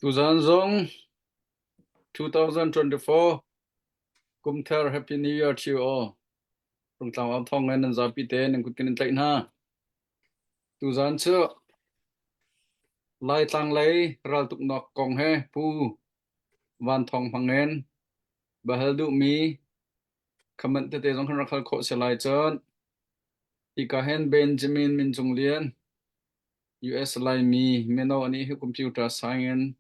Tuzan Zong 2024 Kumthar Happy New Year to you all. From Tawang Thong and Zapite and Kukin Tain Ha. Tuzan Chu Lai Tang Lay Ral Tuk Nok Kong He Pu Van Thong Pangen Bahal Du Mi Comment the Zong Rakal Ko Selai Chon Ikahen Benjamin Min Jung Lian US Lai Mi Meno Ani Computer Science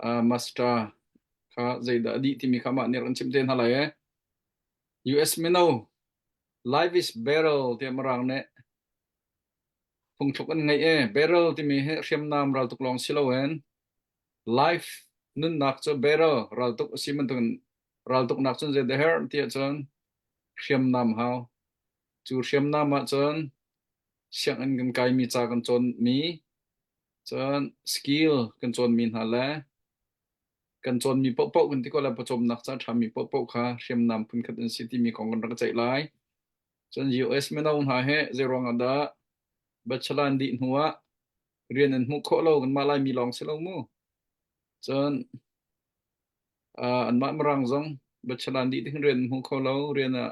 Master Ka Zaida Di Timi Kama Niran Chimten Halay US Meno Life is barrel ti marang ne phung thuk an ngai barrel ti mi he riam nam ral tuk long silowen life nun nak cho barrel ral tuk siman tun ral tuk nak chon je the her ti chon riam nam how chu riam nam ma chon siang an gan kai mi cha kan chon mi chon skill kan chon min hala kan chon mi pok pok kan ti ko la pachom nak cha tham mi pok pok kha riam nam phun khat an city mi kong kan rak chai lai chon US me naun ha he zerong ada bachalan di nuwa rian an mu kho lo kan malai mi long selo mu chon an ma marang zong bachalan di thing rian mu kho lo rian a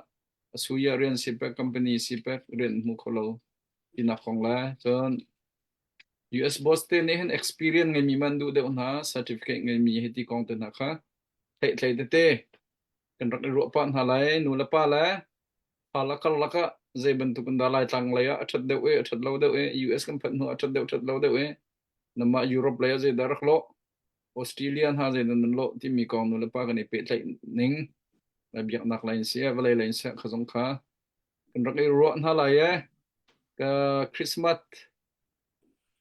suya rian sipek company sipek rian mu kho lo ina khong la chon US Boston ne hen experience ngai mi man du de on ha certificate ngai mi heti kong ten ha kha thei thei te kan rak ro pan ha lai nu la pa la Halakal laka zai bentuk kendala tang laya achat lo deu US kan phat no achat lo deu nama Europe laya zai darak lo Australian ha zai nan lo ti mi kong no lepa kan pe tlai ning la biak nak lain sia valai lain sia khazong kha kan rak ro ha la ya ka Christmas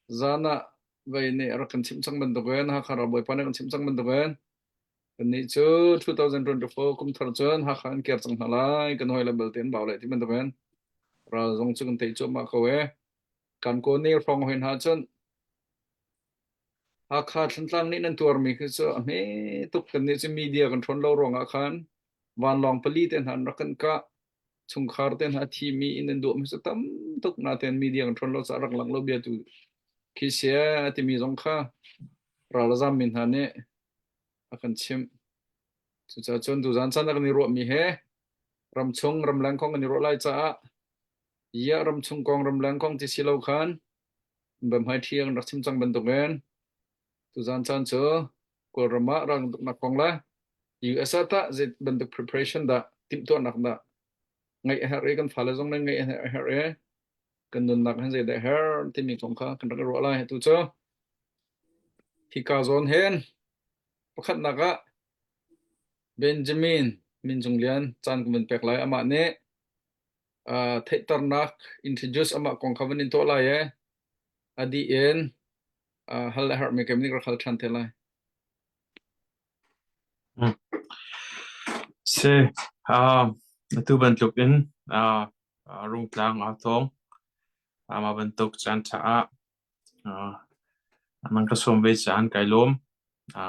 zana vai ne ar kan chim chang ban dogen ha khara boy pan kan chim chang ban dogen ni chu 2024 kum thar chon ha khan ker chang halai kan hoi la belten baw lai ti ban dogen ra zong chung te chu ma ko we kan ko ne phong hin ha chon ha kha thlan tlang ni nan tur mi khu chu me tuk kan ni chu media control lo rong a khan wan long pali ten han rakan ka chung khar ten ha thi mi in do mi chu tam tuk na ten media control lo sa rak lang lo bia tu khi sia ti mi zong kha ra la zam min ha ne akan chim chu cha chon du zan chan ni ro mi he ram chung ram lang khong ni ro lai cha ya ram chung kong ram lang khong ti silo khan bam hai thiang rak chim chang ban to gen tu zan chan cho ko rama rang na kong la US ta zit ban to preparation da tim to nak da ngai her kan phala jong ngai her kan nun nak han zai da her ti mi kong kha kan rak ro lai tu cho hi ka zon hen pakhat naka Benjamin Min Jung Lian chan kumen pek lai ama ne thei tarnak introduce ama kong khawan in to lai adi en hal har mechanic khal than the lai se tu ban tuk in rung tlang a thong ama ban tuk chan tha nang ka som ve chan kai lom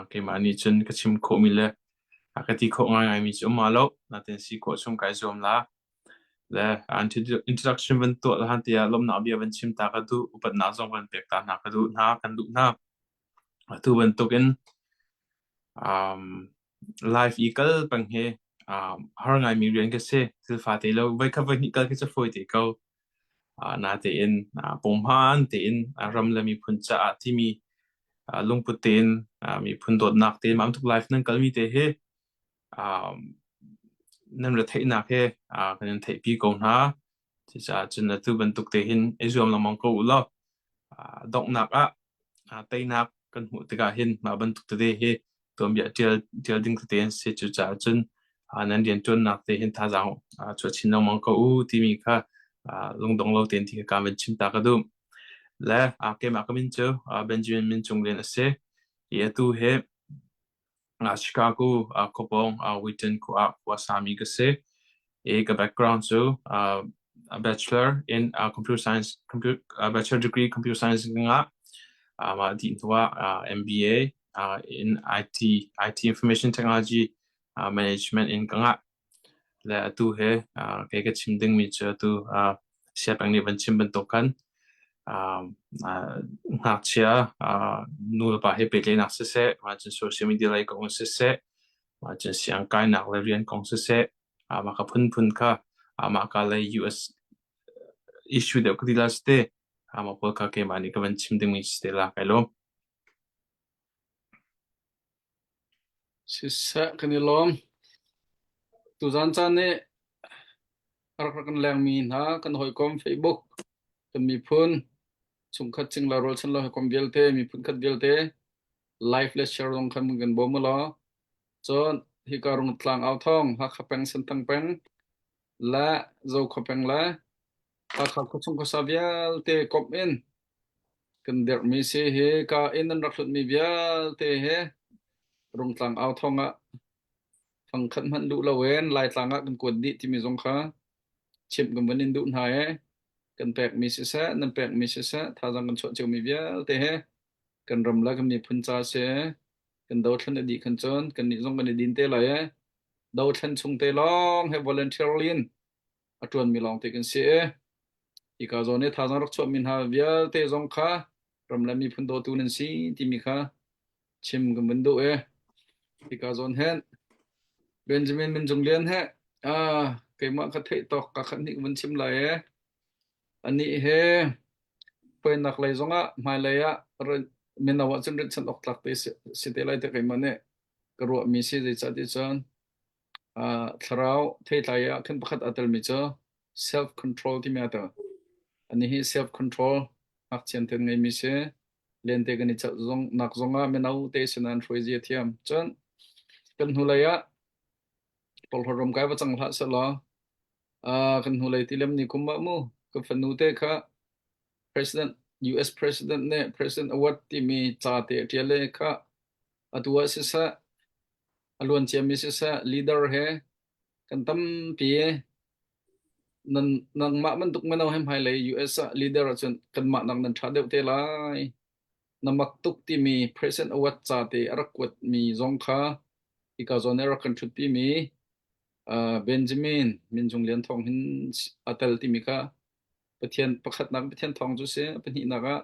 ke mani chun ka chim kho mi le ka ti kho ngai mi chu ma lo na ten si kho som kai zom la le introduction ban to han tia lom na bia ban chim ta ka du upat na zong ban pek ta na ka du na kan du na tu ban tuk in life equal bang he har ngai mi rian ka se til fa te lo vai ka vai ni ka cha foi te ko na te in pom han te in ram la mi phun cha ti mi lung putin mi phun dot nak te mam tuk life nan kal mi te he nam ra thei nak he kan thei pi ko na chi cha chun na tu ban tuk te hin exam la mong ko lo dok nak te nak kan hu te ga hin ma ban tuk te he tom ya tel ding te se chu cha chun nan dian chun nak te hin tha jang chu chin no mong ko ti mi kha lung dong lo ten ti ka ban chim ta ka du le ke ma ka min chu Benjamin Min Chung Lian ase ye tu he Chicago kopong Witten ko wasami ka se ka background so a bachelor in computer science bachelor degree computer science nga ma di twa MBA in IT information technology management in nga la tu he ke ka chimding mi chu tu siap ang ni ban chim ban tokan ngak chia nul pa he pe nak se se ma chen social media lai kong se se ma chen siang kai nak le rian kong se se ma ka phun kha ma ka le US issue de ko dila ste ma pol ka ke ma ni ka ban chim ding mi ste la kai lo sisa kanilom tu zan chan ne arak kan lang mi na kan hoi kom Facebook kan mi phun chung khat ching la rol chan la kom bial te mi phun khat bial te live le share dong kan mun bom lo chon hi ka rung tlang au thong ha khapeng san tang peng la zo khapeng la ta kha ko chung ko sa bial te kom in kan der mi se he ka in an rak mi bial te he rung tlang au thong a phang khat man du la wen lai tlang a kan kod di ti mi zong kha chim kan ban in du na he kan pek mi se sa nan pek mi se sa tha jang kan cho chu mi bial te he kan ram la kan mi phun cha se kan do thlan di kan chon kan ni zong kan din te la he do thlan chung te long he volunteer lin atun mi long te kan se i ka zo ne tha jang rak cho min ha bial te zong kha ram la mi phun do tu nan si ti mi kha chim kan ban du e i ka zon hen Benjamin min jong lian he cái mà cái thấy to cả khăn nị vẫn chim lại ấy anh nị he phải nạc lại giống á mai lại á rồi mình nào chân chân chân ốc lạc tới sẽ tới lại tới cái mà nè cái ruộng mình sẽ đi chơi đi chơi thảo thấy lại á khi bắt đầu atal mình chơi self control thì mình atal anh nị self control học chân tên ngày mình sẽ lên tới cái này chơi giống nạc giống á mình nào tới sẽ nan phơi gì thiam chân cần hula á Paul Horom cái vật chẳng hạn sẽ lo kan hulai tilam ni kumba mo ka fanute kha president US president ne president award ti mi cha te tiale kha atua se sa alon che mi se sa leader he kan tam pi nan nang ma man tuk manaw hem hai lai US leader chon kan ma nang nan tha deu te lai namak tuk ti mi president award cha te arakwat mi zong kha ika zonera kan thut pi mi Benjamin min jung lian thong hin atal ti mi kha pathian pakhat nak pathian thong chu se pani naga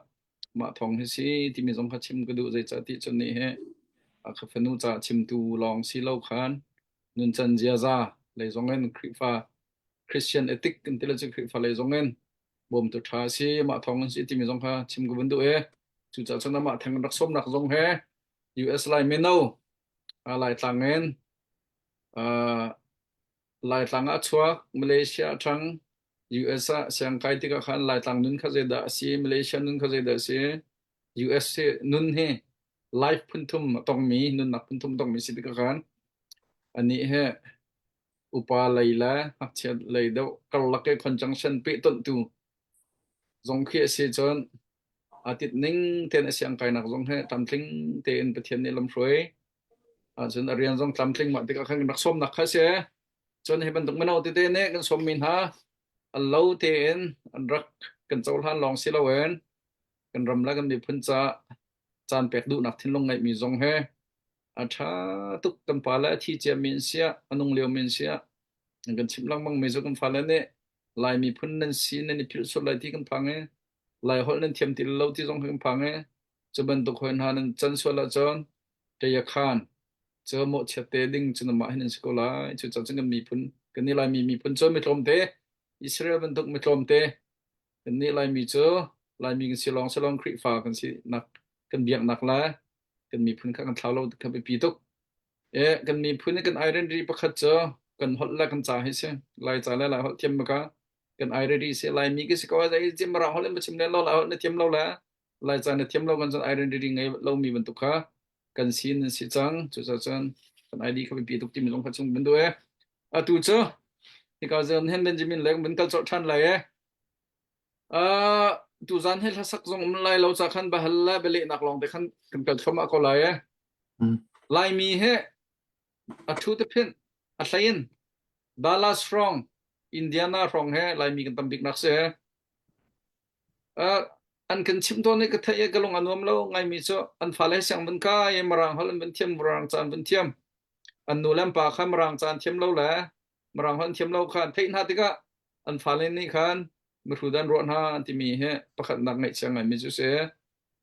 ma thong hi si ti mi zong kha chim ka du zai cha ti chon ni he a kha fanu cha chim tu long si lo khan nun chan jia za le zong en krifa Christian ethic intelligence krifa le zong en bom tu tha si ma thong si ti mi zong kha chim ka bundu e chu cha chon ma thang rak som nak zong he US lai me no a lai tlang en lai tlang a chua Malaysia thang US siang kai ti ka khan lai tlang nun kha je da si Malaysia nun kha je da si US se nun he life phun thum tong mi nun nak phun thum tong mi si ti ka khan ani he upa laila hak chet lai do kal la ke conjunction pe ton tu zong khie se chon atit ning ten siang kai nak zong he tam tling te in pathian ni lam hroi chon arian zong tam tling ma ti ka khan nak som nak kha se chon he ban tuk mano ti te ne kan som min ha allo te en an rak kan chol han long si lo wen kan ram la kan mi phun cha chan pek du nak thin long ngai mi zong he a tha tuk kan pa la thi che min sia anung leo min sia kan chim lang mang me zo kan fa la ne lai mi phun nan si nan ni phil so lai ti kan phang he lai hol nan thiam ti lo ti zong kan phang he chu ban tuk hoin han chan so la chon te ya khan cho mo che te ding chun ma hin ko lai chu cha chung kan mi phun kan ni lai mi phun cho mi thom te Israel ban tuk mi thom te kan ni lai mi cho lai mi kan silong kri fa kan si nak kan biak nak la kan mi phun kha kan thlau lo ka pe pi tuk kan mi phun kan identity pakhat cho kan hol la kan cha hi se lai cha la hol thiam ma ka kan identity se lai mi ke se ko dai jim ra hol ma chim le lo la hol na thiam lo la lai cha na thiam lo kan chan identity ngai lo mi ban tuk kha kan sin si chang chu cha chan kan ID ka pe pi tuk ti mi long kha chung ban do a tu cho thì có giờ hen Benjamin lấy mình câu chuyện lại ấy tu gian hết sắc giống lại lâu chắc khăn bà halla beli nak long để khăn cần cần không có lại ấy lại mi hết thu tập pin Lian Dallas from Indiana from hết lại mi cần tâm big nak se anh cần chim to này cái thấy cái long anh ôm lâu ngày mi cho anh phải lấy sang bên cá em marang hol bên thiam marang chan bên thiam anh nulam pa kham marang chan thiam lâu lẽ marang hol thiam lâu khan thấy na tika anh phải lên này khan มือถือด้านรถฮะที่มีเหประคัดหนักในเชียงใหม่มีจุดเสีย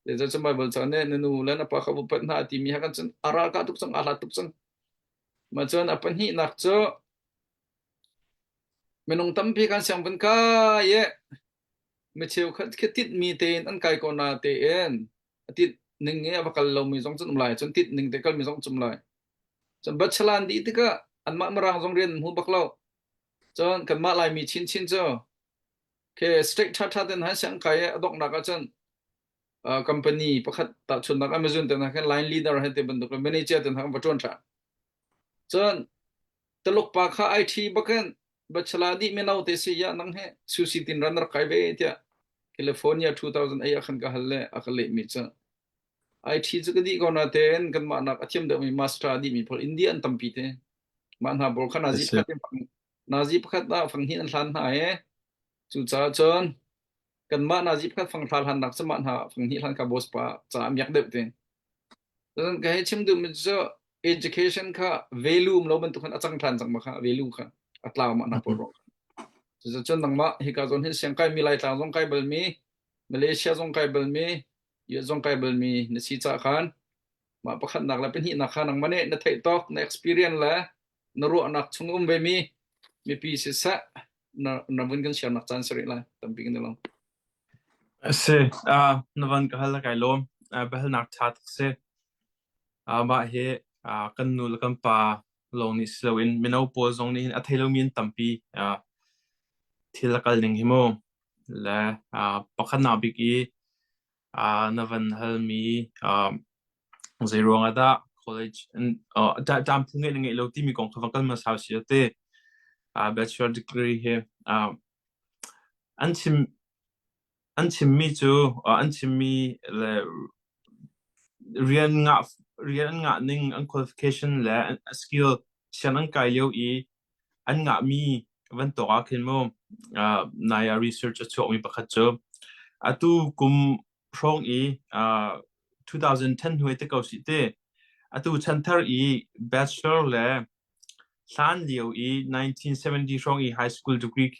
เดี๋ยวจะไม่บอกจะเนี่ยนูแล้วนะปะเขาบอกนะที่มีกันจนอาราคาทุกสังอาลาทุกสังมาจนapa ni nak jo menung tampi kan siang ben ka ye me cheu khat khetit mi ten an kai ko na te en tit ning nge bakal lo mi jong chum lai chon tit ning te kal mi jong chum lai chon bat chalan di ti ka an ma marang jong ren hu baklo chon kan ma lai mi chin chin jo ke strict tha tha den ha siang kai adok na ka chon company pakhat ta chun nak amazon ten ha line leader ha te ban dok manager ten ha ba chon cha chon telok pa kha IT bakan bacheladi menau te si ya nang he susi tin runner kai be tia California 2008 akhan ka halle akale mi cha IT chukadi ko na ten kan ma nak athiam de mi master di mi pol Indian tampi te man ha bol khana zip khat nazip khat da phang hin an hlan ha e chu cha chon kan ma nazip khat phang thal han nak chaman ha phang hi hlan ka bos pa cha amyak de te dan ka he chim du mi cha education ka value lo ban tu khan achang thlan chang ma kha value kha atlaw ma na porจะจนนังมาฮิกาจนเห็นเสียงไก่มีหลายทางจงไก่เบลมีมาเลเซียจงไก่เบลมียูจงไก่เบลมีในซีจ้าขันมาประคันหนักแล้วเป็นหินักขันนังมันเนี่ยในไทยตอกใน experience แล้วนรู้นักชงเบมีปีเสียนวันกันเสียนักจันทร์สิละตั้งปีกันเดียวเสนวันก็ฮัลไกลมเบลนักชาติเสมาเฮกันนูลกันปาลงนิสลวินมินเอาโพสงนี้อัธยามีนตั้งปีที่ละกันหนึ่งหิโมและประคันนาบิกีนวันฮัลมีใจรวงอาดา college จำพุ่งเงี้ยเราที่มีกองทัพกันมาสาวเสียเต้ bachelor degree เฮอันชิมมีจูอันชิมมีและเรียนงะนิ่งอัน qualification และ skill ฉันอันกายเลี้ยวอันงะมีวันตัวขึ้นโมนาย research ช่วยมีประคัตจบตุกุมพร้อม2010หัวเตะเกาสิเตตุฉันทาร์bachelor และสันเลี้ยว1970พร้อมhigh school degree เค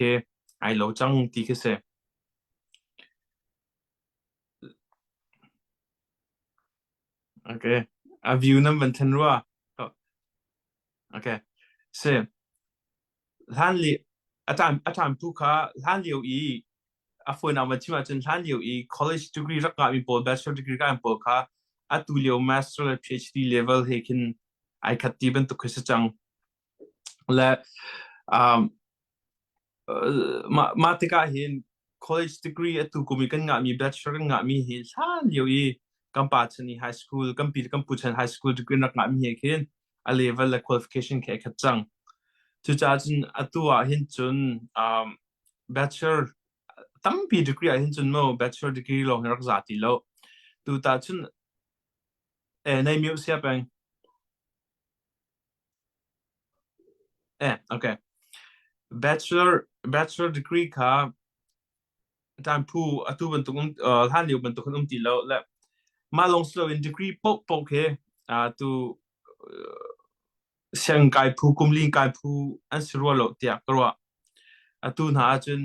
ไอเราจังตีเคเสโอเควิวนั้นเป็นทันรัวโอเคเสท่านเลี้ยอาจารย์ผู้ค้าท่านเลี้ยวฝนเอามาชิมาจนท่านเลี้ยวcollege degree รักการมีโปร bachelor degree การโปรค่ะตุเลี้ยว master และ PhD level เฮกินไอคัดตีเป็นตุกขึ้นจังและมาติกาเห็น college degree ตุกุมีกันงะมี bachelor กันงะมีเห็นท่านเลี้ยวกัมปัชนี high school กัมปีกัมพูชัน high school degree นักงะมีเห็นa level และ qualification แค่ขัดจังจุดจ้าจนตัวเห็นจนbachelor ตั้งปี degree เห็นจนโม่ bachelor degree ลงรักษาตีแล้วตัวตาจนในมิวเซียเป็นโอเค bachelor degree ค่ะท่านผู้ตัวบรรทุกท่านเดียวบรรทุกขนมตีแล้วและมาลงสโลวิน degree ปกเคตัวเชียงกายผู้กุมลิงกายผู้อันสรัวโลเตียกรัวตัวน่าจน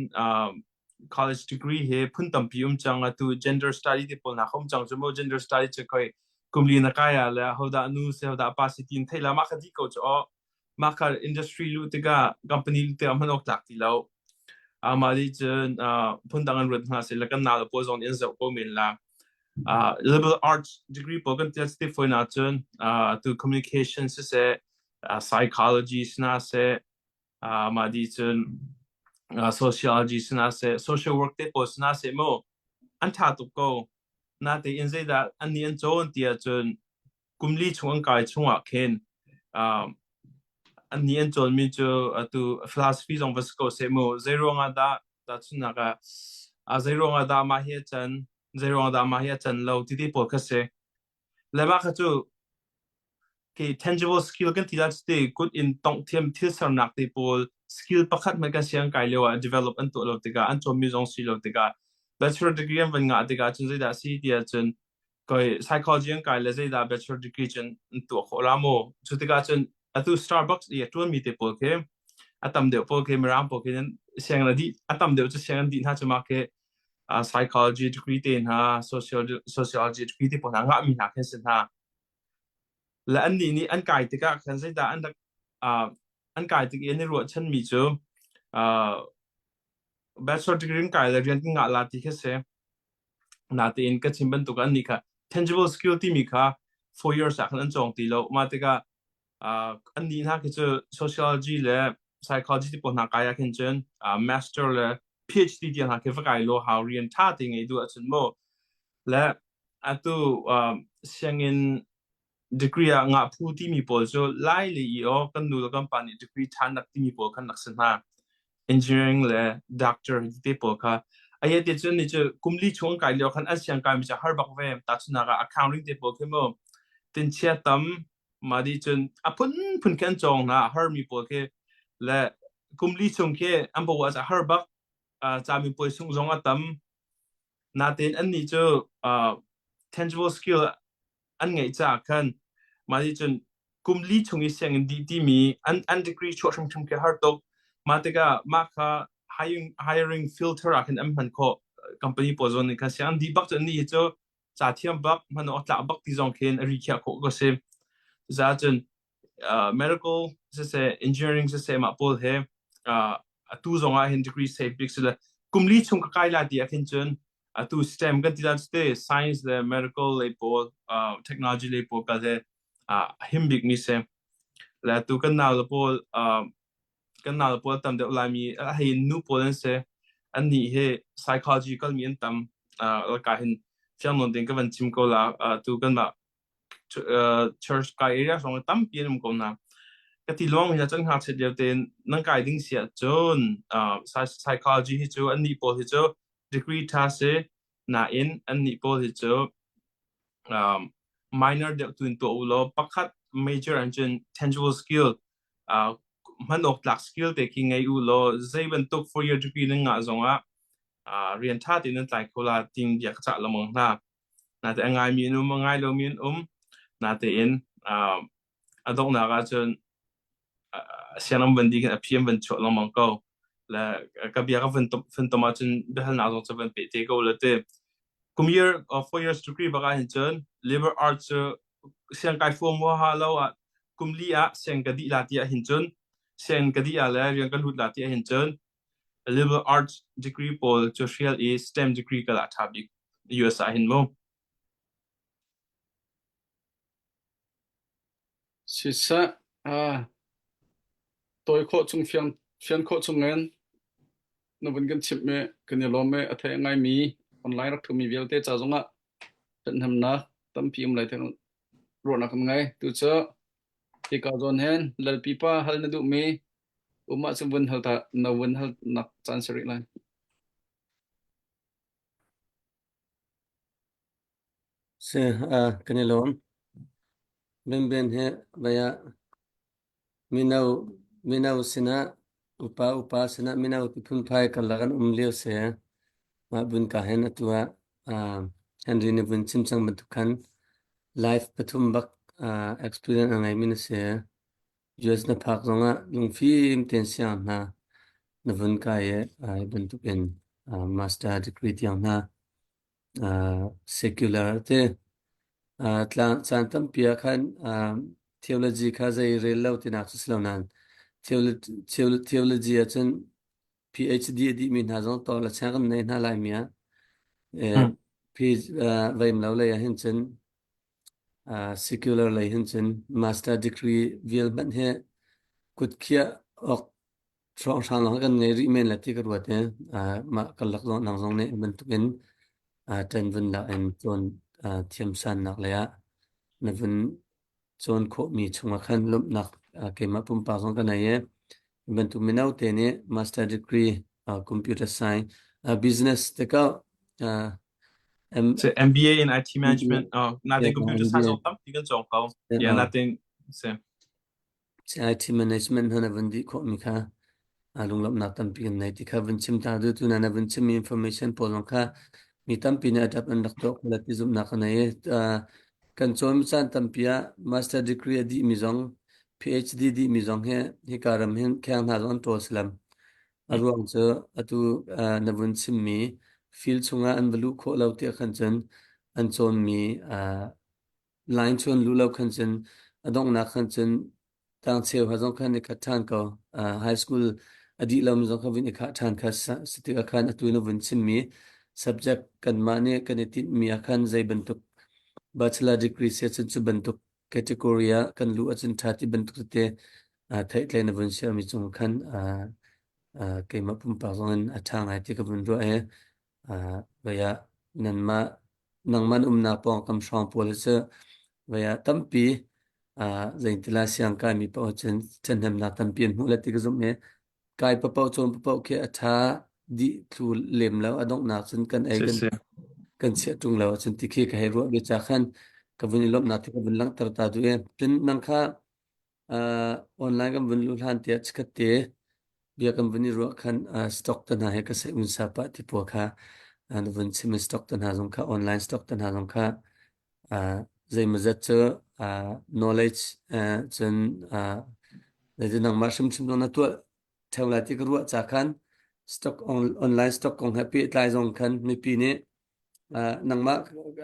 college degree เฮพุ่นตั้มพิมจังตัว gender study ที่ปนหาคมจังจมูก gender study จะคอยกุมลินนักกายแล้วเขาด่านูเสียเขาด่าภาษีทินไทยแล้วมาคัดที่เขาจะมาคัด industry ลุติกา company ลุติกามันออกจากที่แล้วมาดิจนพุ่นตั้งกันรถมาเสร็จแล้วก็นาลโพสต์ on Insta ก็มีละliberal arts degree ปกันที่สติฟอยนาจนตัว communication เสียpsychology น่าเสียมาดิจนsociology น่าเสีย social work ที่ post น่าเสียโมอันท้าตุกโกน่าจะอินเสียดอันนี้อันโจนที่จนกุมลีช่วงกายช่วงอ่ะเคนอันนี้อันโจนมีจูตัว philosophy ของ Vasco เสียโม zero งาดาตัดชุนนักzero งาดามาเฮียจัน zero งาดามาเฮียจันเราที่ปวดกระเสและมาคือจูtangible skill กันที่เราจะ good in ต้องเทียมที่สนักที่ปวด skill ประคัดมันก็เสียงกายเรียกว่า develop อันตัวเราติกาอันจอมีจงสีเราติกา bachelor degree อันเป็นงานติกาจนจะได้สิ่งที่จนก็ psychology อันกายเลยจะได้ bachelor degree จนตัวโคราโมจุดติกาจนตัว Starbucks เนี่ยตัวมีที่ปวดเข้ม atam deu po ke meram po ke siang na di atam deu chu siang di na chuma ke psychology degree ten ha sociology degree te po na nga mi na khen sen ha la an ni an kai te ka khan sai da an kai te ke ni ro chan mi chu bachelor degree kai la rian nga la ti khe se na te in ka chimban tu kan ni kha tangible skill ti mi kha 4 years a khan chong ti lo ma te ka an ni na ke chu sociology le psychology ti po na kaya khen chen master le phd ti na ke fa kai lo how rian tha ti ngai du a chen mo le atu siangin degree nga phu ti mi po so lai le i o kan nu kan pa ni degree than nak ti mi po kan nak san ha engineering le doctor ti po kha ai te chen ni che kumli chung kai lo khan asian kai mi cha har bak ve ta chuna ga accounting te po ke mo tin chia tam ma di chen apun phun kan chong na har mi po ke le kumli chung ke am bo wa cha har bak cha mi po sung zong a tam na ten an ni chu tangible skill an ngai cha khan ma di chen kumli chung i seng di mi an degree short term ke har tok ma te ga ma kha hiring filter a kan am han ko company po zon ka siang di bak chen ni chu cha thiam bak man otla bak ti zong khen ri kha ko go se za chen medical se engineering se ma pol he tu zong a hin degree se big se kumli chung ka kai la ti a khen chen tu STEM kan ti la ste science le medical le po technology le po ka se him big ni se la tu kan na le po tam de la mi he nu po len se an ni he psychological mi tam la ka hin fiang non den ka van chim ko la tu kan ma church ka area song tam pian ko na ka ti long ya chang ha che de ten nang kai ding sia chon psychology hi chu an ni po hi chu degree tha se na in an ni po hi chu minor de tu to lo pakhat major and tangible skill man ok lak skill taking ai u lo zai ban tok for your degree nga zonga rian tha tin tai khola ting dia cha lamong na te ngai mi nu ngai lo min na te in adong na ga chen sianam ban di kan apm ban chot lamong ko la ka bia ka fen to ma chen be hal na zong chen pe te ko le te kum year of 4 years degree ba ga hin chen liberal arts siang kai form wa ha lo kum li a siang ka di la ti a hin chen siang ka di a la rian kan hut la ti a hin chen liberal arts degree pol social is STEM degree ka la thabik US a hin mo sisa tôi khó chung phiền khó chung ngân nó vẫn cần chip me cần lo me ở thế ngay mi online rắc thumi việc thế cha zonga chân hầm na tâm phim lại thế rồi na không ngay tu cho thì cả zon hen lal pipa hal na du me uma sum vun hal ta na vun hal nak chan seri lai se kanilom ben he baya minau sina upa sina minau tipun phai kalagan umlio se ma bun ka hen atwa henry ne bun chim chang batukan life pathum bak experience angai min se US na phak zonga lung film ten siang na bun ka ye bun tuken master degree tiang na secular te tlang chantam pia khan theology kha zai rel tina chuslonan theology achun PhD di min ha zong to la changam nei na lai mia vaim lo le hin chen secular le hin chen master degree vil ban he kut khia ok trong sang lang kan nei ri men la ti ka ruat he ma kalak zong nang zong ne ban tuken ten vun la en ton thiam san nak le ya na vun chon kho mi chunga khan lup nak ke ma pum pa song kana ye ban tu minau te ne master degree computer science business te ka so MBA in IT management nothing computer science of tam ti kan chong ko yeah nothing same IT management hana van di kho mi kha alung lop nak tam pi nei ti kha van chim ta du tu na van chim information polong kha mi tam pi na tap an dak to la ti zum na kana ye kan chom chan tam pia master degree di mi zong PhD di mi zong he hi karam hen kyang na zon to slam arwang cho atu navun sim mi field chunga an valu kho lo te khan chen an chon mi line chon lu lo khan chen adong na khan chen tang cheu ha zong khan ni kha than ko high school adi lam zong kha vin kha than kha siti ka khan atu navun sim mi subject kan mane kan ti mi khan zai bentuk bachelor degree se chen chu bentuk category kan lu achin thati bentuk te thai tlen na vun sia mi chung khan ke ma pum pa zon athang ai ti ka vun ro e vaya nan ma nang man na pong kam shang pol se vaya tampi zain tila siang ka mi pa chen chen hem na tampi mu la ti ka zum me kai pa pau chon pa pau ke atha di thu lem lo adong na chen kan ai kan se kan sia tung lo chen ti khi ka he ro be cha khan ka vun lom na ti ka vun lang tar ta du e tin nang kha online kan vun lu han ti achkat te bia company ro khan stock tan ha he ka se un sa pa ti po kha and vun sim stock tan ha jong kha online stock tan ha jong kha zai ma zat cho knowledge chen le nang ma shim shim na to thawla ti ka ro cha khan stock online stock kong happy tlai jong khan mi pi ne nang ma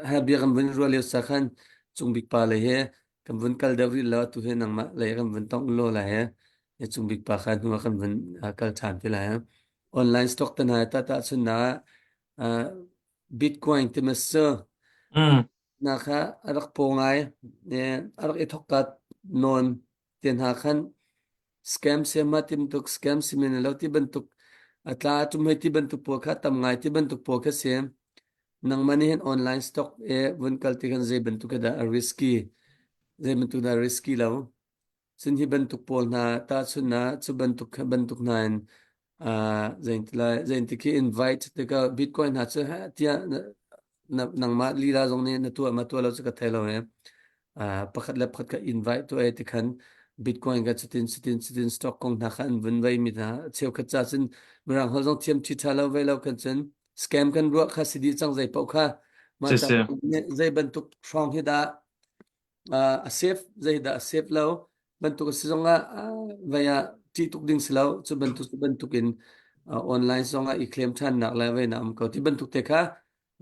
ha bia company ro le sa khan chung big pa le he kam vun kal da ri la tu he nang ma le kam vun tong lo la he chung big pa khan hu kam vun kal chan pi la he online stock tan ha ta chun na bitcoin te ma so na kha arak po ngai ne arak ethokat non ten ha khan scam se ma tim tuk scam se men lo ti ban tuk atla tum he ti ban tuk po kha tam ngai ti ban tuk po kha se nang mani hen online stock e vun kal ti khan ze ban tuk da risky ze ban tuk da risky lo sin hi ban tuk pol na ta chun na chu ban tuk na en zain ti ki invite te ka bitcoin ha chu ha tia nang ma li la jong ne na tu ma tu lo chu ka thelo he pakhat lap khat ka invite to e ti khan bitcoin ga chitin stock kong na khan vun vai mi na cheu kha cha chin mrang ho jong thiam thi tha lo vai lo kan chen scam kan ro kha sidi chang zai pau kha ma ta se zai ban tuk strong hi da a safe zai da safe lo ban tuk si zonga vaya ti tuk ding silo chu ban tuk in online zonga I claim than nak la vai na am ko ti ban tuk te kha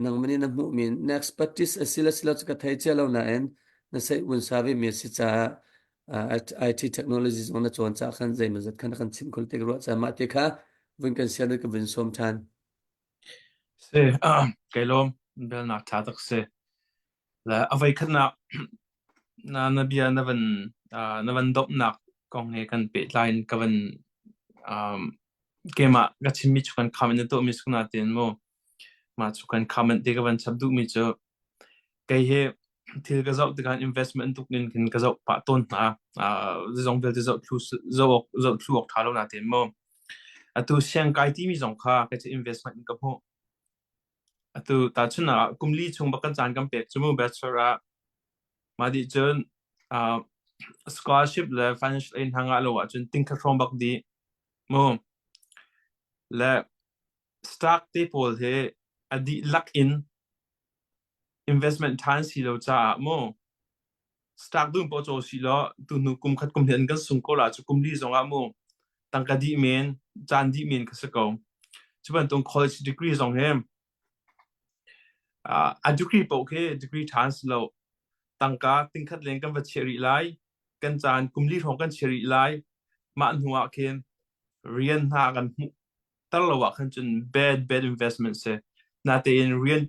nang mani na mu min next practice asila sila chu ka thai che lo na en na sai un sa vi me si cha IT technology zona chon cha khan zai ma zat khan chim khol te ro cha ma te kha vun kan sia ka vun som than se kelom bel na tha tak se la avai khan na bia na van dop nak kong he kan pe line ka van kema ga chimi chukan comment to mi skuna ten mo ma chukan comment de ka van sabdu mi cho kai he thil ka zau kan investment tuk nin kin ka zau pa ton na zong vel zau thlu ok thalo na ten mo atu siang kai ti mi zong kha ka investment ka mo atu ta chuna kumli chung ba kan chan kam pek chumu bachelor ma di chen scholarship le financial aid hanga lo wa chun ting kha from bak di mo le stock te pol he adi luck in investment tan si lo cha mo stock dum po cho si lo tu nu kum khat kum hian kan sung ko la chu kum li zonga mo tang ka di men chan di men ka sa ko chuban tong college degree zong hem a degree po ke degree tan si lo tang ka ting khat leng kan va cheri lai kan chan kum li thong kan cheri lai ma nuwa ken rian ha kan tar lo wa khan chun bad investment se na te in rian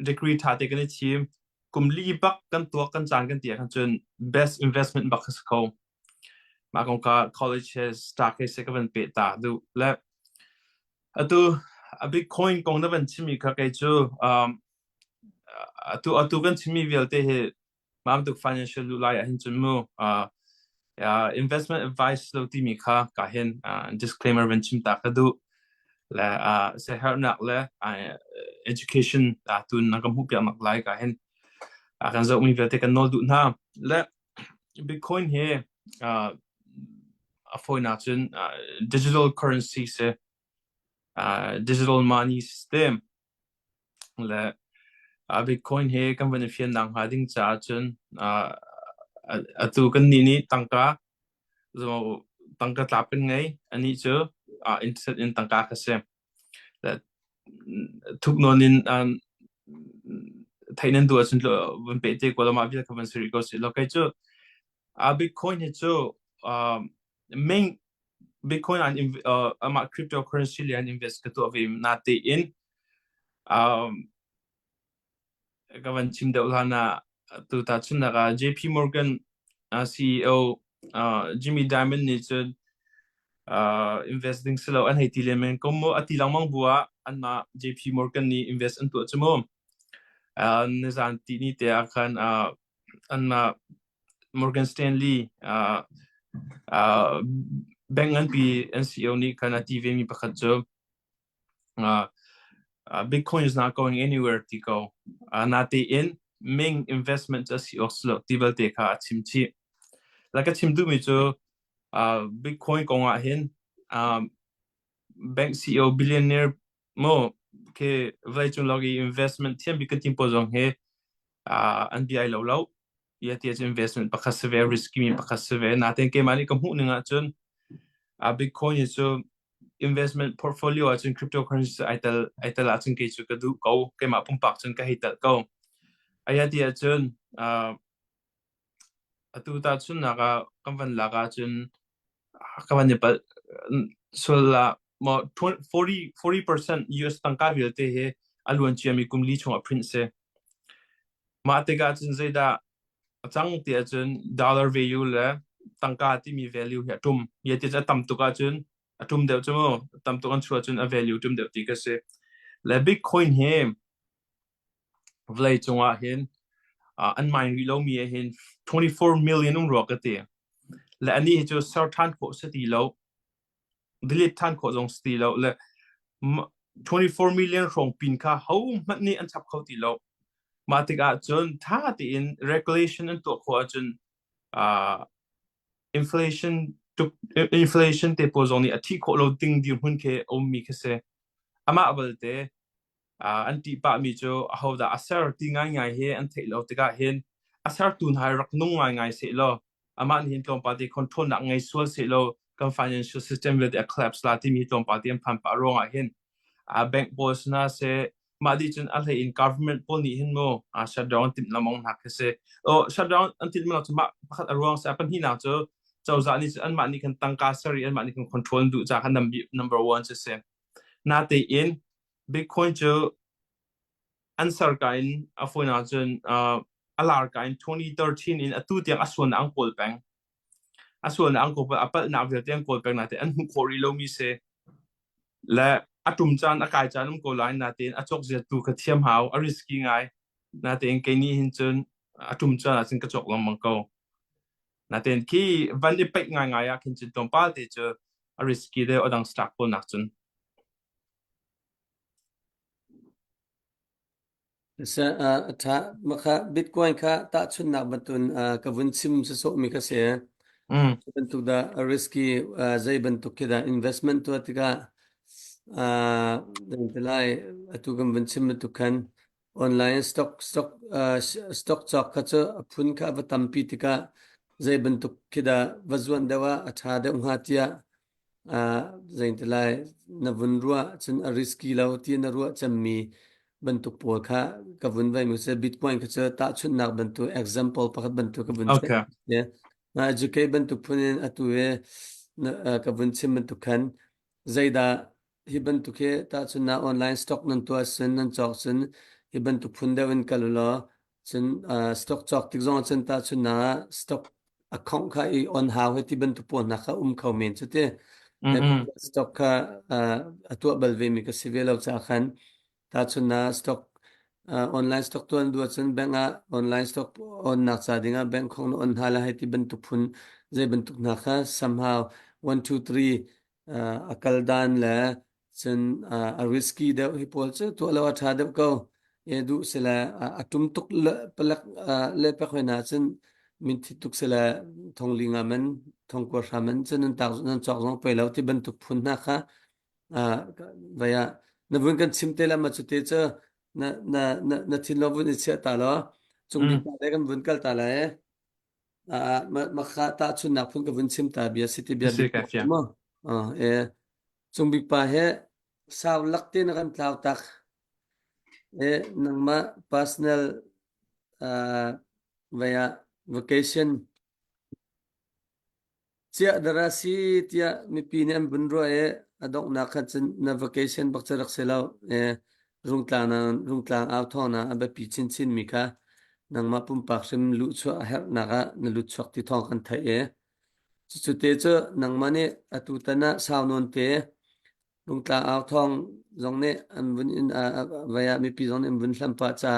degree tha te kan chim kum li bak kan to kan chan kan tia kan chun best investment bak khas ko ma kong ka college has stock he se kan pe ta du la atu a bitcoin kong na ban chimi kha kai chu atu kan chimi velte he mam tu financial lu lai hin chun mu investment advice lo ti mi kha ka hen disclaimer ban chim ta ka du la se har nak le education tu na kam hu pya mak lai ka hen kan zo mi velte kan nol du na le bitcoin he a foi na chun digital currency se digital money system le bitcoin he kan ban fian nang ha ding cha chun atu kan ni tangka zo tangka tlapen ngai ani chu interested in tangka ka se that thuk nonin thainan du asin lo ban pe te ko ma bia ka ban siri ko se lo kai chu bitcoin he chu main bitcoin and ama cryptocurrency lian invest ka to of na te in ka ban chim de ulana tu ta chun na ga JP Morgan CEO Jimmy Dimon ni chu investing silo an hei tilemen komo ati lamang bua an ma JP Morgan ni invest an tu chmo an zan ti ni te akan an ma Morgan Stanley bank an pi NCO ni kan ati ve mi pakhat jo Bitcoin is not going anywhere to go na te in main investment as oslo tibal te kha chimchi laka chimdu mi jo Bitcoin ko nga hin bank CEO billionaire mo ke vai chung logi investment thiam bi katim po jong he an bi ai lo lo ya ti investment pakha se very risky mi pakha se ve na ten ke mani kam hu nga chun Bitcoin is so investment portfolio achun cryptocurrency aital achun ke chu ka du ko ke ma pum pak chun ka hital ko aya ti achun atu ta chun naga kamvan laga chun kawan ne pa so la mo 40% US tangka vil te he alwan chiami kumli chunga print se ma te ga chun zeda chang te chun dollar value le tangka ti mi value ya tum ye te cha tam tu ka chun atum de chmo tam tu kan chua chun a value tum de ti ka se le bitcoin he vlai chunga hin an mine ri lo mi hin 24 million ro ka te le ani he chu sarthan ko se ti lo delete than ko jong sti lo le 24 million rong pin kha ho mat ni an chap khau ti lo ma ti ga chun tha ti in regulation an to kho chun inflation te po zong ni athi kho lo ding di hun ke om mi khe se ama abal te anti pa mi cho how da asar ti ngai ngai he an thei lo te ga hen asar tun hai rak nung ngai ngai se lo ama hin tom pa ti control na ngai sual se lo kan financial system with a collapse la ti mi tom pa ti an phan pa ro nga hen bank boss na se ma di chun al in government pol ni hin mo shutdown tim lamong na ke se shutdown until ma ma pakhat arwang sa pan hi na cho chau za ni an ma ni kan tangka sari an ma ni kan control du cha kan number 1 se na te in bitcoin cho answer kain afoina chun alar kain 2013 in atu tiang aswan ang pol pang aswan ang ko apal na vel tiang pol pang na te an khori lo mi se la atum chan akai chan ko line na te achok je tu ka thiam hau a risky ngai na te ke ni hin chun atum chan a sin ka chok lam mang ko na ten ki van ni pek ngai ngai a kin chin tom pa te cho a risky de odang stock pol nak chun sa tha makha bitcoin kha ta chun na batun ka vun sim so mi ka se bentuk da risky zai bentuk kida investment to tika dan telai atu gam vun sim tu kan online stock chok ka cho phun ka batam pi tika zai bentuk kida vazwan dawa atha da ungatia zai telai na vun ruwa chun risky lau ti na ruwa chammi bentuk pol kha ka vun vai mu se bitcoin ka cha ta chun nak bentuk example pakhat bentuk ka vun okay ya na educate bentuk phunin atu e ka vun chim bentuk khan zaida hi bentuk he ta chun na online stock nan to asin nan chok sin hi bentuk phun da win kalulo chin stock chok tik zong chen ta chun na stock account kha I on how he ti bentuk pon na kha khau men chute stock kha atu balve mi ka civil cha khan ta chun na stock online stock to an du chen bank a online stock on na cha dinga bank khong on hala hai ti bentuk phun zai bentuk na kha somehow 1 2 3 akal dan la chen a risky da hi pol che to la tha da ko e du sela atum tuk le palak le pa khona chen min thi tuk sela thonglinga men thong ko ramen chen ta nan chok jong pe lo ti bentuk phun na kha vaya na vun kan chimte la ma chute che na thin lo vun che ta lo chung di ta kan vun kal ta la ma kha ta chun nak phun ka vun chim ta bia city bia big CDF ya mo chung big pa he saw lak te na kan tlaw tak nang ma personal via vacation chia darasi tia mi pi ne bun ro adok na khan chen na vacation bak charak selaw rung tlang aw thona aba pi chin chin mi kha nang ma pum pak sim lu chwa her na ga na lu chwak ti thong kan thai chu te chu nang ma ne atu tana saw non te rung tlang aw thong zong ne an bun in via mi pi zong ne bun hlam pa cha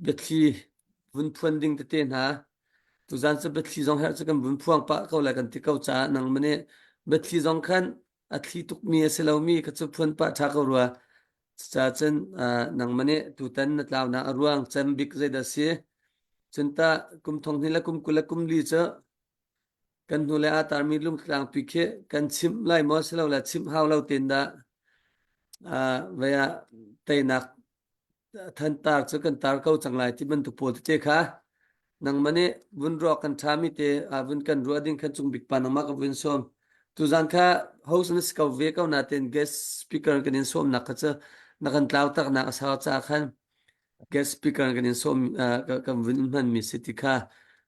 Biathli bun phuan ding te na tu zan se Biathli zong her chu kan bun phuang pa ko la kan ti kau cha nang ma ne Biathli zong khan a thli tuk mi selo mi ka chu phuan pa tha ko ruwa cha chen nang ma ne tu tan na tlaw na ruang chem bik zai da si chen ta kum thong ni la kum kula kum li cha kan nu le a tar mi lum tlang pi khe kan chim lai mo selo la chim haw lo tin da vaya tai nak than tar chu kan tar kau chang lai ti ban tu pol te kha nang mane bun ro kan thami te bun kan ro ding khan chung bik pa nang ma ka bun som tu zan kha house na ska ve ka na ten guest speaker kan in som na kha cha na kan tlaw tak na sa cha khan guest speaker kan in som ka bun man mi city kha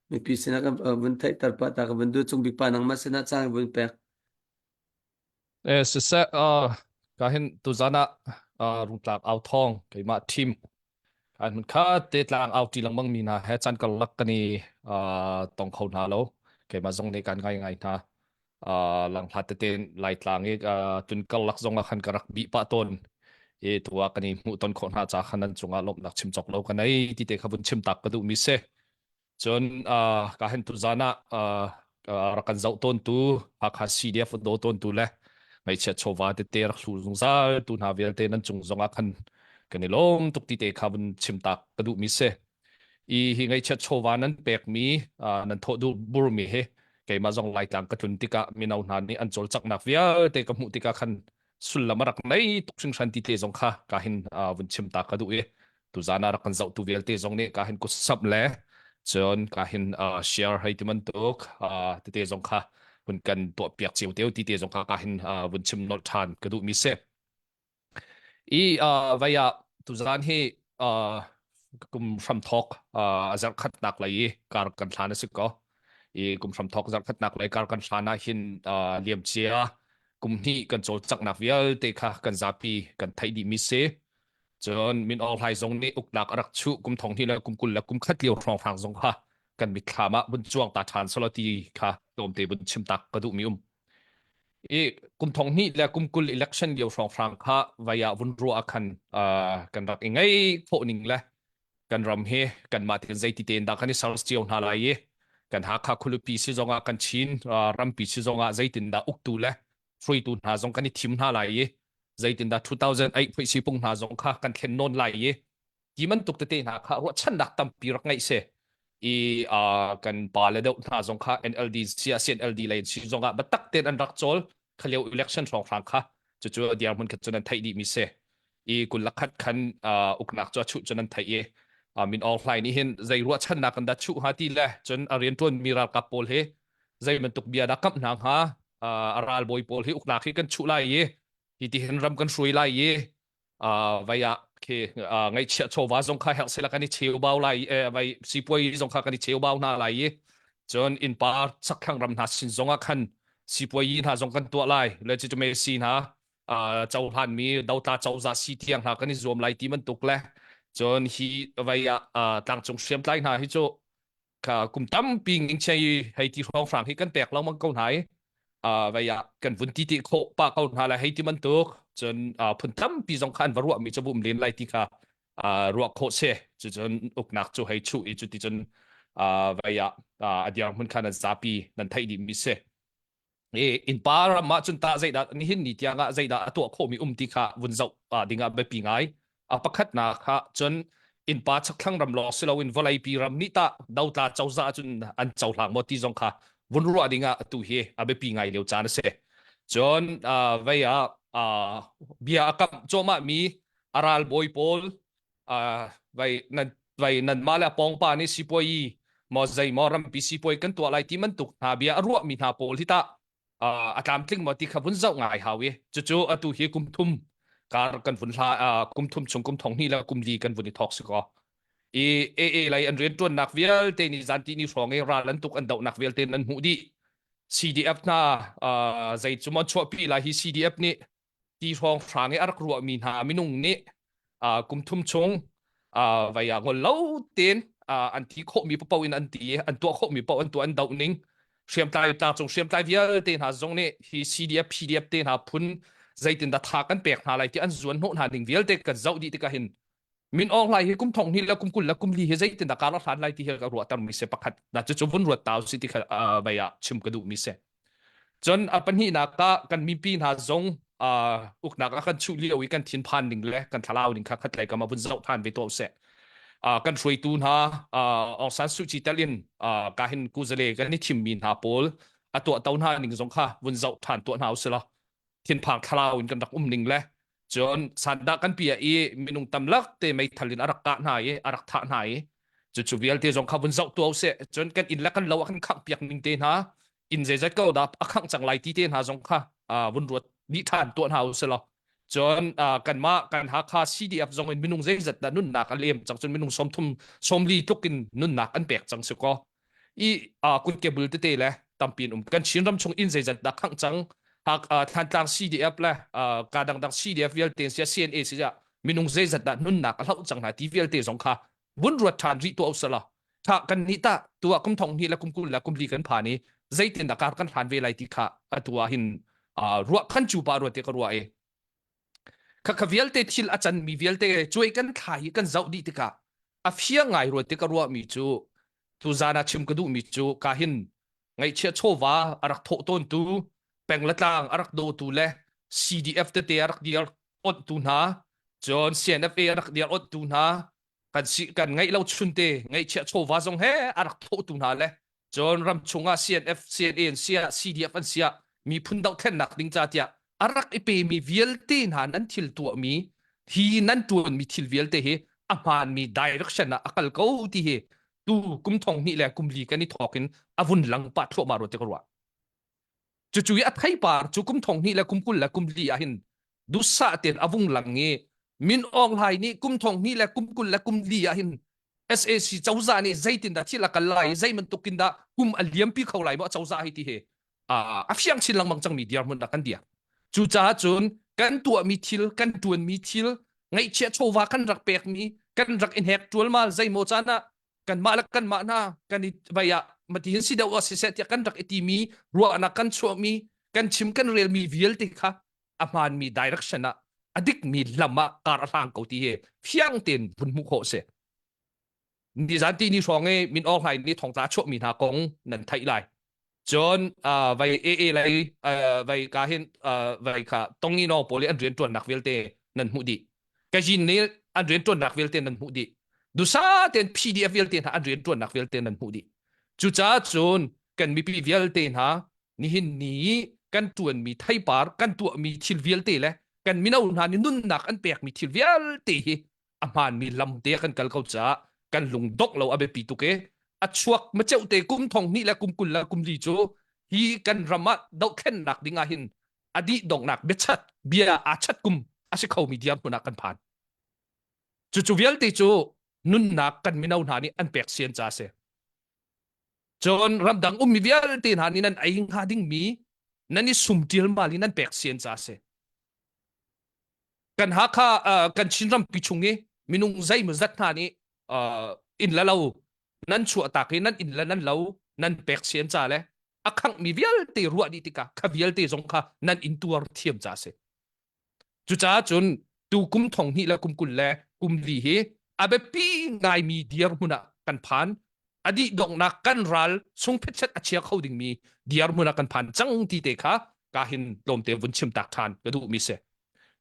mi pi sina ka bun thai tar pa ta ka bun du chung bik pa nang ma sina chang bun pek se ka hin tu zana rung tlak aw thong ke ma team kan man kha te tlang aw ti lang mang mi na he chan kal lak kani tong khau na lo ke ma zong ne kan ngai ngai na lang phat te ten lai tlang e tun kal lak zong a khan karak bi pa ton tuwa kani mu ton kho na cha khanan chunga lop nak chim chok lo kanai ti te khabun chim tak ka du mi se chon ka hen tu zana rakan zau ton tu hakha CDF do ton tu le ngai che chowa te ter hlu zung za tu na vel te nan chung zonga khan kani lom tuk ti te khabun chim tak ka du mi se hi ngai che chowa nan pek mi nan tho du bur mi he ke ma zong lai tlang ka tun tika mi nau na ni an chol chak nak via te ka mu tika khan sul lamarak nei tuk sing shan ti te zong kha ka hin vun chim tak ka du tu zana rakan zau tu vel te zong ne ka hin ku sap le chon ka hin share hai ti man tuk ti te zong kha bun kan to piak chiu teu ti te zong kha ka hin bun chim not than ka du mi se vaya tu zan hi kum from talk azar khat nak lai kar kan thana se ko kum from talk azar khat nak lai kar kan thana hin liam chia kum hi kan chol chak nak vial te kha kan zapi kan thai di mi se chon min all hai zong ni uk nak arak chu kum thong hi la kum kul la kum khat liu rong phang zong kha kan mi khama bun chuang ta than solo ti kha tom te bun chim tak ka du mi kum thong ni la kum kul election liu rong phang kha vaya bun ro akhan kan rak ingai pho ning la kan ram he kan ma te zai ti ten da kan sar chiu na lai kan ha kha khulu pi si zonga kan chin ram pi si zonga zai tin da uk tu la free tu na zong kan thim na lai zai tin da 2008 phoi si pung na zong kha kan thlen non lai ki man tuk te na kha ro chan dak tam pi rak ngai se kan pa le deuh na zong kha NLD sia CNLD lai si zonga batak ten an rak chol khaleu election rong rang kha chu chu diar mun khat chunan thai di mi se kul lakhat khan uknak chu chu chunan thai min offline ni hin zai ruwa chan na kan da chu ha ti le chun arian ton miral ka pol he zai man tuk bia da kap na ha aral boy pol he uknak hi kan chu lai hi ti hen ram kan shui lai vaya ke ngai chia chowa zong kha hel sela kani cheu baw lai vai sipoi zong kha kani cheu baw na lai chon in par sak khang ram na sin zonga khan sipoi na zong kan to lai legitimacy na chau han mi dau ta chau za si thiang ha kani zom lai ti man tuk le chon hi vaya tang chung siam lai na hi chu ka kum tam ping ing chei hei ti rong frang hi kan pek long mang ko nai vaya kan vun ti ti kho pa ko na la hei ti man tuk chon phun tam pi zong khan varu mi chu bum len lai ti kha ruak kho se chu chon uk nak chu hei chu i chu ti chon vaya adiang mun khan zapi nan thai di mi se in para ma chun ta zai da ni hin ni tia nga zai da to kho mi ti kha vun zau dinga be pi ngai pakhat na kha chon in pa chak thlang ram lo silo in volai pi ram ni ta dau ta chauza chun an chau hlang mo ti zong kha vun ru dinga tu he abe pi ngai leu chan se chon vaya bia akam choma mi aral boy pol vai nan mala pong pa ni sipoi มอใจมอรัมปีซีป่วยกันตัวไรที่มันตุกหาเบียรัวมีหาโปลที่ตาอาตามทิ้งมอที่ขบุนเจ้าง่ายหาเวจู่ๆอตุเฮกุมทุมการกันฝุ่นลากุมทุมชงกุมทองนี่แล้วกุมลีกันฝุ่นทอกสกอเอไรอันเรียนตัวนักเวลเตนิจันทีนี่สองราลันตุกอันเดานักเวลเตนันหูดี CDF น่าใจจุมันชัวปีไรฮี CDF นี่ที่สองฟังอารักรัวมีหามินุงนี่กุมทุมชงไว้อย่างเล่าเต็นอันที่โคมีปะปวินอันที่อันตัวโคมีปะอันตัวอันดาวนิ่งเชื่อมตายตาจงเชื่อมตายเวียเต็นหาจงนี่ฮี PDF เต็นหาพุนใจเต็นดัดทากันเปียกหาอะไรที่อันส่วนโหหาดิ่งเวียเต็นกันเจ้าดีที่กันเห็นมินออนไลน์ให้กุมทองนี่แล้วกุมกุลแล้วกุมลีให้ใจเต็นดักการรักษาอะไรที่เฮกับรัวตามมิเสปักขัดน่าจะจุบุนรัวตาวสิที่ไว้ชิมกระดูมิเสจนปัญหานักกันมีปีนหาจงอุกนักกันชุลีเอาไว้กันทิ้งพันดิ่งเลยกันทลาวดิ่งขัดไหลกันมาบุญเจ้าทานไปตัวเสกันช่วยตูนฮะองศาสุจิตเลียนการเห็นกูจะเล่กันนี่ทีมมีนหาโพลตัวเต้าหน้าหนึ่งสองค่ะบุญเจ้าทานตัวหนาวเสียละทิ้งพังทลาวกันดักหนึ่งเลยจนสันดากันเปียมีนุ่งตำลักแต่ไม่ทันลินอารักกะหายอารักทะหายจุดจุดเวลที่สองค่ะบุญเจ้าตัวเสียจนกันอินแล้วกันเรากันขังเปียกหนึ่งเตนฮะอินเจจะก็ดับขังจังไรที่เตนหาสองค่ะบุญรวดนิทานตัวหนาวเสียละจนกันมากันหาค่า CDF จงเป็นมินุงเจจัดนุ่นหนักอันเลี้ยมจังจนมินุงสมทุมสมลีทุกินนุ่นหนักอันเปียกจังสุก็คุณเก็บบุลเตะเลยตามปีนกันชินรำชงอินเจจัดดักขังจังหากทางต่าง CDF เลยการดัง CDF เวลเตนเสีย CNA เสียมินุงเจจัดนุ่นหนักแล้วจังหาที่เวลเตสงค่ะบุญรวดทานริตัวเอาเสียละถ้ากันนิตาตัวกุมทองนี่และกุมกุลและกุมลีกันผ่านนี้ใจเต็นดักการกันผ่านเวลาที่ค่ะตัวหินรัวขันจูบารวดเตกรัวข้าเวลเตทิลอาจารย์มีเวลเตช่วยกันถ่ายกันเจ้าดีติกาเฟียงไงรัวเตกรัวมีจูตุจานาชิมกระดูมีจูกาหินไงเชื่อโชวาอารักโตต้นตูแปลงละต่างอารักโดตูเล่ CDF เตอารักเดียร์อดตูนาจน CNF อารักเดียร์อดตูนากันไงเราชุนเตไงเชื่อโชวาจงเฮอารักโตตูนาเล่จนรำชงCNF CNA เสีย CDF อันเสียมีพุ่นดาวแท่นหนักดิ้งจ่าเตียอารักไอเปมีเวลเตนหานั้นทิลตัวมีฮีนั้นตัวมีทิลเวลเตเฮอามันมีดิเรกชันนะอักลเขาที่เฮตูกุมทองนี่แหละกุมลีกันนี่ทอกินอาวุนหลังปัดทั่วมารถเตกรัวจู่ๆอัดให้ปาร์จู่กุมทองนี่แหละกุมกุลและกุมลีอาหินดูสะเตียนอาวุงหลังเงมินอองไลนี่กุมทองนี่แหละกุมกุลและกุมลีอาหิน SAC เจ้าจานี่ใจตินดาที่ละกันไล่ใจมันตุกินดากุมอัลเลียมปีเขาไล่บ่เจ้าจาให้ที่เฮเฟียงชินลังมังจังมีเดียร์มันดักกันเดียจู่จ้าจนกันตัวมีทิลกันตัวมีทิลไงเชี่ยโชวากันรักเปียกมีกันรักอินเฮกตัวมาใจโมจานะกันมาแล้วกันมาหน้ากันใบยามาที่เห็นสิเดาว่าเสียกันรักเอตีมีรัวนักกันชัวมีกันชิมกันเรียลมีวิลติค่ะอามันมีดิเรกชันนะอดิกมีลำมาการทางเกาที่เฮเฟียงเต็นบุญมุขเสนี่จันทีนี่ช่วงนี้มินออกไลน์นี่ทองตาชั่วมีนากงนั่นไทยไลจนไปไรไปการเห็นไปค่ะตรงนี้น้องโปรลีอันเรียนตัวนักเวลเตนั่นหูดีกจินนี้อันเรียนตัวนักเวลเตนั่นหูดีดูซาเต็น PDF เวลเตนอันเรียนตัวนักเวลเตนั่นหูดีจู่จ้าจนกันมี PDF เวลเตนฮะนี่เห็นนี้กันตัวมีไทยปาร์กันตัวมีทิลเวลเตเลยกันมีน่าหนานี่นุ่นนักอันเปียกมีทิลเวลเตอามันมีลำเตะกันกัลเขาจ้ากันลงดอกเราเอาไปปีตุเกอัดชวกมาเจ้าเตะกุมทองนี่แหละกุมกุลละกุมลีโจฮีกันรำมาดอกแค่หนักดิ่งอาหินอดีดอกหนักเบ็ดชัดเบียอาชัดกุมอาศัยเขามีเดียมคนนักกันผ่านจู่ๆเวลเตโจนุ่นนักกันไม่น่าหนานี่อันเปียกเสียนจ้าเสจนรำดังมีเวลเตหานี่นั่นไอ้หาดิ่งมีนั่นนี่สุ่มเดียลมาลีนั่นเปียกเสียนจ้าเสกันหาข้ากันชินรำปิชงเงมินุงใจมือจัดหานี่อินละเรานั่นชัวตากนั่นอินละนั่นเรานั่นเปกเสียนจ้าเลยอักขังมีเวลเตรัวดิติกาข้าเวลเตสงค่ะนั่นอินตัวเทียมจ้าเสจู่จ้าจนตูกุมทองนี่และกุมกุลและกุมลีเฮอาเบปีง่ายมีเดียร์มุนักกันผ่านอดีดอกนักกันรัลทรงเพชรอาเชียเขาดิ่งมีเดียร์มุนักกันผ่านจังที่เตค่ะกาหินลมเตวุนชิมตักทานกระดูมิเส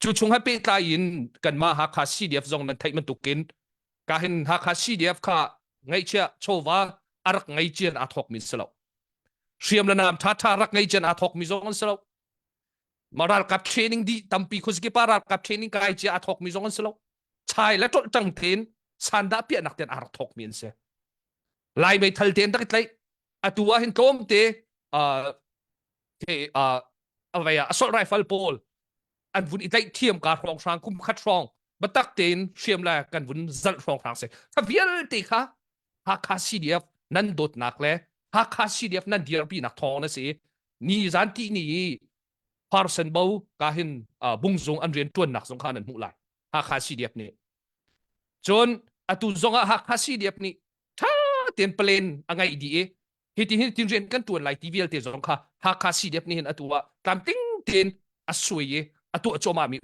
จู่ชงให้เปตายินกันมาหาคาซีเดียฟจงนั้นไทยมันตุกินกาหินหาคาซีเดียฟค่ะไงเชียโชวาอารักไงเจียนอาทอกมิสลาวเชียมละนามท้ารักไงเจียนอาทอกมิจงอันสลาวมารักกับเทรนนิ่งดีตั้มปีคุสกิปารักกับเทรนนิ่งไงเจียอาทอกมิจงอันสลาวชายและต้นจังเทนสันดาเปียนักเตียนอารักทอกมินเส ลายไม่ทันเตียนตักเลยตัวเห็นโจมเตะอะไรassault rifle pole อันวุ่นอีไตเทียมการรองทางคุมคัดรองบัตักเตนเชียมแลกันวุ่นจัดรองทางเสถ้าเวียลเตะค่ะฮักคา CDF นั่นโดดหนักเลยฮักคา CDF นั่นเดียร์ปีนักทองนะสินี่จันทีนี่พาร์สันเบาการเห็นบุ้งซงอันเรียนตัวหนักสงครามนั้นมุ่งไหลฮักคา CDF นี่จนตุซงฮักคา CDF นี่ถ้าเตียนเปลนอะไรดีเอเฮติเห็นทีเรียนกันตัวไหลทีเวียลเตะสงครามฮักคา CDF นี่เห็นตัวตามติ้งเตียนสวยตัวโจมามี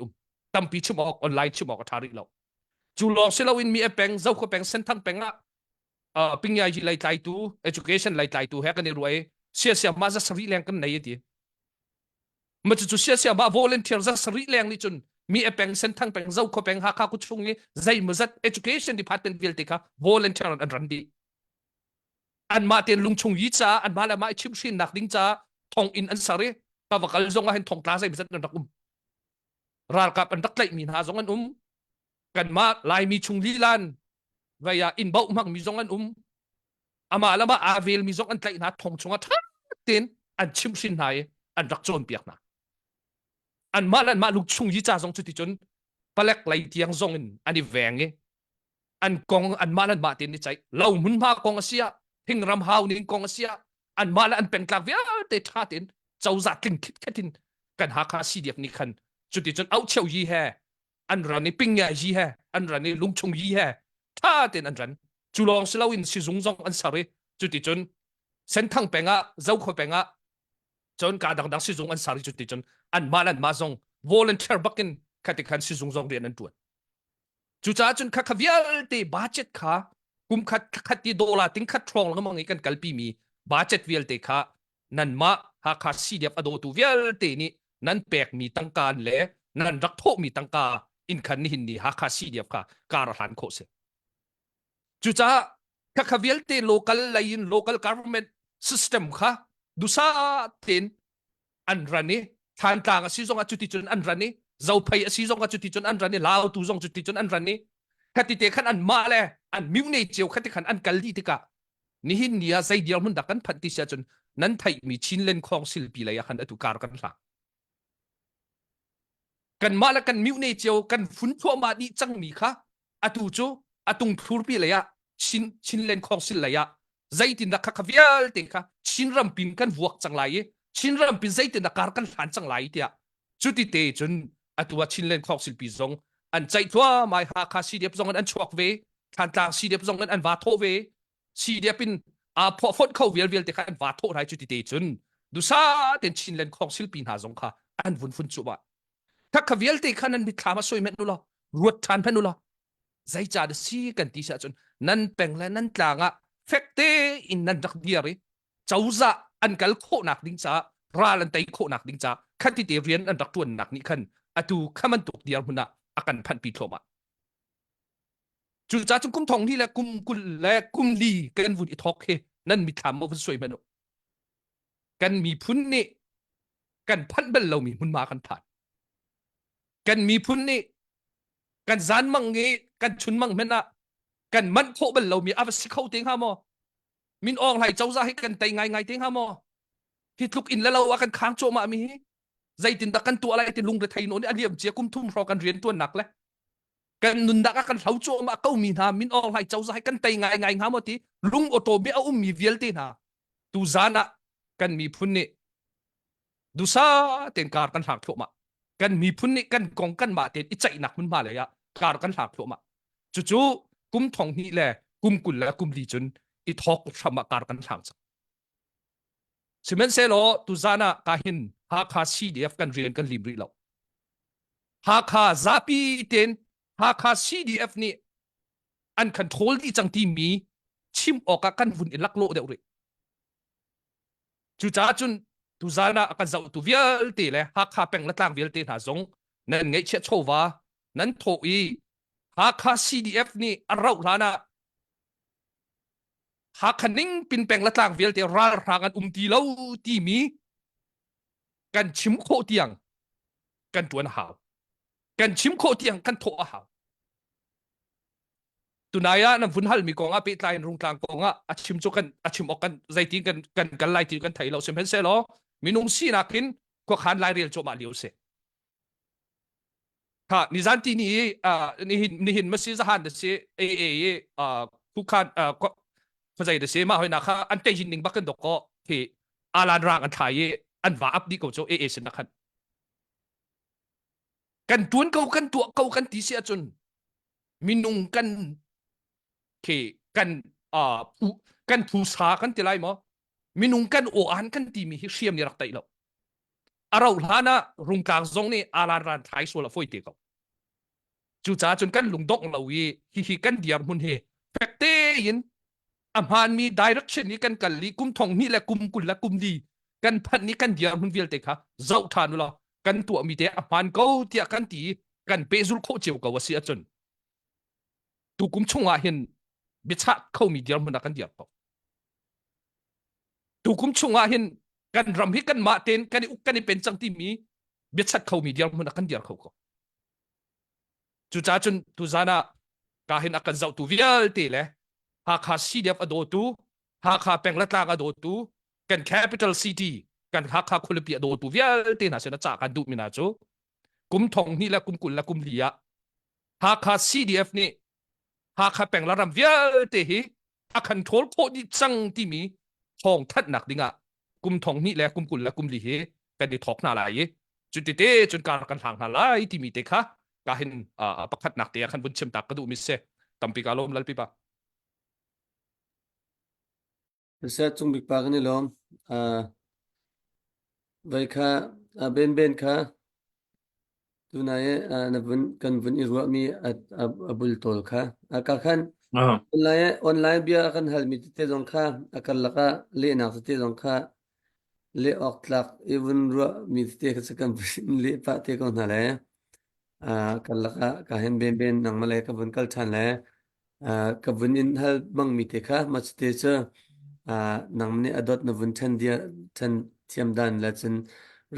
ตั้มปีชั่วโมงออนไลน์ชั่วโมงก็ทาริเราจูลองเซลวินมีเปงเจ้าก็เปงเส้นทางเปงปิงยาจีไล่ไล่ตัว education ไล่ไล่ตัวเฮกันในรวยเสียมาจะสริแรงกันไหนดีมันจะเสียมา volunteer จะสริแรงนี่จนมีเปงเส้นทางเปงเจ้าก็เปงฮักกุชงนี้ใจมันจะ education department วิลติค่ะ volunteer อันรันดีอันมาเตียนลุงชงยีจ้าอันมาแล้วมาชิมชินนักดิ้งจ้าทองอินอันสารีก็ว่ากันจงว่าเห็นทองตาใจมันจะนักราลกับอันตักไลมีหาจงอันกันมาลายมีชุงลีลันวิยาอินเบามังมีจงอันอามาแล้วมาอาเวลมีจงอันไลนาทองชงอันทัดเต็นอันชิมชินหายอันรักโจนเปียกนะอันมาแล้วมาลุกชุงยีจ้าจงจุดที่จนปลักไลเตียงจงอันนี้แหวงเงอันกองอันมาแล้วมาเต็นนี่ใจเราหมุนมากองเสียทิ้งรำหาวนี่กองเสียอันมาแล้วอันเป็นกลางเวียเตะท่าเต็นเจ้าจัดทิ้งคิดแค่ทิ้งกันหาคาซีเดียบนี่คันจุดที่จนเอาเชี่ยวยี่แห่อันรันนี่ปิ้งยายี่แห่อันรันนี่ลุงชงยี่แห่ท่าเต็นอันรันจุลองสลาวินสิจงจงอันสารีจุดที่จนเส้นทางเปงเจ้าคนเปงจนการดังสิจงอันสารีจุดที่จนอันมาลันมาจง volunteer บักกินขัดกันสิจงจงเรียนอันตัวจุดจ้าจนขัดวิลเตบาเจ็ตค่ะกุมขัดที่ดอลลาร์ติ้งขัดทรองแล้วมั้งกันกัลปีมีบาเจ็ตวิลเตค่ะนั่นมาหาคาซีเดียบอโดตูวิลเตนี่นั่นแปลกมีตั้งการเล่นั่นรักโทมีตั้งการอินคันนี่หินนี่ฮักคาซีเดียบค่ะการหันโคเสจุจ้าข้าขวิลเต local line local government system ค่ะดูซาเต็นอันรันนี่ทานต่างสิจงจุดที่จนอันรันนี่เจ้าพายสิจงจุดที่จนอันรันนี่ลาวตูจงจุดที่จนอันรันนี่ขัดที่เตะขันอันมาเลยอันมิวเนเจียวขัดที่ขันอันกัลลีติกะนี่หินนี่ใจเดียวมันดักกันพันที่เสียจนนั้นไทยมีชินเลนคลองศิลปีเลยขันอตุการกันหลักกันมาแล้วกันมิวเนเจียวกันฝุ่นทั่วมาดีจังมีค่ะอตุโจอตุงทูร์ปีเลยชินเลนคลองศิลเลยใจตินดักข้าวิลเตค่ะชินรำปินกันวกจังไรชินรำปินใจตินดักการกันหันจังไรเดียจุดที่เตจนอตัวชินเลนคลองศิลปีจงอันใจตัวไม่หาคาซีเดียบจงอันชวกเวทันตาซีเดียบจงอันวาโทเวซีเดียปินพอฟดเข้าเวียลเตค่ะอันวาโทไรจุดที่เตจนดูซาเต็นชินเลนคลองศิลปีหาจงค่ะอันฝุ่นจุบะถ้าขวิลเตขันนั้นมีทามาสวยเม็ดนู่นหรอรวดทานเพนนู่นหรอใจจ่าดซีกันที่เสียจนนั่นเป็นและนั่นต่างเฟกเตอินนั่นดักเดียร์เจ้าจะอันกัลโคหนักดิ้งจ้าราลันไตโคหนักดิ้งจ้าขันที่เรียนอันดักตัวหนักนี่ขันตูข้ามันตกเดียร์มุนอากันพันปีโทมาจุดจ้าจงกุมทองที่และกุมกุลและกุมลีกันวุ่นอีทอกเฮนั่นมีทามาสวยเม็ดกันมีพุ่นนี่กันพันเบลเรามีมุนมากันผ่านกันมีพุ่นนี่กันซานมังเงกันชุนมังเมนะกันมันโคบันเรามีอาวัสเข้าเตียงหามอมินอองไหลเจ้าจะให้กันไตไงเตียงหามอที่ทุกอินแล้วเราว่ากันค้างโจมามีใจตินตะกันตัวอะไรตินลุงเรไทยโน่นอันเดียมเจียกุมทุ่มรอกันเรียนตัวหนักเลยกันนุนดักกันเขาโจมาเก้ามีนามินอองไหลเจ้าจะให้กันไตไงหามอที่ลุงออโตเบียอุ้มมีเวลเตนะตูซานะกันมีพุ่นนี่ดูซาเต็นการกันหักโจมากันมีพุ่นนี่กันกองกันมาเต็นอิใจหนักมันมาเลยการกันหักโจมาจู่ๆกุมทองนี่แหละกุมกุลและกุมลีจนอีทอกทำการกันหักสิเมนเซโลตุซานะกาหินฮาคาซีดีเอฟกันเรียนกันลิมรีเราฮาคาซาปีเต็นฮาคาซีดีเอฟนี่อันคันโทลที่จังที่มีชิมออกกันวุ่นอิลักโลเดียวเลยจู่จ้าจุนตุซานะกันจะตุเวียลตีเลยฮาคาเป็งละต่างเวียลตีหาจงนั่นไงเชื่อโชวานั่นโถอีฮาคา CDF นี่อันเราหลานะหากคันนิ่งปินเป็งละต่างเวียลตีราลากันตีเล่าตีมีกันชิมโคเตียงกันตัวหาวกันชิมโคเตียงกันโถหาว tunaya na vunhal mi konga pi tlain rung tlang konga achim chu kan achim okan zaiting kan lai ti kan thailo sem hen se lo minung si nakin ko khan lai rel cho ma liu se ha ni zan ti ni ni hin masi za han de se ku khan ko zai de se ma hoi na kha an te jin ning bakan dok ko ki alan rang an thai an va up di ko cho se na khan kan tuan kau kan tu kau kan ti se chun minung kan ke kan kan thu sa kan ti lai mo minung kan o an kan ti mi hi siam ni rak tai lo arau hana rung kang zong ni alan ran thai so la foi te ko chu cha chun kan lung dok lo hi kan diam hun he pekte yin amhan mi direction ni kan kal li kum thong ni la kum kul la kum di kan phat ni kan diam hun vil te kha zau than lo kan tu mi te amhan ko tia kan ti kan pe zul kho cheu ko wasi achun tu kum chunga hin bicha khau mi diam hun kan diam ko tu kum chunga hin kan ram hi kan ma ten kan uk kan pen chang ti mi bicha khau mi diam hun kan diam ko chu cha chun tu zana ka hin akan zau tu vial te le Hakha CDF ado tu Hakha penglatlang ado tu kan capital city kan Hakha khulapi ado tu vial te na sena cha kan du mina chu kum thong ni la kum kul la kum lia Hakha CDF ni Hakha penglaram vial te hi akan thol kho di chang ti mi thong that nak dinga kum thong ni la kum kul la kum li he kan di thok na lai chu ti te chun kar kan hang na lai ti mi te kha ka hin pakhat nak te kan bun chem tak ka du mi se tampi ka lom lalpi pa Sa chung big pa ni lom vai kha ben kha tunai na vun kan vun irwa mi abul tol kha ka khan online bia kan hal mi te jong kha akal laka le na te jong kha le ok tlak even ro mi te ka kan le pa te ko na le kan laka ka hen ben nang male ka vun kal chan le ka vun in hal bang mi te kha ma te cha nang ne adot na vun chan dia chan thiam dan la chen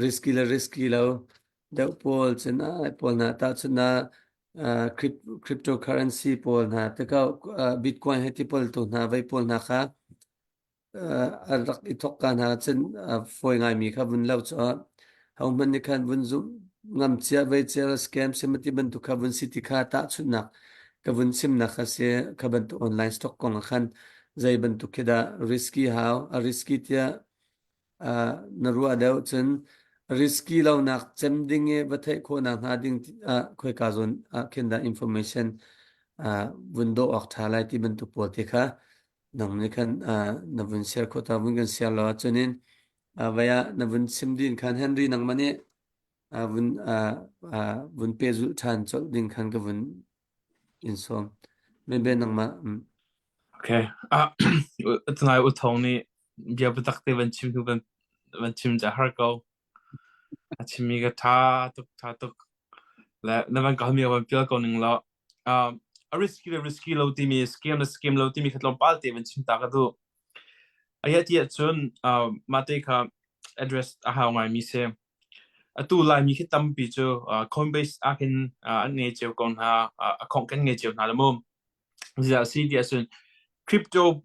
risky lo da pol chen pol na ta chen na cryptocurrency pol na te ka bitcoin heti pol to na vai pol na kha rak I thok kan ha chen foi ngai mi kha vun lo cha hau man ni khan vun zum ngam chia vai chia scam semati ban tu kha vun city kha ta chun na ka vun sim na kha se kha ban tu online stock kong khan zai ban tu keda risky how risky tia na ruwa deu chen risky lo nak chem ding e bathai kho na na ding khoi ka zon kenda information window ok thalai ti ban tu po te kha nang ne khan na vun share kho ta vun kan share lo chunin vaya na vun sim din khan henry nang mane vun page than chol ding khan ka vun insom ben nang ma Okay. Tonight with Tony, bia betakte van chim tu van chim ja har ko. Chimi ga ta tuk. La na van ka mi van pil ko ning lo. A risky lo ti mi scam lo ti mi khatlom palte van chim ta ka du. Ayat ya chun mate ka address a ha ngai mi se. Tu lai mi khitam pi chu Coinbase akin nge cheu kon ha account kan nge cheu na la mom. Ja CDF crypto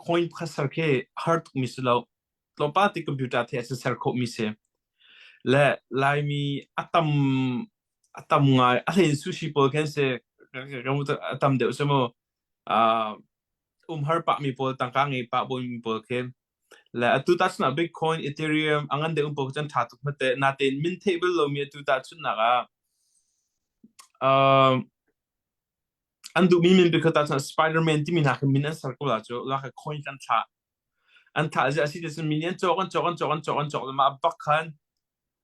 coin khasar ke hard mislo lompa ti computer the sar ko mise le lai mi atam ngai ale sushi pol kan se kamu atam de usamo har pa mi pol tangka ngi pa bo mi pol ke le atu tas na bitcoin ethereum angan de umpo chan thatu mate na te min table lo mi atu ta chun na ga andu mi min because Spider-Man ti min ha min an sar ko la cho la coin kan tha an tha ja si des million chokan ma bakhan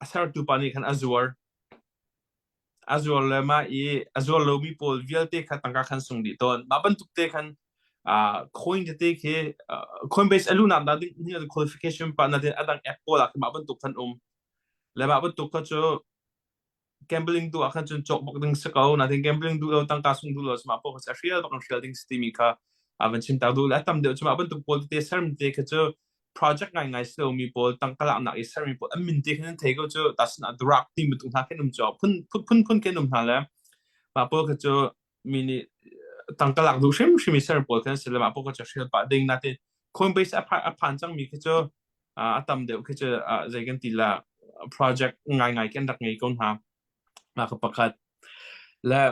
asar tu pani khan azur le ma azur lo mi pol vialte kha tangka khan sung di ton ma ban tuk te khan coin te ke Coinbase aluna na ding ni qualification pa na den adang apple la ma ban tuk khan le ma ban tuk kha cho gambling tu akan chun chok bok ding sakau na ding gambling du lo tang ka sung du lo ma po sa real bak real ding steamy ka avan chim ta du la tam de chuma ban tu pol te serm te ka cho project ngai slow mi pol tang kala na I serm mi pol amin te khan te go cho tas na drop team tu ha ken um job phun ken um ha la ma po ka cho mini ตั้งกลักดูชิมเซอร์ปอลกันสิลมาพวกจะเชื่อปะดิ่งนั่นเอง Coinbase ผ่านจังมีคือจะตามเดียวคือจะใจกันตีละ project ง่ายกันดักง่ายกันหามาคือประกาศและ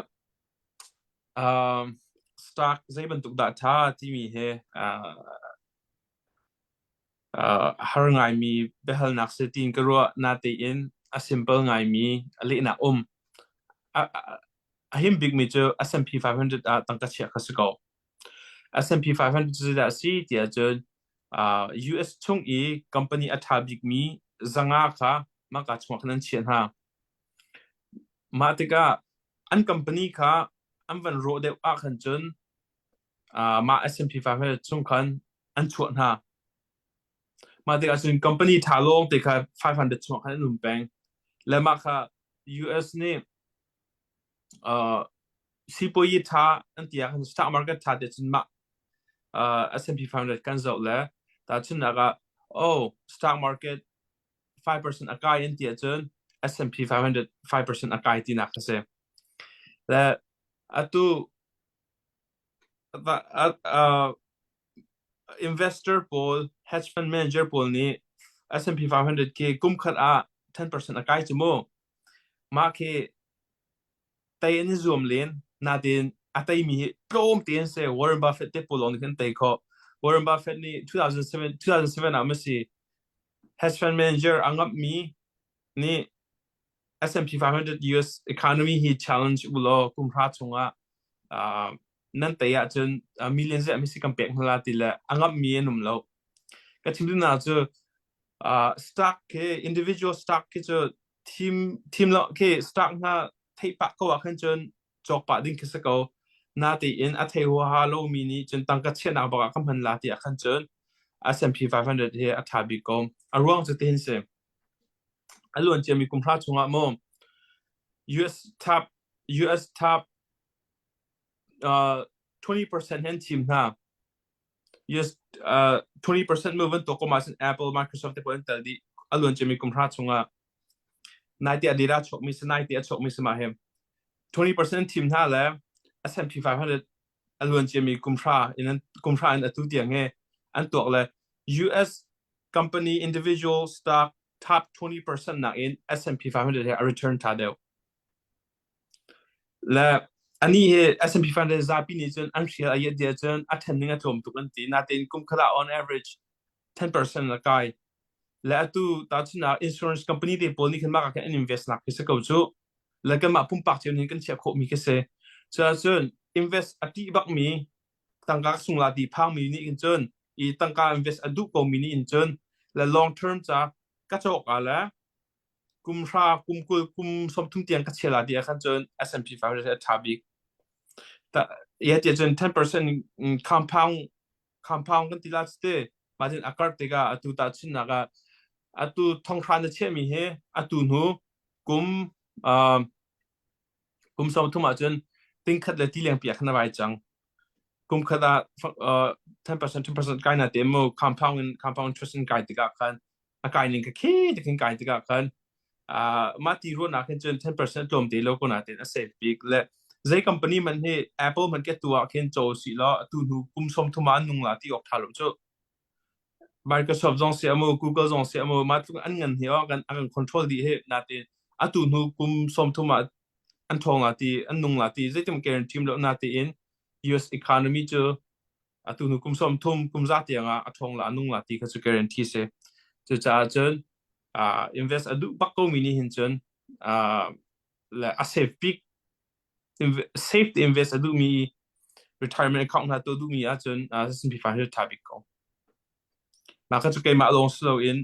stock ใจบรรทุก data ที่มีให้หาง่ายมีเบลนักเซตินก็รู้นาทีอินsimple ง่ายมีอะไรน่ะหิมบิ๊กมีเจอ S&P 500ตั้งแต่เชียร์ก็สกอ S&P 500จะได้สิที่จะUS ช่วงอีคอมพานีอัฐบิ๊กมีจังอาค่ะมากัดช่วงนั้นเชียร์ฮะมาติกาอันคอมพานีค่ะอันวันโรเดวอาขันจนมา S&P 500ช่วงคันอันชวนฮะมาติกาส่วนคอมพานีทาลงติกา500ช่วงคันนุ่มแปงและมาค่ะ US นี่สิบยี่ท่าอันที่อย่าง stock market ท่าเด็ดจนมาS&P 500กันจะเลยแต่ฉันนะคะstock market 5% อากาศอันที่จน S&P 500 5% อากาศที่นักเสียและinvestor pool hedge fund manager pool นี้ S&P 500 เคกุมขัด10% อากาศจมูกมาเคไต่นี่zoom เลียนนาดินไต่มีโปรมเตียนเสีย Warren Buffett เตปลงนี่กันไต่เขา Warren Buffett นี่2007ไม่ใช่ hedge fund manager อังกับมีนี่ S&P 500 US economy he challenge อุโลกุมพระชงนั่นแต่ยาจนmillions ไม่ใช่กำเปงขนาดที่ละอังกับมีนุ่มแล้วก็ทีมดูน่าจะstock เค individual stock เคจะทีมละเค stock น่าเทียบปากก็ว่าขึ้นจนจอกปากดิ้งคิดสักเอานาทีอินอัตเทหัวฮาโลมินิจนตั้งกัดเชียนอาบอกคำพันลาที่ขึ้นจน S&P 500เฮอัฐาบิกอมอารวงจะเต็นเสียอล้วนจะมีกุมพระชงอ่ะมั่ง US top 20% เห็นทีมนะ US 20% มือวันตัวก็มาเป็น Apple Microsoft ที่เป็นแต่ดีอล้วนจะมีกุมพระชงอ่ะนายที่อดีตชกมีสนายที่ชกมีสมาเหม20% ทีมนะแล้ว S&P 500อล้วนจะมีกุมพระอินั้นกุมพระอินตัวเดียงไงอันตัวเลย US company individual stock top 20% นักอิน S&P 500เฮ return ท่าเดียวและอันนี้ S&P 500จะเป็นจนอันเชียร์อายุเดียจนอัฐนึงอัฐมตุกันตีนาทีกุมขลา on average 10% ละกันและตัวตัดสิน insurance company ที่พอนี่ขึ้นมาก็ invest นักที่สกัดจู่แล้วก็มาพุ่มปักเจ้านี่กันเชียร์โคมีก็เสียจน invest อดีบักมีตั้งการส่งลาดีพังมีนี่อินจนอีตั้งการ invest อดูก็มีนี่อินจนและ long term จะก็จะออกอะไรกุมรากุมสมทุนเตียงก็เชียร์ลาดีกันจน S&P 500ทับบิกแต่ยาเดียจน 10% compound กันที่ลาสเตมาจนอากาศติกาตัวตัดสินนะก็ตัวทองคำเชื่อมีเหตัวหนูกุมสมทุนมาจนติงขัดเลยที่เลี้ยงเปียกขนาดไหนจังกุมขัด10% กันนะเดโม compound interest กันติกากันกันนึงก็แค่ติกันติกากันมาที่รู้นักจน 10% รวมที่โลกน่าจะเซฟบิกและใจคอมพานีมันให้ Apple มันแค่ตัวเข็นโจสิละตัวหนูกุมสมทุนมานุ่งละที่ออกทารุณจู่ Microsoft จงเสียมือ Google จงเสียมือมาทุกอันเงินเหี้ยกันอัน control ดีให้นาทีตัวหนูกุมสมทุนมาอันทองละที่อันนุ่งละที่ใจที่มัน guarantee แล้วนาทีin US economy จู่ตัวหนูกุมสมทุนกุมจัดอย่างอันทองละนุ่งละที่เขาจะ guarantee เสียจะจ่าจนinvest ดูบักก็มีนี่เห็นจนและsafe invest ดูมี retirement account นะตัวดูมีจนS&P 500ทับบิกก็มาก็จะเกี่ยมาลง slow in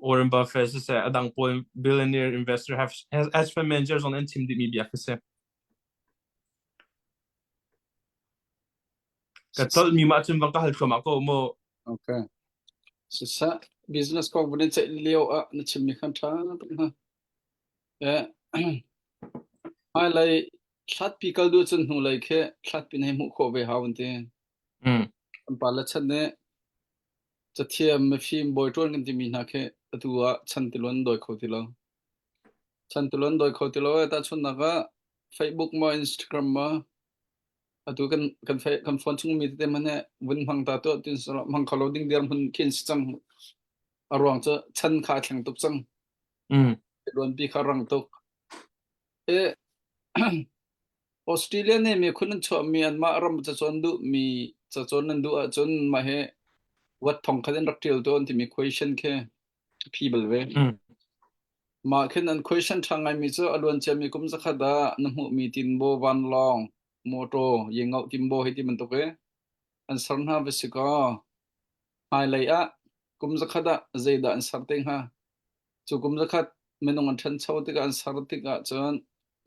Warren Buffett จะเสียดังพล billionaire investor has hedge fund managers on teamที่มีเบียร์ก็เสียก็ตอนมีมาจนบางก็หัดเข้ามาก็โมโอเคสุด business confidence เลี้ยวนั่นชิมนี่ขันท้านะเป็นฮะอะไรชัดพิกัดดูจนหูเลยแค่ชัดเป็นให้มุขไปหาวันที่อันปาละชัดเนี่ยจะเทียมไม่ฟิล์มบอยต์กันที่มีนักแค่ตัวชันติลวนโดยเขาที่เราชันติลวนโดยเขาที่เราแต่ชนนักก็ Facebook มา Instagram มา atu kan phone chung mi te mane win hang ta to tin so hang khalo ding der hun kin chang arwang cha chan kha thang tup chang don pi kha rang to e Australia ne mi khun cho Myanmar ram cha chon du mi cha chon nan du a chon ma he wat thong khaden rak til to ti mi question ke people ve ma khen an question thangai mi cho alwan cha mi kum za khada namu mi tin bo van long moto yengau timbo he ti man to ke an sarna besika hai lai a kum za khada zeida an sarteng ha chu kum za khat menong an than chau te ka an sarti ka chon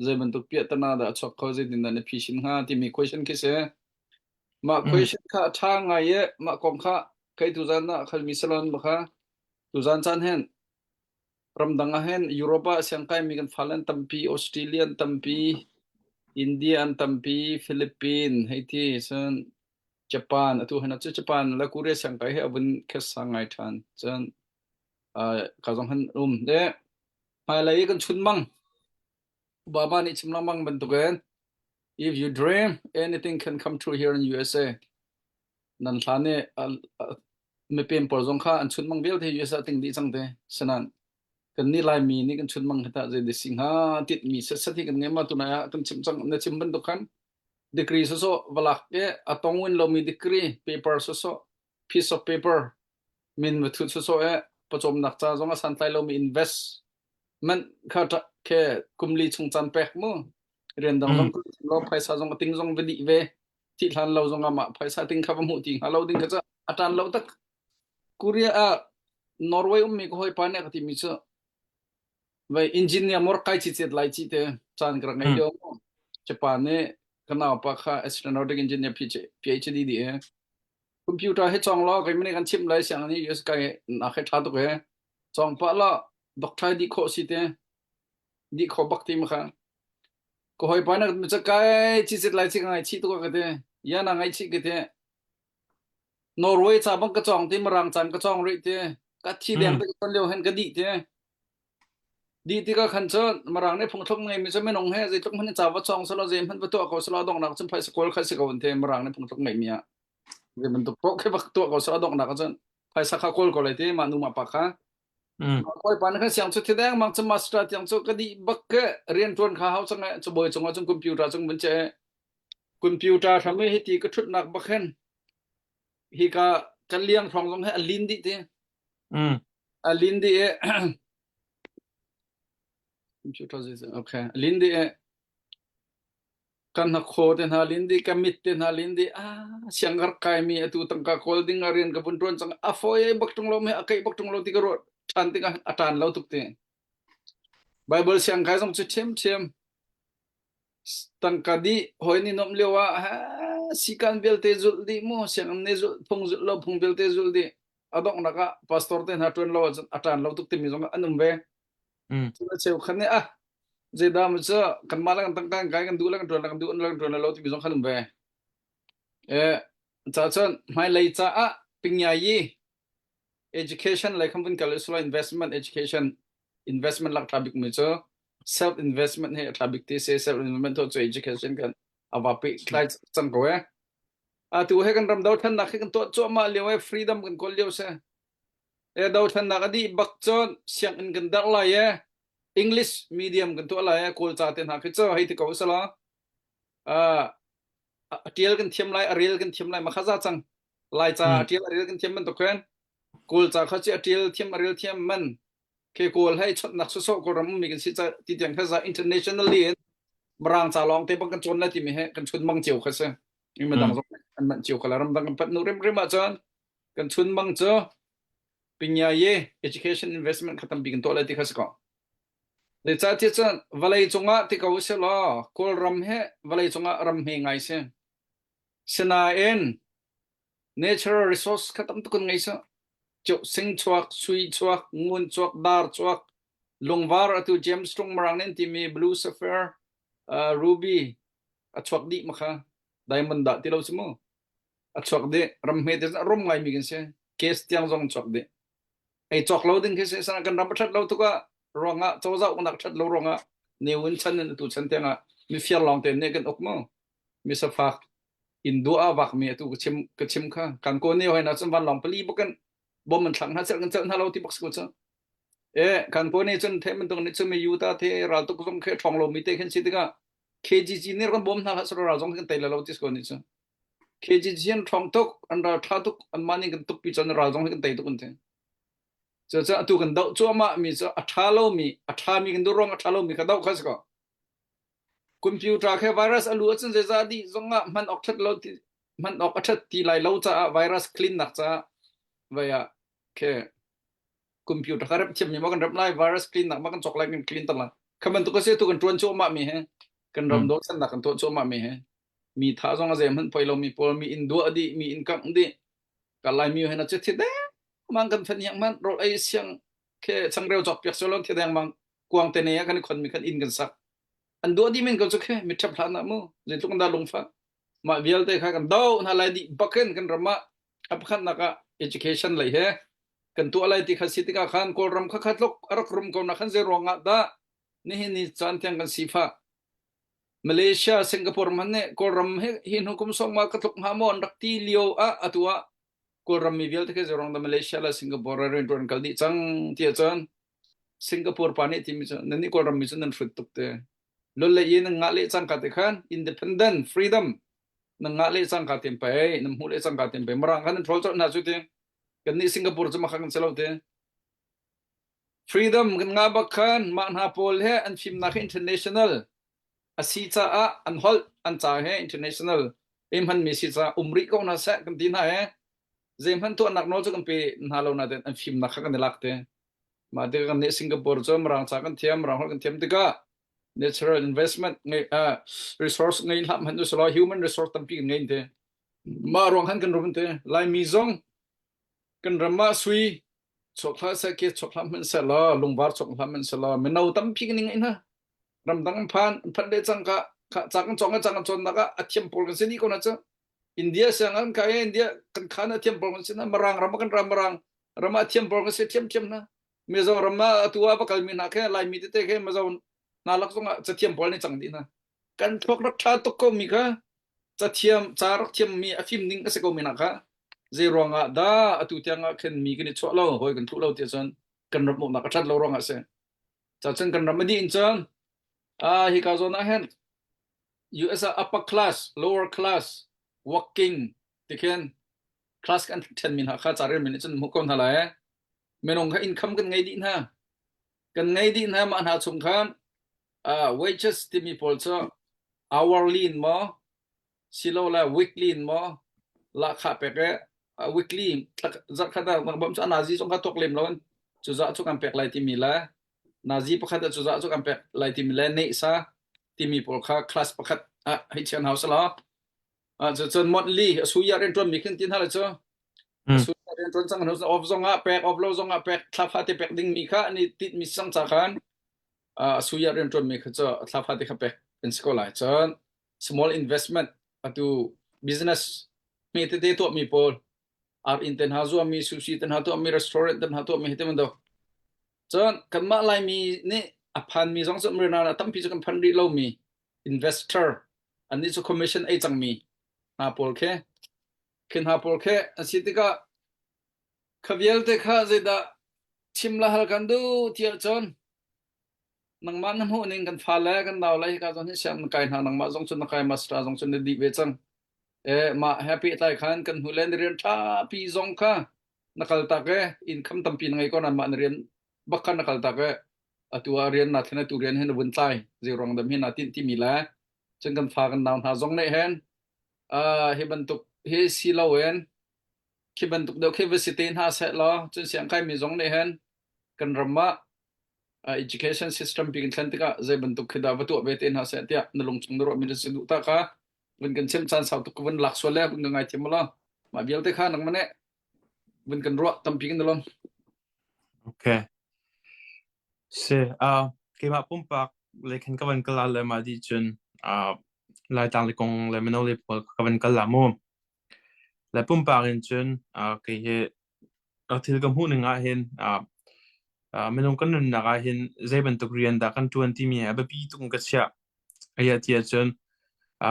zeban to pia tana da chok kho je din na phishin ha ti mi question ke se ma question kha tha nga ye ma kom kha kai tu zan na khal mi salon ba kha tu zan chan hen ram danga hen europa sangkai mi kan falan tampi australian tampi indian tampi philippine haiti son japan atu hena chu japan la korea sangkai he abun khe sangai than chan ka jong han de hai lai kan chun mang baba ni chimna mang ban tu gen if you dream anything can come true here in USA nan thane me pem por jong kha an chun mang bel the USA ting di chang de sanan kan ni lai mi ni kan chun mang ta je de sing ha tit mi sa sa thi kan nge ma tu na kan chim chang na chim ban to khan degree so walak ke atong win lo mi degree paper so piece of paper min ma thu so e pachom nak cha jong a san tai lo mi invest man kha ke kumli chung chan pek mu ren dang jong lo phaisa jong ting jong vedi ve ti than lo jong ma phaisa ting kha mu ti ha lo ding ka cha atan lo tak Korea a Norway mi ko hoi pa ne ka ti mi cha vai engineer mor kai chi chet lai chi te chan kra ngai do Japan ne kana pa kha astronautical engineer PhD di e computer he chong lo kai mane kan chim lai sang ni us kai na khe tha to ke chong pa la doctor di kho si te di kho bak ti ma kha ko hoi pa na mi cha kai chi chet lai chi ngai chi to ka te ya na ngai chi ke te Norway cha bang ka chong ti marang chan ka chong ri te ka thi deng te kon leo hen ka di te di ti ka khan chon marang ne phung thok ngai mi cha me nong he je tok man cha wa chong salo je man ba to ko salo dong nak chum phai skol kha se ko te marang ne phung thok ngai mi ya je man to pro ke bak to ko salo dong nak chon phai sa kha kol ko le te ma nu ma pa kha koi pan kha siang chu the dang mang chum master tiang chu ka di bak ke rian ton kha hau chang chu boi chung chung computer chung ban che computer tham me hi ti ka thut nak ba khen hi ka liang thong jong he alin di te alin di e computer is okay alin di e kan na kho ten ha alin di kamit ten ha alin di siangar kai mi atu tang ka holding arian ka bun tron chang a foi bak tung lo me akai bak tung lo ti ka ro than ti ka atan lo tuk te bible siang kai jong chu chem tang ka di hoi ni nom lewa sikan belte zul di mo siang ne zul phung zul lo phung belte zul di adok naka pastor ten ha tron lo atan lo tuk ti mi jong anum ve chuna cheu khan ne je da mu cha kan ma lang tang tang kai kan du lang tron lo ti mi jong khanum ve cha chan mai lai cha pingya yi education like company kalisula investment education investment lak thabik mu cha self investment he thabik ti se self investment to education kan awapi klai chang ko tu he kan ram dau than na kan to cho ma lewe freedom kan kol leo se dau than na di bak chon siang in kan dak la ye English medium kan to la ya kol cha ten ha ke cho hai ti ko sala tiel kan thiam lai ariel kan thiam lai ma khaza chang lai cha tiel ariel kan thiam man to khen kol cha kha chi tiel thiam ariel thiam man ke kol hai chot nak so ko ram mi kan si cha ti tiang khaza internationally marang cha long te bang kan chon la ti mi he kan chun mang chiu kha se mi ma dang zo an man chiu kala ram dang kan pat nu rem rem ma chan kan chun mang cho pinya ye education investment khatam bi kan to la ti khas ko le cha ti chan valai chunga ti ka se lo kol ram he valai chunga ram he ngai se sena en natural resource khatam tu kun ngai sa chu sing chuak sui chuak ngun chuak dar chuak longwar atu gemstone marang nen ti mi blue sapphire ruby chuak di makha diamond da ti lo sumo chuak de ram he te rom ngai mi gen se case tiang jong chuak de ai chuak lo ding ke se san kan ram that lo tu ka ronga chawza unak that lo ronga neun chan tu chan tenga mi fiar long te ne kan okmo mi sa fa in do avak mi tu kachim kha kan ko ne hoina chun van long pali bukan bom man thang na chal kan chal na lo ti box ko cha kan ko ne chun the man tong ne chum mi yu ta the ral tu kum khe thong lo mi te khen si ga kgg ne kan bom na ha sro ra jong kan tai la lo tis ko ni cha kgg jen thong tok an ra tha tuk an mani kan tuk pi chan ra jong kan tai tu kun the cha tu kan dau chu ma mi cha atha lo mi atha mi kan du rong atha lo mi ka dau khas ko computer ke virus alu chen je za di zonga man ok that lo ti man ok that ti lai lo cha virus clean nak cha vaya ke computer kharap chem mi ma kan rap lai virus clean nak ma kan chok lai kan clean ta la khaman tu ko se tu kan tuan chu ma mi he kan ram do san nak kan tuan chu ma mi he mi tha zonga je man poi lo mi pol mi in do di mi in kang di ka lai mi he na che thi de mang kan phan yang man ro ai siang ke chang reu chok pek so lo thi dang mang kuang te ne ya kan khon mi kan in kan sak an do di men ko chokhe mi thap hla na mo je tuk da lungfa ma vial te kha kan do na lai di baken kan rama ap khan na ka education lai he kan tu alai ti khasi ti ka khan kol ram kha khat lok arak rum ko na khan je ronga da ni ni chan tyang kan sifa Malaysia Singapore man ne kol ram he hin hukum song ma katlok ha mo andak ti lio a atua kol ram mi vial te ke je rong da Malaysia la Singapore ren ton kal di chang ti chan Singapore pani ti mi chan ni kol ram mi chan nan fut tuk te lo le yin nga le chang ka te khan independent freedom na nga le chang ka tem pe nam hu le chang ka tem pe marang khan thol chot na chu te kan ni Singapore chama khan chalo te freedom kan nga ba khan ma na pol he an phim na international asi cha a an hol an cha he international em han mi si cha umri ko na sa kan tin ha he zem han to nak no chu kan pe na lo na te an phim na kha kan lak te ma de kan ni Singapore chom rang cha kan thiam rang hol kan thiam te ka natural investment resource ngai lam han du solo human resource tampi ngai te ma rong han kan rum te lai mi zong kan rama sui chokha sa ke chokha men sa la lungbar chokha men sa la menau tampi ngai ngai na ram dang phan de chang ka chang chon na ka athiam pol kan sini ko na cha India sangan ka India kan khana athiam pol kan sina marang ram kan rama athiam pol kan se thiam na me zo rama atua pa kal mi na ke lai mi te ke ma zo nalak zonga chathiam pol ni chang di na kan thok rak tha to ko mi ka chathiam charak thiam mi afim ning ka se ko mi na ka je ronga da atu tianga khen mi kini chwa lo hoi kan thu lo ti chan kan rap mo na ka that lo ronga se cha chen kan ram di in chan hi ka zo na hen US upper class lower class working tiken class kan 10 min ha kha charer min chen mu kon hala e menong kha income kan ngai di na kan ngai di na ma na chung khan wages ti mi pol cho hourly in mo silo la weekly in mo la kha pe ke weekly zat kha da bom cha nazi chong kha tok lem lon chu za chu kam pek lai ti mi la nazi pakhat chu za chu kam pek lai ti mi la nei sa ti mi pol kha class pakhat hi chen house la chu chon monthly su ya ren ton mi khin tin ha la cho su ya ren ton chang house of zonga pek of lo zonga pek thlap ha ti pek ding mi kha ni tit mi sang cha khan suya ren ton mi kha thlap ha ti kha pek in school lai chon small investment atu business mi te to mi pol ar inten ha zo mi sushi ten ha to mi restaurant ten ha to mi te man do chon kan ma lai mi ni a phan mi jong chom rena tam pi kan phan ri lo mi investor ani chu commission ai chang mi ha pol khe kin ha pol khe asitika khavial te kha zeda chimla hal kan du tia chon nang man nam ho ning kan pha la kan daw lai ka chon hi siam kai na nang ma jong chun na kai master jong chun di ve chang ma happy tai khan kan hulen rian tha pi zong kha nakal ta ke income tampi ngai ko na ma rian bakhan nakal ta ke atua rian na thena tu rian hen bun tai je rong dam hin na tin ti mi la chen kan pha kan down ha zong nei hen he ban tuk he si lo wen ki ban tuk do ke visitin ha se lo chen siang kai mi zong nei hen kan rama education system pin thlan tika je ban tuk khida watu be ten ha se tia nalung chung ro mi se du ta ka bun kan chem chan sau tuk bun lak so le bun ngai chem lo ma bial te kha nang mane bun kan ro tam pi kan lom okay se ke ma pumpak le khen ka ban kala le ma di chun lai tang le kong le meno le pol ka ban kala mo le pumpak in chun ke he thil kam hu nga hen menong kan nun na ga hin zeben tuk rian da kan 20 mi ba pi tung ka sia aya tia chun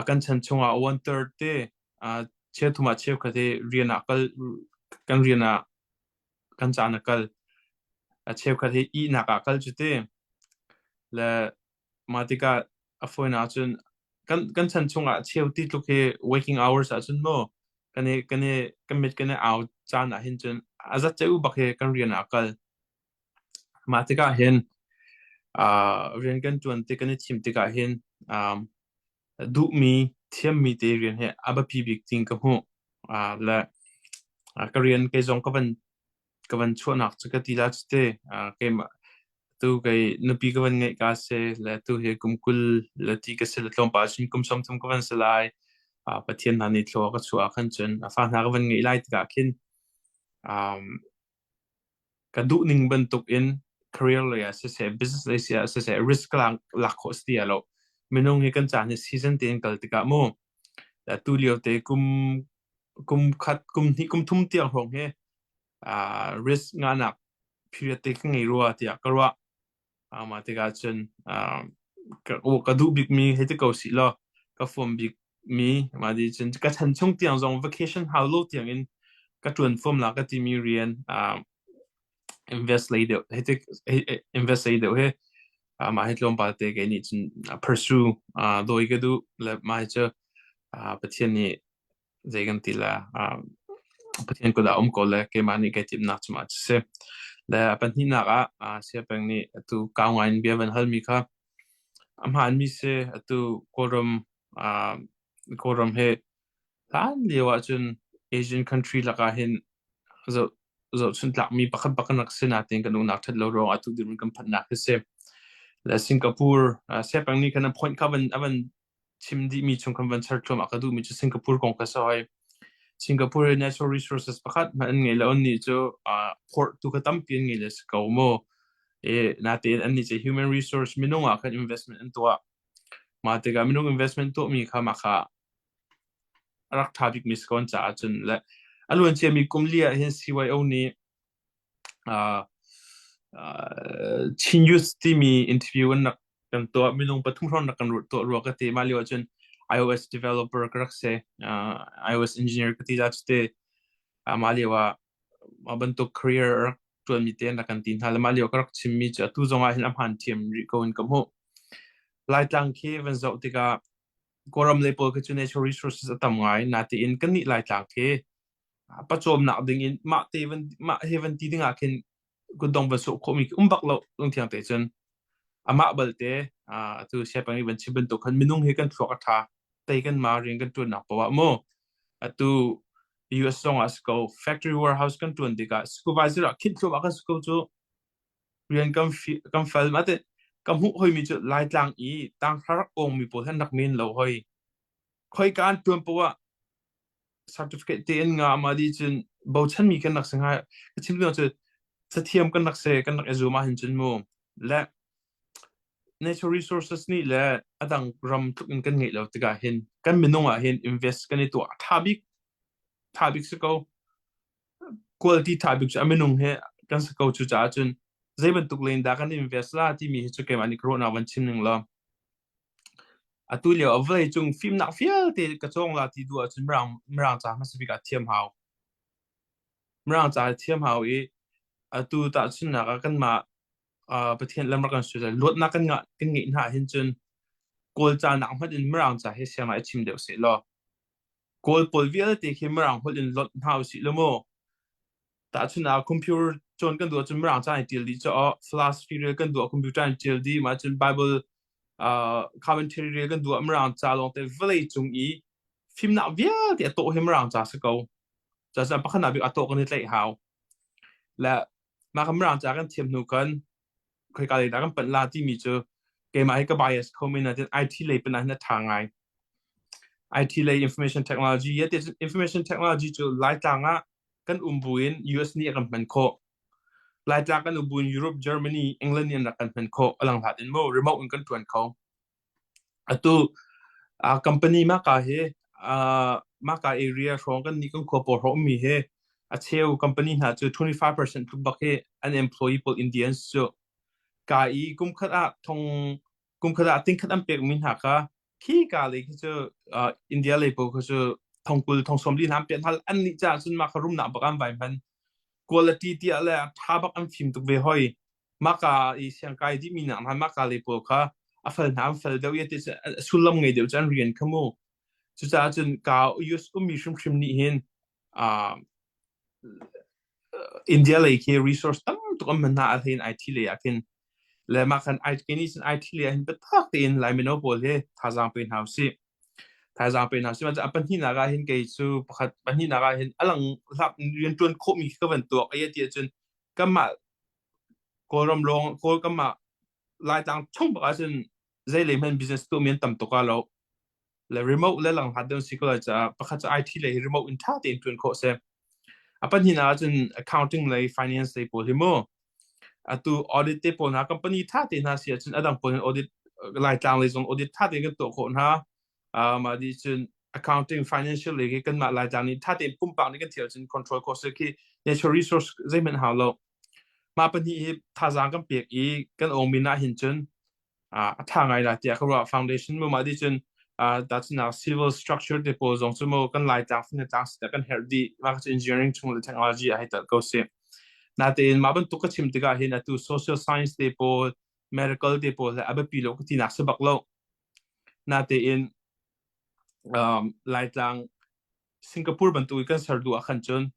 kan chan chunga 1/3 te chia thu mà chia cái thế riêng kan riêng kan chán kal chia cái thế i nạc kal chút thế là mà thì cả phơi nào chun kan chân chung chia tít lúc he waking hours chun mo kan mit kan out chán hin chun azat cheu bak he kan riêng kal mà thì cả hin riêng kan tuan thì kan chim thì cả hin du mi thiam mi te rian he aba pi big ting ka mu la ka rian ke zong ka van chuanak chu ka ti la chte ke ma tu kai nu pi ka van ngai ka se la tu he kumkul la ti ka se la tlom pa shin kum som tum ka van se lai pathian na ni thlo ka chua khan chen fa na ka van ngai lai ka kin ka du ning ban tuk in career le se business le se risk lang la cost dia lo minong he kan chan season ten kal tika mo la tu liu te kum thum tiang hong he risk nga nak period te ngai ruwa tia karwa ma te ga chen ka du big mi he te ko si lo ka form big mi ma di chen ka chan chung tiang zong vacation how lo tiang in ka tuan form la ka ti mi rian invest later invest later he mà hết lòng bảo thế cái này chính pursue đôi cái đó là mà cho bất thiên này dễ gần tí là bất thiên có đã có là cái mà này cái tiếp nát mà sẽ là bất thiên nào sẽ bằng này tu cao ngành bia vẫn hơn mi cả hắn mi sẽ tu quorum he là liệu chun Asian country là cái hin rồi chun lạc mi bắc nạc sẽ nát tiếng cái nụ nát thật lâu rồi tu đi mình cầm phuannak sẽ là Singapore sẽ bằng ní cái point kavan chim đi mi chung kavan chart lo makadu mi chu Singapore kong ka soi Singapore natural resources pakhat ma an ngei la on ni chu port tu ka tam pin ngei le sko mo na te an ni che human resource minunga kan investment an to ma te ga minung investment to mi kha ma kha rak thabik mi skon cha chun la alun che mi kumlia hen CYO ni changes ti mi interview na kan to minung pathum ron na kan to ro ka te ma liwa chun iOS developer karak se iOS engineer ka ti la te ma liwa mabanto career to mi te na kan tin hala ma liwa karak chim mi cha tu zonga hin am han thiam ri ko in kam ho lai tlang ke van zo ti ka koram le po ka chu natural resources atam ngai na ti in kan ni lai tlang ke pa chom na ding in ma te van ma heaven ti dinga ken ku dong ba so ko mi bak lo long thiang te chen ama bal te tu se pang ban chiben to khan minung he kan thok tha te kan ma ring kan tu na pa mo tu US song as go factory warehouse kan tu ndika supervisor a kit lo ba ka sko chu rian kam fal ma te kam hu hoi mi chu lai tlang i tang tharak ong mi po than nak min lo hoi khoi kan tuam po certificate te nga ma di chen bo chan mi kan nak sang ha chim no chu sa thiam kan nak se kan nak azuma hin chen mo la natural resources ni la adang ram tuk in kan ngei lo tika hin kan minunga hin invest kan to thabik se ko quality thabik cha minung he kan se ko chu cha chun zaiban tuk lein da kan invest la ti mi chu ke mani corona wan chim ning lo atu le avai chung film na fial te ka chong la ti du chun mrang cha ma se ka thiam hao mrang cha thiam hao e atu ta chun na ka kan maประเทศลำรักันสุดเลยลดนักกันงะกันเงินหาเห็นจนกอลจานักพัดอินมรังจ่าให้เสียงไอชิมเดียวเสร็จแล้วกอลปอลวิลเตะเข้มรังพัดอินลดหาสิแล้วโมแต่ชุนคอมพิวเตอร์จนกันตัวจนมรังจ่าให้เจลดีจะฟลาชฟีเรกันตัวคอมพิวเตอร์เจลดีมาจนไบเบิลคอมเมนต์เรียกันตัวมรังจ่าลงแต่เวลาจงอีฟิล์มนักวิลเตะโตให้มรังจ่าสกาวจะจะพัฒนาบิกอัตโตกันในใจหาวและมาคำรังจ่ากันเทียมหนูกันใครการเลยกันเป็นลาที่มีเจอเกมให้กับ bias เขาไม่น่าจะ IT เลยเป็นอะไรทางไง IT เลย information technology ยัดแต่ information technology จะหลายต่างกันบุญ US นี่กันเป็นโคหลายต่างกันบุญ Europe Germany England นี่กันเป็นโคอลังหาดินโม remote กันตัวเขาตัวcompany มากกว่าเฮมากกว่า area ของกันนี่กันขวบพอมีเฮเชล company หาจะ 25% ทุกบักเฮ unemployable Indians จะกายกุมขดาทงกุมขดาติ้งขดาเปียกมินหักค่ะขี้กาเลยคือจะอินเดียเลยพวกคือจะ thong kul thong som li nam pian hal an ni cha chun ma kharum na bakam vai man quality ti ala tha bak am phim tuk ve hoi maka I siang kai di mi na han maka le po kha afal nam fal deu yet is sulam ngai deu chan rian khamo chu cha chun ka use mi shrim ni hin India le ke resource tam to am na al hin IT le yakin le ma khan IT ni sin IT le hin betak tin lai mino bol he thazang pen house thazang pen house ma apan hi naga hin ke chu pakhat pan hi naga hin alang lap rian tun kho mi ka ban to ai ti chun kama koram long ko kama lai tang chong ba chun zai le men business to men tam to ka lo le remote le lang hadon sikol cha pakhat cha IT le remote in tha tin tun kho se apan hi na chun accounting le finance le pol himo atu audit te pol na company tha te na sia chun adang pol audit lai tang le zon audit tha te kan to kho na ma di chun accounting financial le kan ma lai tang ni tha te pum pa ni kan thial chun control cost ki natural resource zai men ha lo ma pan hi tha jang kan pek I kan ong min na hin chun tha ngai la tia kha foundation mo ma di chun that's now civil structure te pol zong chu mo kan lai tang fin tang sta kan her di ma engineering chung le technology a ta ko se na te in ma ban tu ka chim te ga hin atu social science te pol medical te pol aba pi lo ti na se bak lo na te in lai tang Singapore ban tu kan sardu a khan chun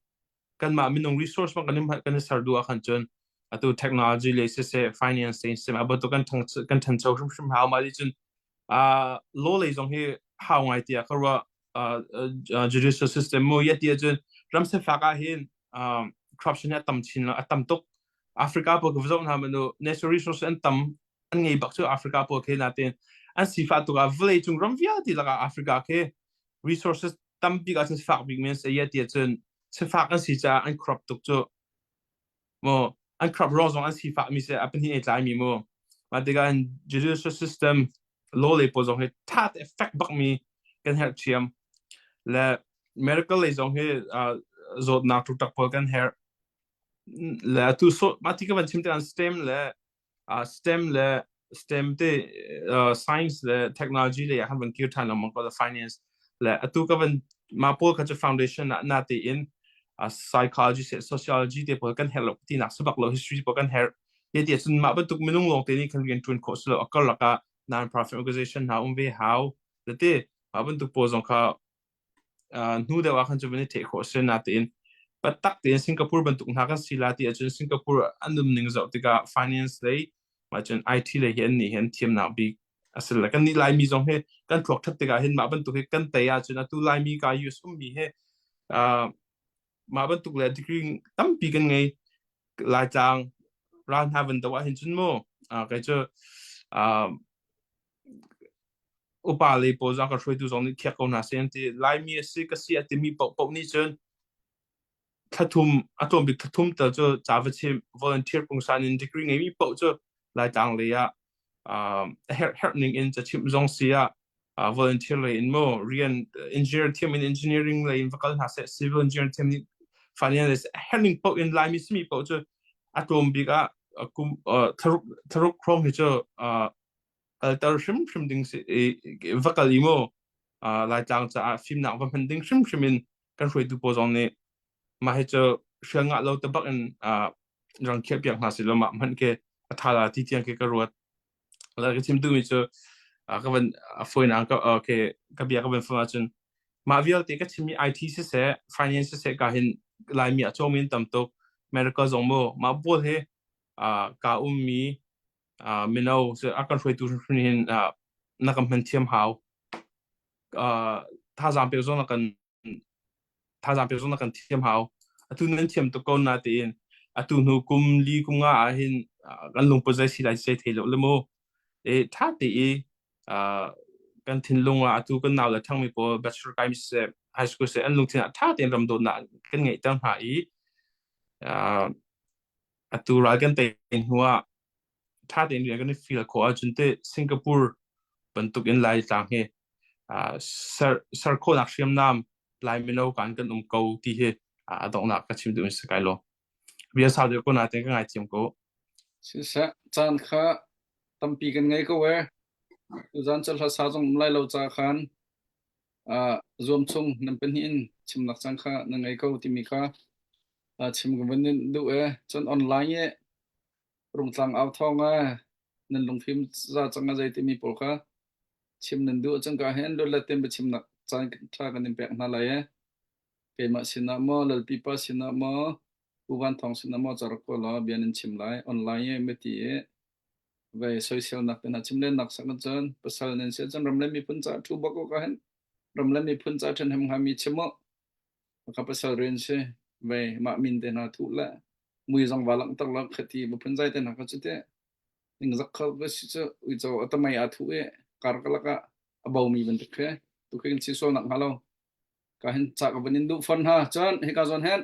kan ma minung resource ma kan sardu a khan chun atu technology le se finance se ma ba tu kan thang chau shum how ma di chun law le zong he how ngai tia kharwa judicial system mo yet dia chun ram se fa ka hin corruption ya tam chin la tam tok Africa po ko zong ha manu natural resource an tam an ngei bak chu Africa po ke na ten an si fa tu ga vle chung ram via ti la Africa ke resources tam bi ga se fa big men se yet dia chun se fa kan si cha an crop tuk chu mo an crop ro zong an si fa mi se apen hi tlai mi mo ma de ga judicial system law le po zong he tat effect bak mi kan help chiam le medical le zong he zot na tu tak pol kan her le tu so ma ti ka ban chim te an stem te science le technology le han ban kir than among the finance le atu ka ban ma pol ka foundation na te in psychology sociology te pol kan help ti na sabak lo history pol kan her ye ti sun ma ban tuk minung long te ni kan gen twin course lo akal la ka non profit organization na umbe how le te ma ban tuk po zong ka nu de wa kan chu ni te course na te in patak te Singapore ban tuk na kan sila ti chun Singapore anum ning zo ti ka finance le ma chun IT le hian ni hian thiam na bi asal la kan ni lai mi zong he kan thok that te ga hin ma ban tuk he kan te ya chun atu lai mi ka use mi he ma ban tuk le degree tam pi kan ngai lai chang ran haven da wa hin chun mo ka chu upa le po za ka throi tu zong ni khyak ko na sen ti lai mi se ka si ati mi pop ni chun thathum atom big thathum ta chu chawa chim volunteer kung san in degree ngai mi po chu lai tang le ya happening in cha chim zong sia volunteer le in mo rian engineer team in engineering le in vakal ha se civil engineer team ni finance happening po in lai mi smi po chu atom big kum tharuk krom hi chu tar shim ding se vakal imo lai tang cha film na va ding shim in kan hroi tu po zong ne ma he cho shanga lo te bak en rang khep yang ha silo ma man ke athala ti tiang ke karot la ke tim tu mi cho ka ban foi na ka ke ka bia ka ban fa chun ma vial te ka chimi IT se finance se ka hin lai mi a chong min tam to medical zong mo ma bol he ka mi minau se akan hroi tu hin na kam han thiam hau tha jam pe zo na kan thiam hau atu nan thiam to ko na te in atu nu kum li kum nga a hin kan lung po jai si lai se thelo le mo tha te kan thin lung atu kan naw la thang mi po bachelor kai mi se high school se an lung thin tha te ram do na kan ngai tang ha atu ra kan te huwa tha te ni kan feel ko a chun te Singapore bantuk in lai tang he sar ko nak siam nam lai mino kan ko ti he dong na ka chim du se kai lo bia sa de ko na te ka ngai chim ko si sa chan kha tampi kan ngai ko we tu zan chal ha sa jong lai lo cha khan zoom chung nam pen hin chim nak chang kha na ngai ko ti mi kha chim ga ben du chon online ye rung tlang ao thong nan lung phim za chang zai ti mi pol kha chim nan du chang ka hen lo la tem be chim nak chang tha kan nim pek na la ye ke ma sinama lal pipa sinama Pu Van Bawi Thawng sinama char ko la bian chim lai online ye me ti ye về social nak na chim len nak sang chon pasal nen se chon ram le mi pun cha thu ba ko ka hen ram le mi pun cha chen hem ha mi chimo ka pasal ren se về ma min te na thu la mui zong walang tak la khati bu pun zai te na ka chute ning zak khal ba si cha ui chaw atamai a thu e kar kala ka abau mi ban te tu ken si so nak halo ka hen cha ka banin du fon ha chon he ka zon hen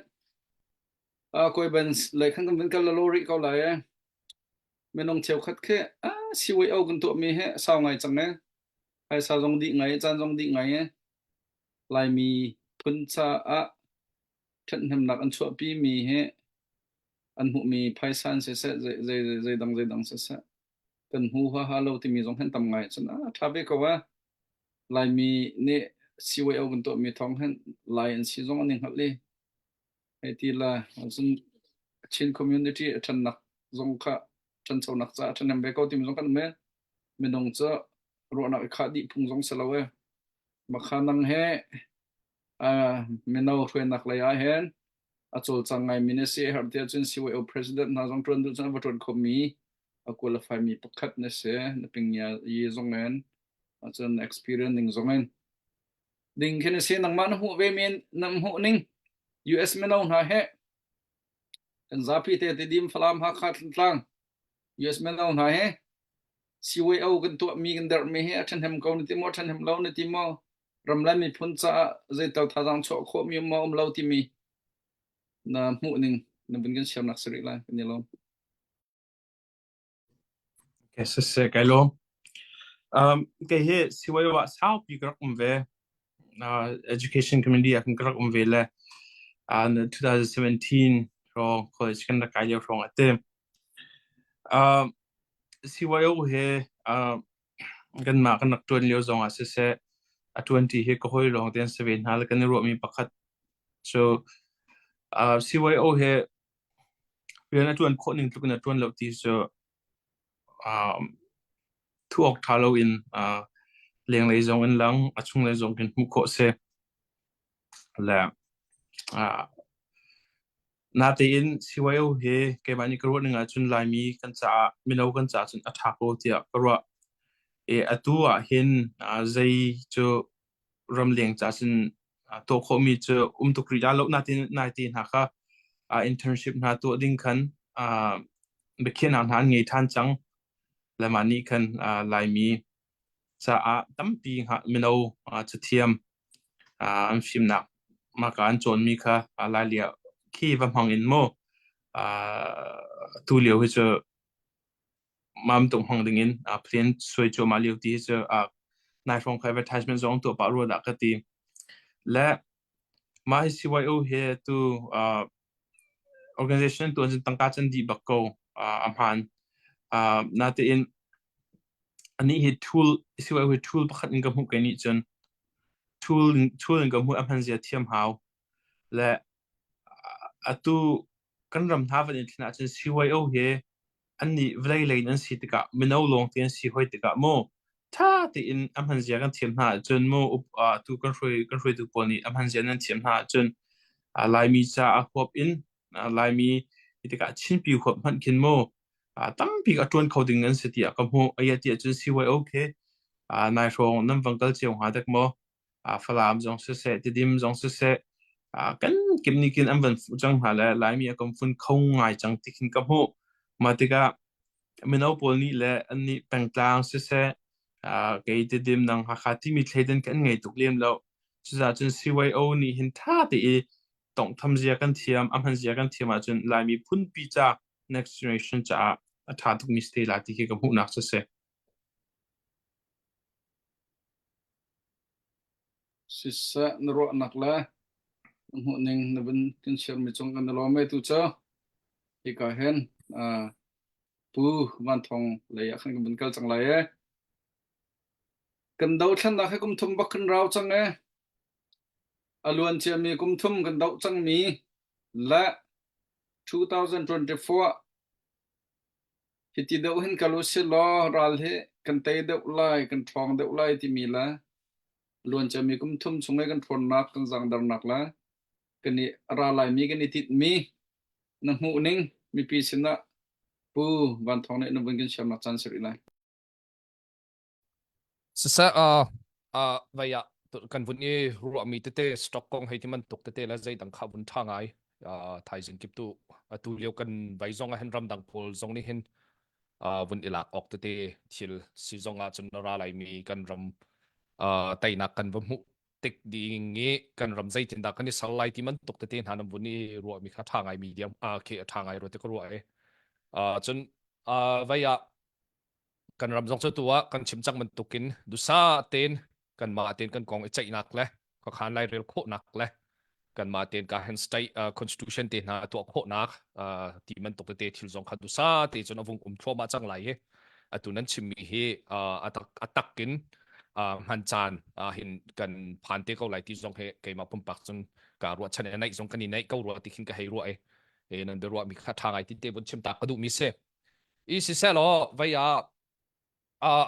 koi ben lai khang kan ben kal lo ri ko la e menong cheu khat khe siwei au kan to mi he sao ngai chang ne hai sa jong di ngai chan jong di ngai lai mi phun cha then hem nak an chua pi mi he an hu mi phai san se zai dang se kan hu ha lo ti mi jong hen tam ngai chan tha be ko wa lai mi ne siwei au kan to mi thong hen lai an si jong an hat le ai ti la sun chin community than nak jong kha chân sâu nặc cha chân em bé câu tìm giống căn mẹ mình đồng cho rồi nặc khá đi phung giống sờ lâu mà khả năng he mình nào thuê nặc lại ai hen cho chẳng ngày mình sẽ hợp thiện chân siêu ở president na giống tuần tuần chân vật tuần không mi qualify mi bắt khát nè sẽ nè ping nhà y giống nên chân experience ning giống nên đinh khi nè sẽ năng man hộ về mình nằm hộ ning US mình nào na he kan zapi te dim falam hakha tlang US men lawn ha he siwei au kan to mi kan dar me he athan hem ko ni ti mo than hem law ni ti mo ram la mi phun cha zai taw tha jang cho kho mi mo law ti mi na mu ning na bin kan siam nak sri la ni lo cái sự cái lo cái he siwai wa sao pi krak về education community akan krak về là in 2017 ro college kan da kai yo rong ate siwayo he kan ma kan nak tuan leo zong se a 20 he ko hoi long ten 7 hal kan ro mi pakhat so siwayo he rian tuan kho ning tukna tuan lo ti so thu ok thalo in leng lei zong in lang achung lei zong kin mu kho se la na te in siwayo he ke mani ko ringa chun lai mi kan cha mino kan cha chun athako tia ko atua hin zai cho ram leng cha chun to kho mi cho to kriya lo na tin ha kha internship na to ding khan bekhin an han ngei than chang la mani khan lai mi cha tampi ha mino cha thiam am phim na ma kan chon mi kha la lia khi vam hong in mo tu liu hi cho mam tung hong ding in plan soi cho ma liu ti cho nai phong advertisement zong to pa ro da ka ti la ma CYO he tu organization tu tang ka chan di bakko am han na te in ani he tool CYO tool pakhat in kam hu kai ni chon tool in kam hu am han zia thiam hau la atu kan ram tha van in thina chen CYO he ani vlei lein an si tika mino long ten si hoi tika mo tha te in am han zia kan thiam na chon mo tu kan roi tu poni am han zia nan thiam na chon lai mi cha a hop in lai mi tika chin pi hop man kin mo tam pi ka tuan coding an si tia kam ho aya tia chon CYO ke nai rong nam vangal cheong ha dak mo falam jong se ti dim jong se kan kim ni kin am van fu chang ha la lai mi kam fun khong ngai chang tikin kam ho ma tika mino pol ni le an ni pengtlang se ke ti dim nang ha khati mi thleiden kan ngai tuk lem lo cha chun CYO ni hin tha te tong tham zia kan thiam am han zia kan thiam a chun lai mi phun pi cha next generation cha tha tuk mi stay la ti ke kam hu nak se sisa nro nak la hu ning na bin tin siam mi chong kan lo me tu cha hi ka hen Pu Van Bawi Thawng le ya khang bin kal chang lai kan dau than na kha kum thum bak kan rau chang alwan chia mi kum thum kan dau chang mi la 2024 hiti dau hin kalusi lo ral he kan tay dau lai kan thong dau lai ti mi la luan chia mi kum thum chungai kan phuannak kan zang dar nak la kan ni ralai mi kan ni tit mi na mu ning mi pi sina pu van thong ne na bungin sham na chan sri lai sa vaya kan vun e ruwa mi te stock kong hai ti man tuk te la zai dang kha vun thangai thai jing kip tu atu leo kan vai zong a hen ram dang pol zong ni hin vun ilak ok te thil si zong a chun ra lai mi kan ram tai na kan vamu tek ding nge kan ram zai tin da kan ni sal lai ti man tuk te hanam vun e ruwa mi kha thangai medium ke thangai ro te ko ruwa e chun vaya kan ram zong chu tua kan chim chang man tukin du sa ten kan ma ten kan kong chai nak le ko khan lai rel kho nak le kan ma ten ka hen state constitution te na to kho nak ti man tuk te thil zong kha du sa te chon avung kum thwa ma chang lai he atu nan chim mi he atak kin han chan hin kan phan te ko lai ti zong he ke ma pum pak chun ka ro chan nai zong kan ni nai ko ro ti khin ka hei ro e nan de ro mi kha tha ngai ti te bun chim ta ka du mi se i si se lo vaya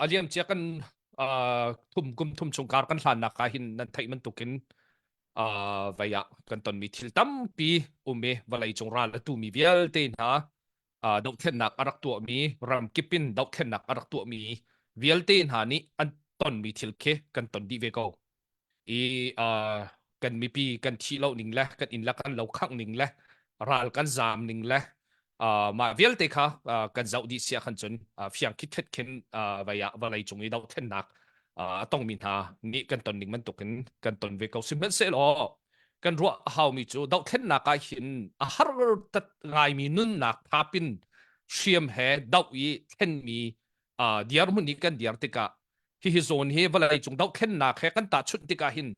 aliam chia kan thum chung kar kan hlan nak hin nan thai man tukin vaya kan ton mi thil tam pi ume walai chung ral tu mi vial te na dok khen nak arak tu mi ram kipin dok khen nak arak tu mi vial te na ni an ton mi thil ke kan ton di ve ko i kan mi pi kan thi lo ning la kan in la kan lo khang ning la ral kan zam ning la mà viết thế cả cần giàu đi xe khẩn chuẩn phiền kít khét kén và lại chúng ý đâu thiên nạc tông mình ha nghĩ cần tuần định mình tục cần tuần về cầu xin mình sẽ lo cần ruộng hào mi chú đâu thiên nạc cái hiện har tất ngày mi nun nạc thapin xiêm hè đâu ý thiên mi diar mun ní cần diar thế cả hi zone hi và lại chúng đâu thiên nạc hè cần ta chút thế cả hiện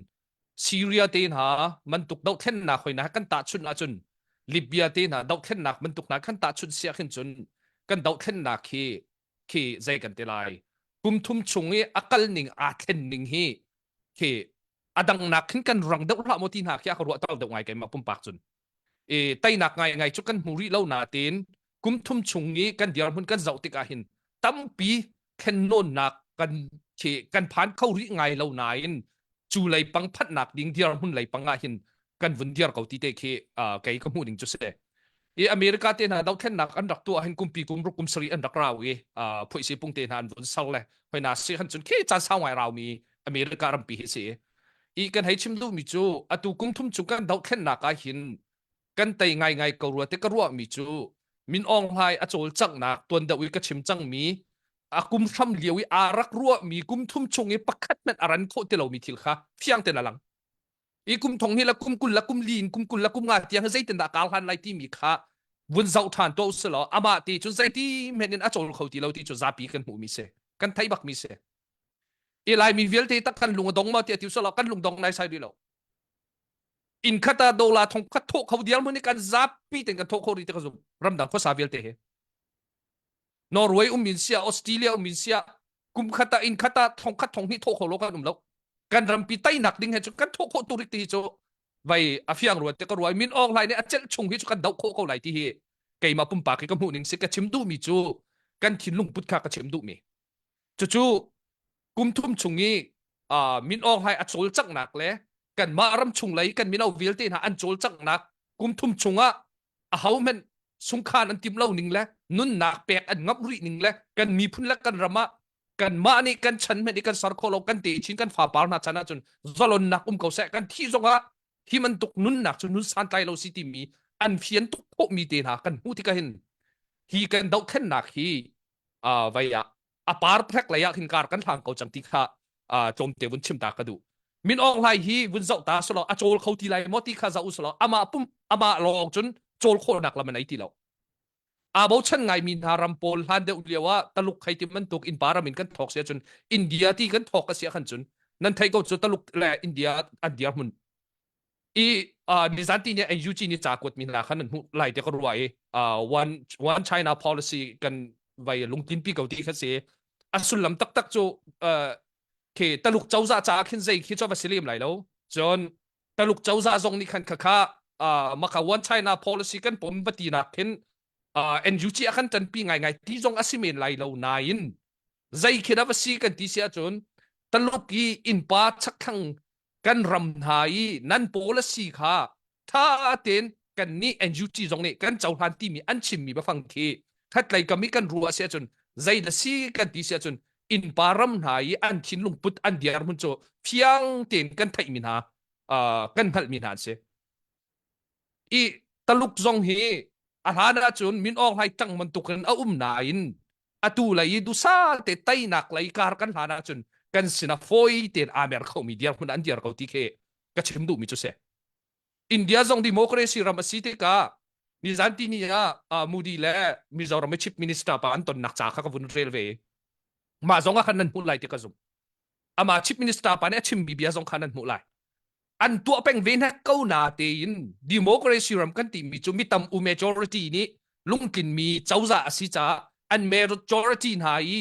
Syria tên ha mình tục đâu thiên nạc hồi nãy cần ta chút là chun Libya te na dau khen nak man tuk na khan ta chun sia khen chun kan dau khen nak khi zai kan te lai kum thum chungi akal ning a khen ning hi khi adang nak khin kan rang dau ra mo tin ha kya ro tal dau ngai kai ma pum pak chun e tai nak ngai chu kan muri lo na tin kum thum chungi kan diar mun kan zau tik a hin tam pi khen non nak kan che kan phan khau ri ngai lo na in chu lai pang phat nak ding diar mun lai pang a hin kan vun diar kau ti te khi kai ka mu ning chu se e america te na dau khen nak an rak tu a hin kumpi kum ru kum sri an rak raw e phoi se pung te na an vun sal le hoi na se han chun ke chan sa ngai raw mi america ram pi he se i kan hai chim lu mi chu atu kum thum chu kan dau khen nak a hin kan tai ngai ko ru te ka ru mi chu min ong hai a chol chang nak tuan da wi ka chim chang mi kum tham liawi a rak ru mi kum thum chung e pakhat met aran kho te lo mi thil kha fiang te la lang i kum thong hi la kum kul la kum lin kum kul la kum nga tiang zai ten da kal han lai ti mi kha vun zau than to se lo ama ti chu zai ti menin a chol khau ti lo ti chu za pi kan mu mi se kan thai bak mi se i lai mi vel te tak kan lung dong ma ti ti so lo kan lung dong nai sai ri lo in khata do la thong khat tho khau dial mun kan za pi ten kan tho kho ri te ka zum ram dang kho sa vel te he Norway min sia Australia min sia kum khata in khata thong khat thong hi tho kho lo ka dum lo kan ram pi tai nak ding he chu kan tho kho tu ri ti chu vai a fiang ro te ka roi min ong lai ne a chel chung hi chu kan dau kho ko lai ti hi kai ma pum pa ki ka mu ning se ka chim du mi chu kan thin lung put kha ka chim du mi chu kum thum chungi min ong hai a chol chak nak le kan ma ram chung lai kan min au vil te na an chol chak nak kum thum chunga a hau men sung khan an tim lo ning le nun nak pek an ngap ri ning le kan mi phun la kan rama kan ma ni kan chan me ni kan sar kho lo kan ti chin kan fa par na chana chun zalon nak ko se kan thi zonga hi man tuk nun nak chun nun san tai lo city mi an fian tuk ko mi te na kan hu ti ka hin hi kan dau khen nak hi vaya a par phek la ya hin kar kan thang ko chang ti kha chom te bun chim ta ka du min ong lai hi bun zau ta so lo a chol khau ti lai mo ti kha za u so lo ama lo chun chol kho nak la man ai ti lo abo chan ngai min haram pol han de uliawa taluk khai ti man tuk in para min kan thok sia chun india ti kan thok ka sia khan chun nan thai ko chu taluk la india adia mun i ni zanti ne ai yuji ni cha kot min la khan hu lai te ko ruai one china policy kan vai lungtin pi ko ti kha se asul lam tak chu ke taluk chau za cha khin zai khi cho vasilim lai lo chon ตลุกเจ้าซาซงนี่คันค่ะมาขวันไชน่า policy กันผมปฏินักเห็นNUG อาคันจันปีไงที่จงอาศิเมนไลเหล่านายินใจคิดว่าสิกันที่เสียจนตลุกอีอินปาชักขังกันรำหายนั่น policy ค่ะถ้าเต็นกันนี่ NUG จงนี่กันเจ้าหันที่มีอันชิมมีบฟังทีถ้าใครก็มีกันรัวเสียจนใจละสิกันที่เสียจนอินปารำหายอันชินลุงพุทธอันเดียร์มุนโจเพียงเต็นกันไทยมินากันพัลมินานเสอีตลุกจงเฮอาหารจนมินออกให้จังมันตุกันเอานายนอตูเลยดูซาเตไตนักเลยการกันหานาจนกันสินะฟอยเตนอเมริกามีเดียร์คนอันเดียร์เขาที่เคก็ชิมดูมิจุเสอินเดียจงดิโมคราซีรามาสิเตกานิจันตินีมูดีเล่มิจารามชิปมินิสเตอร์ปานตอนนักจากข้าวุนเรลเวย์มาจงกันนั้นมุลายเตกาซุมอามาชิปมินิสเตอร์ปานชิมบิเบียจงกันนั้นมุลายอันตัวเป็นเวนักเก้านาเตียนดิโมคราซีรัมกันติมีจุมิตำอุเมจอริตี้นี้ลุงกินมีเจ้าจ่าสิจ้าอันเมจอริตี้นาย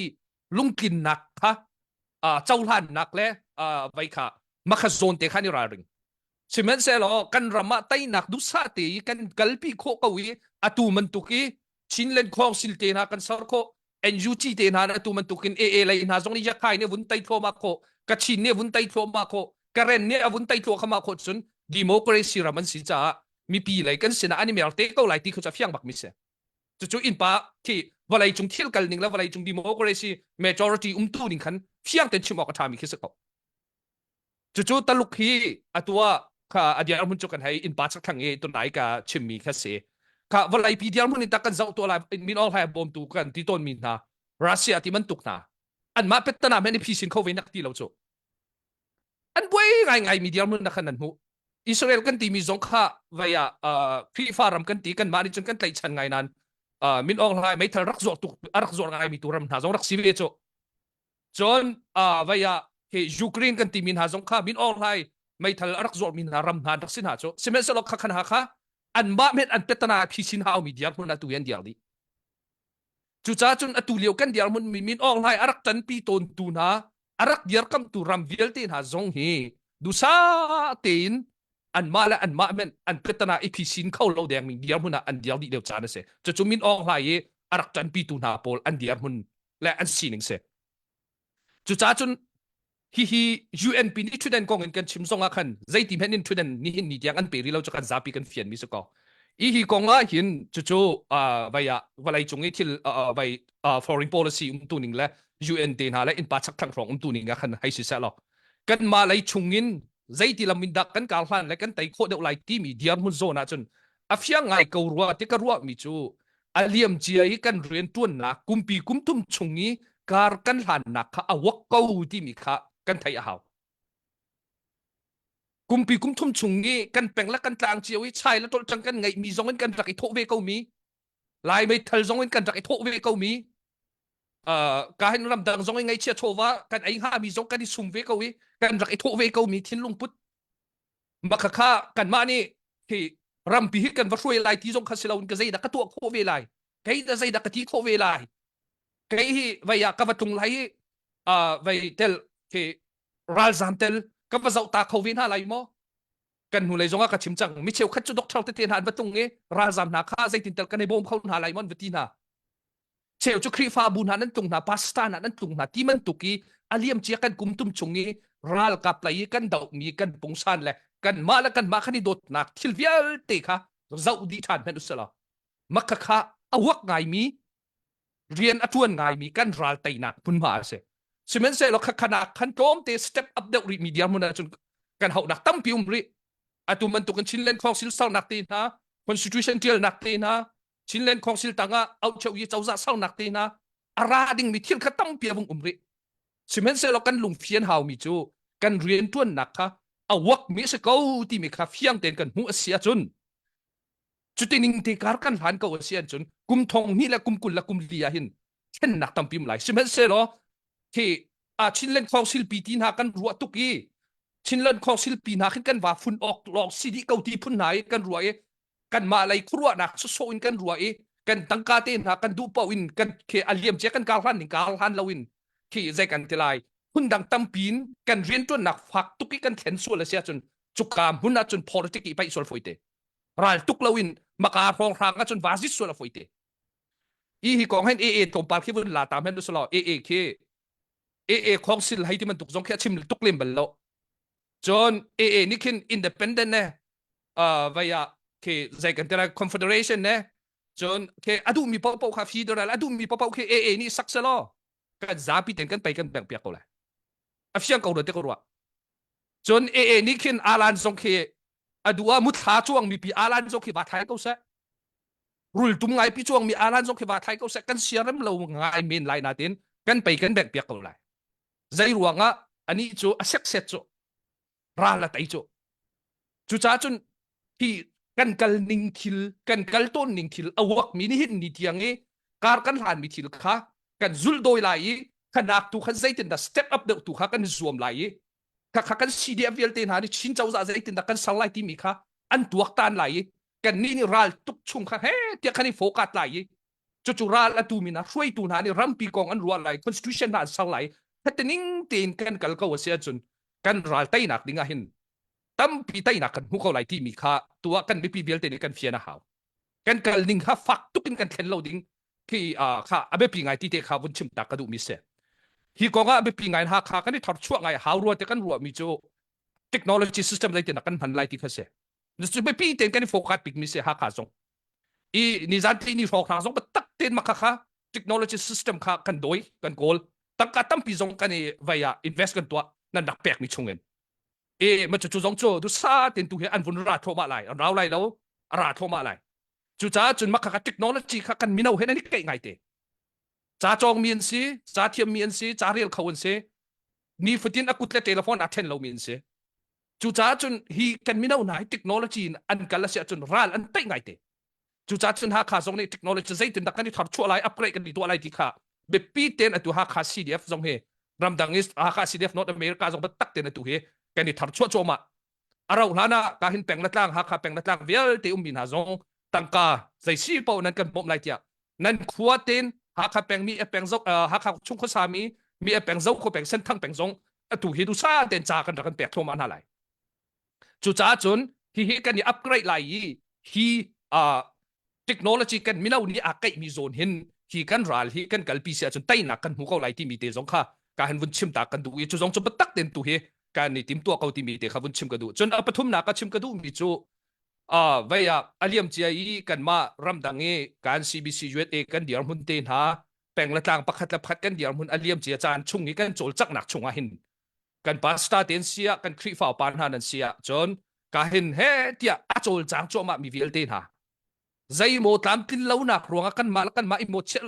ลุงกินนักค่ะเจ้าหลานนักเล่ไว้ค่ะมาขจรเตะขันนี่ราริงสิมันเสร็จแล้วกันรำมาไตนักดุษาเตยกันกัลปีโคกวีอตูมันตุกีชินเลนคองสิลเตนะกันสารโคNUG เตนะอตูมันตุกินเลยนะจงนี้จะใครเนี่ยวุ้นไตโทมาโคกัชินเนี่ยวุ้นไตโทมาโคกระเรนเนี่ยอาวุธไต่ตัวเข้ามาคนส่วนดิโมคราซีรามันสิจ้ามีปีไหลกันสินะอันนี้เมลเตก็ไหลที่เขาจะเฟียงบักมิเสจู่ๆอินป้าที่วันไหลจงเที่ยวกันหนึ่งแล้ววันไหลจงดิโมคราซี majority ตู้หนึ่งขันเฟียงเต็มชิมออกทามีคิดสักจู่ๆตลุกฮีตัวข้าอดีตเรามุ่งจุกันให้อินป้าสักครั้งตัวไหนกับชิมมีแค่เสียข้าวันไหลปีเดียวมุ่งนิตากันเจ้าตัวอะไรมินออลให้บอมตูกันที่ต้นมินนารัสเซียที่มันตุกนาอันมาเป็นตนาไม่ได้พิสินเขาเวนักที่เราจู่อันบ่อยไงมีเดียร์มันนักขนาดหูอิสราเอลกันตีมีสงครามไว้ครีฟารัมกันตีกันมาดิจนกันไต่ชันไงนั้นมินออกไลไม่ทันรักษาตุกรักษาไงมีตัวรำหาสงรักสิเวโจจนไว้เฮยูเครนกันตีมินหาสงครามมินออกไลไม่ทันรักษามินหารำหารักสินหาโจเสมัยสลบขันหาค่ะอันบ้าเม็ดอันเป็ตนาพิชินหามีเดียร์มันตัวยันเดียร์ดิจุจ้าจนอตุเลียวกันเดียร์มันมินออกไลรักจันปีตนตูนารักเดียร์คำตุรำเวลตินหาสงเฮดูซาเตีนอันมาและอันมาเมนอันเป็ตนาอีพิสินเข้าเราแดงมีเดียร์มุนอันเดียร์ดิเดียวจานเสจะจุมินออกไลรักจันปีตูนาโปลอันเดียร์มุนและอันซีนิงเสจุจ้าจนฮีUN ปีนี้ชุดนั้นกองเงินกันชิมซงอาคันใจทีมเห็นชุดนั้นนี่เห็นนี่ยังอันเปรีเราจะกันซาปีกันเฟียนมิสกอฮีกองอาหินจู่ๆไปวันไรจงที่ไปforeign policy ตัวนึงและ UN เตนาและอินปัจจักทั้งสองตัวนึงกันให้สิเสร็จแล้วกันมาเลยชงเงินใจที่เรามินดักกันการฟันและกันไต่โคเดอไลที่มีเดียร์มุนโซนะจนอาฟียงไงกูรัวที่กรัวมิจูอาเลียมจีไอกันเรียนตัวนักกุมปีกุมทุ่มชงนี้การกันหันนักเอาวักกูที่มีค่ะกันไทยเอากุมปีกุมทุ่มชงนี้กันแปลงและกันต่างเจียวใช่แล้วตัวจังกันไงมีซองกันจากไอ้โทเวกูมีลายไม่ทันซองกันจากไอ้โทเวกูมีการรำดังซองไงเชียโชว่ากันไอ้ห้ามีซองกันที่ซุ่มเวกูมีกันจากไอ้โทเวกูมีทิ้งลงพุทธมาข้ากันมานี่ที่รำปีฮิกันว่าช่วยลายที่ซองคาสิลาอุนกันใจดักตัวโคเวลายไก่ใจดักที่โคเวลายไก่ไว้ยากระตุ้งไล่ไว้เตลที่รัลซันเตลกับว่าเจ้าตาเขาวินหาอะไรมั้งกันหูเลยจงอากับชิมจังมิเชลคัดจุดดอกเทาเตียนหันประตูเงี้ยรัลซันนาข้าใจตินเตลกันในบ่มเขาหาอะไรมั้งวิธีน่ะเชลจุครีฟาบุญนั้นตรงน่ะปาสตานั้นตรงน่ะที่มันตุกีอาเลียมเจียกันกุมตุ้มชงนี้รัลกับไหลกันดอกมีกันปงชันแหละกันมาแล้วกันมาขันนี่โดดหนักทิลเวียลเตะค่ะเจ้าดีทานเป็นอุสละมักข้าเอาวักไงมีเรียนอจวนไงมีกันรัลเตนักพุ่นมาเสสิมันเสร็จแล้วขนาดขันโจมเตะสเต็ปอัพเดริมีเดียมันจนกันเขาหนักตั้มพิวมริอาตุมันตุกันชินเลนของสิลเศร้าหนักตีนะคอนสติทูชันเทียลหนักตีนะชินเลนของสิลต่างเอาเจ้ายี่เจ้าจะเศร้าหนักตีนะอาราดิ่งมีเทียนขัดตั้มพิวงริสิมันเสร็จแล้วกันลุงเฟียนเฮามีจูกันเรียนตัวหนักค่ะเอาวักมีสกาวที่มีข้าเฟียงเต็นกันหัวเสียจนจุดที่นิ่งที่การกันหันก็เสียจนกุมทองนี่และกุมกุลและกุมเลียหินเช่นหนักตั้มพิวไหลสิมันเสร็จแล้วที่ชินเลนของศิลปีที่นากันรัวตุกีชินเลนของศิลปีนาขึ้นกันว่าฝุ่นออกหลอกซีดีเกาที่พุ่นไหนกันรัวกันมาอะไรครัวนักโซอินกันรัวกันตั้งกาเต้นหากันดูเปวินกันเคอเลียมเจกันการหันการหันลาวินที่ใจกันเทลายพุ่นดังตั้มปีนกันเรียนตัวหนักฝักตุกีกันแขนส่วนละเสียจน จุกามหุ่นจน politics ไปส่วนฟุยเตรัลตุกลวินมากาพองทางจนวาซิสส่วนฟุยเตอีฮีกองให้เอตรงปาร์คิวุนลาตามให้ดูสลอเคของสิลให้ที่มันตุกจงแค่ชิมตุกเล่มบัลโลจนนี่คิน independent เนี่ยvia คือใจกันแต่ละ confederation เนี่ยจนคืออดูมีปอค่ะ federal อดูมีปอคือนี่สักสลอกันซาปิเต็นกันไปกันแบ่งเปียกกูเลยอฟิเชียลกูรู้เด็กกูรู้จนนี่คินอาลันจงคืออดูว่ามุดหาช่วงมีปีอาลันจงคือว่าไทยกูเสรุลตุ้มไงปีช่วงมีอาลันจงคือว่าไทยกูเสกันเสียรำเราไงเมนไลน์นาตินกันไปกันแบ่งเปียกกูเลยใจรัวงะอันนี้จูอาเซ็กเซ็ตจูราละไตจูจ้าจนที่กันกัลนิงทิลกันกัลต้นนิงทิลเอาวักมินิหินนิดยังไงการกันหันมิทิลค่ะกันจุลโดยไหลขนาดตุขันใจตินดาสเต็ปอัพเดตุค่ะกันรวมไหลค่ะกัน CDF เวลเตนหานี่ชินเจ้าใจตินดากันสลายที่มีค่ะอันตัวตันไหลกันนี่รัลตุกชุงค่ะเฮ้เดียคันนี่โฟกัสไหลจู่รัลละตูมินะช่วยตูนานี่รัมปีกองอันรัวไหล constitution น่ะสลายถ้าเตนิงเตนกันกัลก็ว่าเสียจนกันรัลไตนักดิ้งหินตั้มปีไตนักกันหุกเขาไหลที่มีค่าตัวกันไม่ปีเบลเตนกันเฟียนะฮาวกันกัลนิงฮะฟักตุกินกันเข็นเราดิ้งที่ค่ะอาเบปีไงที่เด็กเขาบุญชิมตากระดูมิเสฮีกองอาเบปีไงฮะค่ะกันนี่ถอดช่วงไงฮาวรัวแต่กันรัวมีโจเทคโนโลยีซิสเต็มอะไรที่นักกันพันไหลที่เขาเสนี่สุดไม่ปีเตนกันนี่โฟกัสปีกมิเสฮะค่ะซงนี่จันที่นี่โฟกัสซงเป็นตักเตนมาค่ะเทคโนโลยีซิสเต็มค่ะกันโดยกันโกลตั้งกัตั้มปีซงกันนี่via invest กันตัวนั่นดักแปลกมีชงเงินมันจะจู่จงโจดูซาเต็นตัวเฮอันวุนราโทมาไหลเราไหลแล้วราโทมาไหลจู่จ้าจนมาค่ะเทคโนโลยีค่ะกันมีเอาเห็นนี่เก่งไงเตจ้าจองมีนซีจ้าเทียมมีนซีจ้าเรียลเขาวันซีนี่ฟุตินอากุตเลเทเลโฟนอัทเทนเรามีนซีจู่จ้าจนฮีกันมีเอาไหนเทคโนโลยีอันกันละเสียจนรัลอันเตงไงเตจู่จ้าจนหาข้าส่งนี่เทคโนโลยีใจถึงดักกันนี่ถอดชั่วไรอัปเกรดกันดีตัวอะไรที่ค่ะเบปีเตนอันตัวหาข้า CDF ส่งเฮรำดังนี้หาข้า CDF North America ส่งไปตักเตนอันตัวเฮกันนี่ถอดชั่วโจมาเราหลานะการเห็นแปลงละต่างหาข้าแปลงละต่างเวลเตอุมินหาส่งตั้งกาใจซีเป้านั้นกันบ่มไรเดียนั่นขวดเตนหาข้าแปลงมีแปลงซกหาข้าชุ่มข้าวสามีแปลงซกข้าแปลงเส้นทั้งแปลงส่งตัวเฮดูซาเตนจากกันแปลงทั่วมันอะไรจู่จ้าจนฮีกันนี่อัปเกรดไหลฮีเทคโนโลยีกันมีเอานี่อาเกยมีโซนเห็นฮีกันรัลฮีกันกัลปีเสียจนไตนักกันหัวเขาไหลที่มีเตจงค่ะการเห็นวุ่นชิมตากันดูจู่จงจะไปตักเต็นตัวเฮการนี่ติมตัวเขาที่มีเตเขาวุ่นชิมกันดูจนปฐุมนักชิมกันดูมีจู่via อาเลียมเจียกันมารำดังเอการ CBC USA กันเดียร์มุนเตนหาแปลงละต่างประคัดละพัดกันเดียร์มุนอาเลียมเจียจานชุ่งนี้กันโจลจักหนักชุ่งอาหินกันปาสตาเตนเซียกันครีฟ้าปานหานันเซียจนการเห็นเฮเดียอาโจลจางโจมามีวิลเตนหาใจโมตามกินเหล้าหนักรวงกันมาอิโมเชต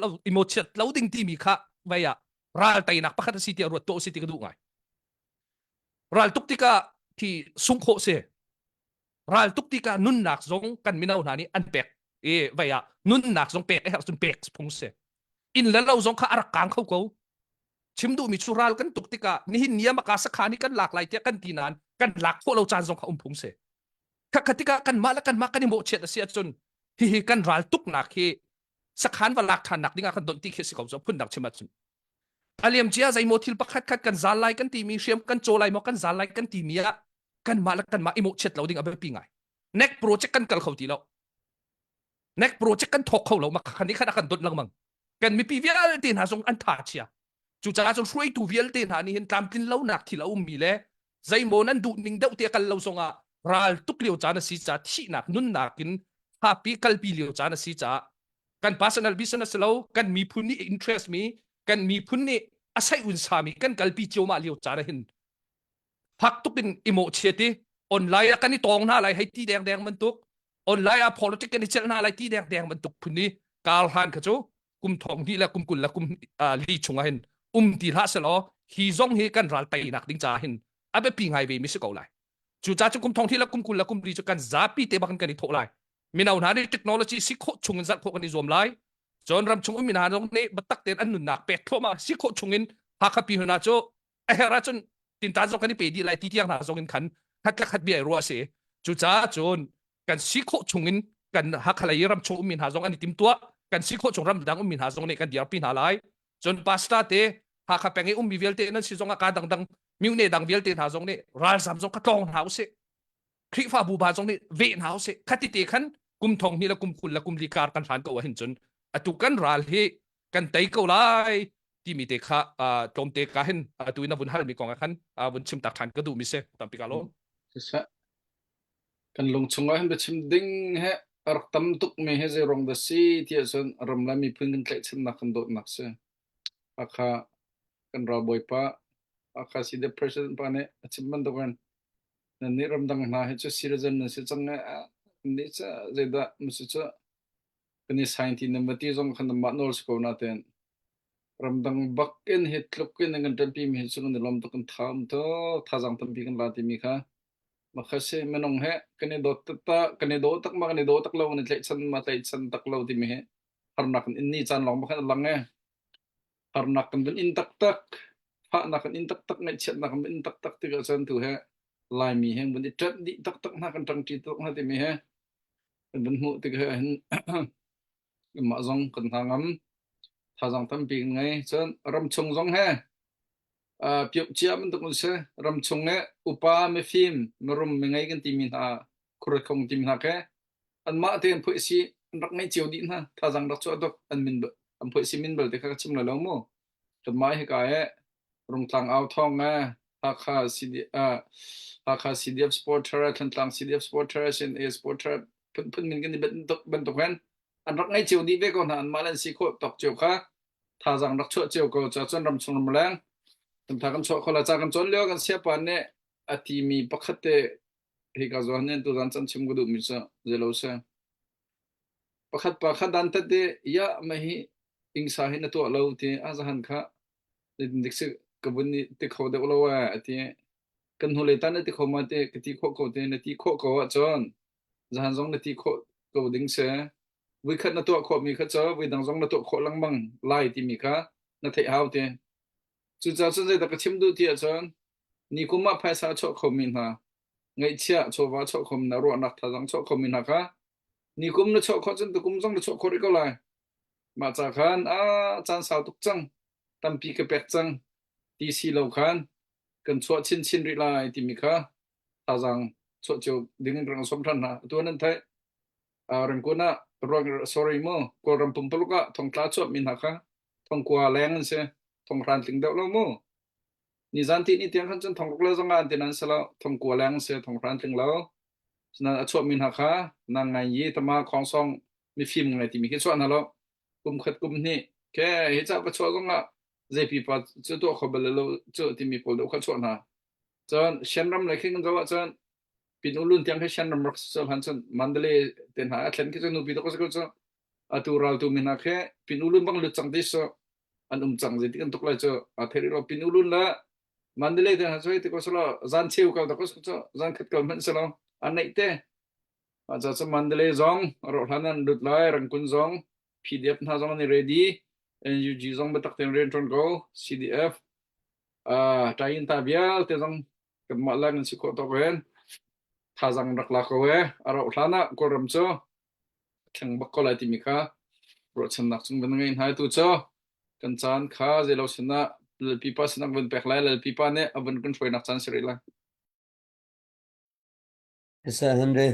เหล้าดิ้งที่มีค่ะvia รัลไตนักประคัดสิทธิ์รวดโตสิทธิ์กระดูกไงรัลตุกติกาที่สุงโคเซรัลตุกติกานุนนักซงกันมินาวนานี่อันเป็กvia นุนนักซงเป็กจนเป็กพงเซอินแล้วเราซงข้าอารักกังเขาชิมดูมิชุรัลกันตุกติกานี่หินเนียมากาสักขานี่กันหลากหลายเจ้ากันตีนานกันหลักพวกเราจานซงข้าพงเซข้าคติกากันมาแล้วกันมากันนี่โมเชตเสียจนฮีกันรัลตุกนักฮีสักขันว่าหลักฐานนักดิ้งกันโดนตีเคสิเขาจะพุ่นดักชิมัดจนอาเลียมเจียใจโมทิลประคัดกันซาลายกันตีมีเชียมกันโจไลมอกันซาลายกันตีมีอะกันมาแล้วกันมาอิโมเชตเราดิ้งเอาไปปีไงเน็กโปรเจกต์กันกัลเขาตีแล้วเน็กโปรเจกต์กันทอกเขาเรามาคันนี้ขนาดกันโดนลังมังกันมีปีเวียลตีนหาทรงอันทาเชียจู่จ้าจนช่วยตูเวียลตีนหานี่เห็นตามกินเหล้าหนักที่เรามีเลยใจโมนั้นดูนิ่งเดาเตียกันเราทรงอะรัลตุกเลียวจานสีจ้าที่หนักนุ่นหนักกินฮาปีกัลปีเลียวจานสีจ้ากัน personal business เรากันมีพุ่นนี่ interest มีกันมีพุ่นนี่อาศัยอุนสามีกันกัลปีเจียวมาเลียวจานเห็นพักตุกินอิโมเชติออนไลน์กันนี่ตองหน้าอะไรให้ที่แดงมันตุกออนไลน์politicsกันนี่เจ้าหน้าอะไรที่แดงมันตุกพุ่นนี่กาลฮันกระโจกุมทองนี่และกุมกุลและกุมลีชงเห็นตีละเสลอฮีซงเฮกันรัลไตนักดิ้งจ้าเห็นอาเบปีไงเวมิสกเอาไลจู่จ้าจุกุมทองที่และกุมกุลและกุมลีจกันซาปีเตบักันกันนี่โถไลมินเอาหน้าในเทคโนโลยีสิโคชงเงินสักพวกกันนี่รวมไลจนรำชงมินหาตรงนี้บัตักเต็นอันนุนนักเป็ดเข้ามาสิโคชงเงินหากปีหัวหน้าโจราจนตินตาจงกันนี่เป็ดดีไลที่ที่ยังหาจงเงินขันฮัดเบียรัวเสียจู่จ้าจนกันสิโคชงเงินกันหักอะไรรำชงมินหาจงอันนี้ติมตัวกันสิโคชงรำดังมินหาจงเนี่ยกันเดียร์ปีหาไลจนปาสตาเตหากเป็นมีเวลเตนั้นสิจงอาการดังมิวเนดังเวลเตหาจงเนี่ยรัลสามจงกระตองหาเสีย คริฟ้าบูบาจงนี่เวนหาวเสขัดติเตขันกุมทองนี่ละกุมคุณละกุมลีการกันฐานก็ว่าเห็นจนอตุกันรัลเฮกันไตก็ไลที่มีเตคะจมเตกะเห็นตุยนับุญฮัลมีกองกันบุญชิมตักฐานก็ดูมิเสตามปีกาโล sa kan lung chunga han be chim ding he ar tam tuk me he ze rong da si ti son ram la mi phung kan tlai chen na kan dot nak se akha kan ra boy pa akha si the president pa ne chim man do kan na ni ram dang na he chu citizen na se chang ni cha ze da mu su cha kan ni sign ti number ti jong khan ma nol sko na ten ram dang bak ken he tluk ken ngan tan pi mi chu kan lom to kan tham to thajang tam pi kan la ti mi kha makase menong he kani do ta kani do tak ma kani do tak lo ni tlai chan ma tlai chan tak lo ti mi he harnak inni chan long ba khan lang nge harnak kan in tak tak pha na kan in tak tak ngai chet na kan in tak tak ti ga chan tu he lai mi he bun tet di tak tak na kan tang ti tok na ti mi he kan bun hu ti ga hen ma zong kan thangam thajang tam pi ngai chan ram chung zong he piop chia man tuk se ram chung ne upa me phim marum me ngai kan ti min ha khur khong ti min ha ke an ma ten phu si rak ngai chiu di na tha jang rak chu dok an min ba am phu si min bal te kha chim la lo mo tan mai he ka e rung tlang au thong na hakha cd hakha cdf sport thara tan tlang cdf sport thara sin e sport thara phun min kan ni ban tok han an rak ngai chiu di ve ko na an ma lan si kho tok chiu kha tha jang rak chu chiu ko cha chan ram chung ram lang tam tha kan cho khola cha kan chon leo kan sia pa ne ati mi pakhate he ka zo ne tu dan chan chim gu du mi sa zelo sa pakhat dan ta de ya ma hi ing sa hi na to lo ti a za han kha dik se ka bun ni te kho de lo wa ati kan hu le ta ne te kho ma te ti kho te na ti kho ko chon za han zong na ti kho ko ding se wi khat na to kho mi kha cho wi dang zong na to kho lang bang lai ti mi kha na thei hau te chu cha chen zai da ka chim du ti a chon ni kuma phaisa cho khomin ha ngai chia cho wa cho khom na ro nak tha jang cho khomin ha kha ni kum na cho kho chen tu kum jong na cho kho ri ko lai ma cha khan chan sao tuk chang tam pi ka pek chang ti si lo khan kan cho chin ri lai ti mi kha tha jang cho cho ding rang som than na tu nan thai ran ko na rong sorry mo ko ram pum puluka thong tla cho min ha kha thong kwa leng se thong ran ting deuh lo mo ni zan ti ni tiang khan chen thong le zong an tin an sala thong kwa lang se thong ran ting lo chna a chop min ha kha na ngai yi tama khong song mi phim ngai ti mi ke chwa na lo kum khat kum ni ke he cha ka chwa zong a jp pa chu to khobal lo chu ti mi pol do kha chwa na chon shen ram le khing zo chon pin ulun tiang kha shen ram rak so han chon mandale ten ha thlen ke nu bi to ko so atural tu min ha khe pin ulun bang lu chang de so an chang je ti kan tok la cho a theri ro pin ulun la mandale te ha soi te ko solo zan cheu ka ko so zan khat ka man solo an nei te a cha mandale zong ro hanan lut lai rang kun zong pdf na zong ni ready and you ji zong batak ten ren tron go cdf tain ta bial te zong ka ma la ngan si ko to ren tha jang rak la ko we aro thana ko ram cho thang bak ko la ti mi kha ro chan nak chung ban ngai hai tu cho kan chan kha je lo sina le pipa sinak ban pek lai le pipa ne aban kan foi nak chan sri la esa hande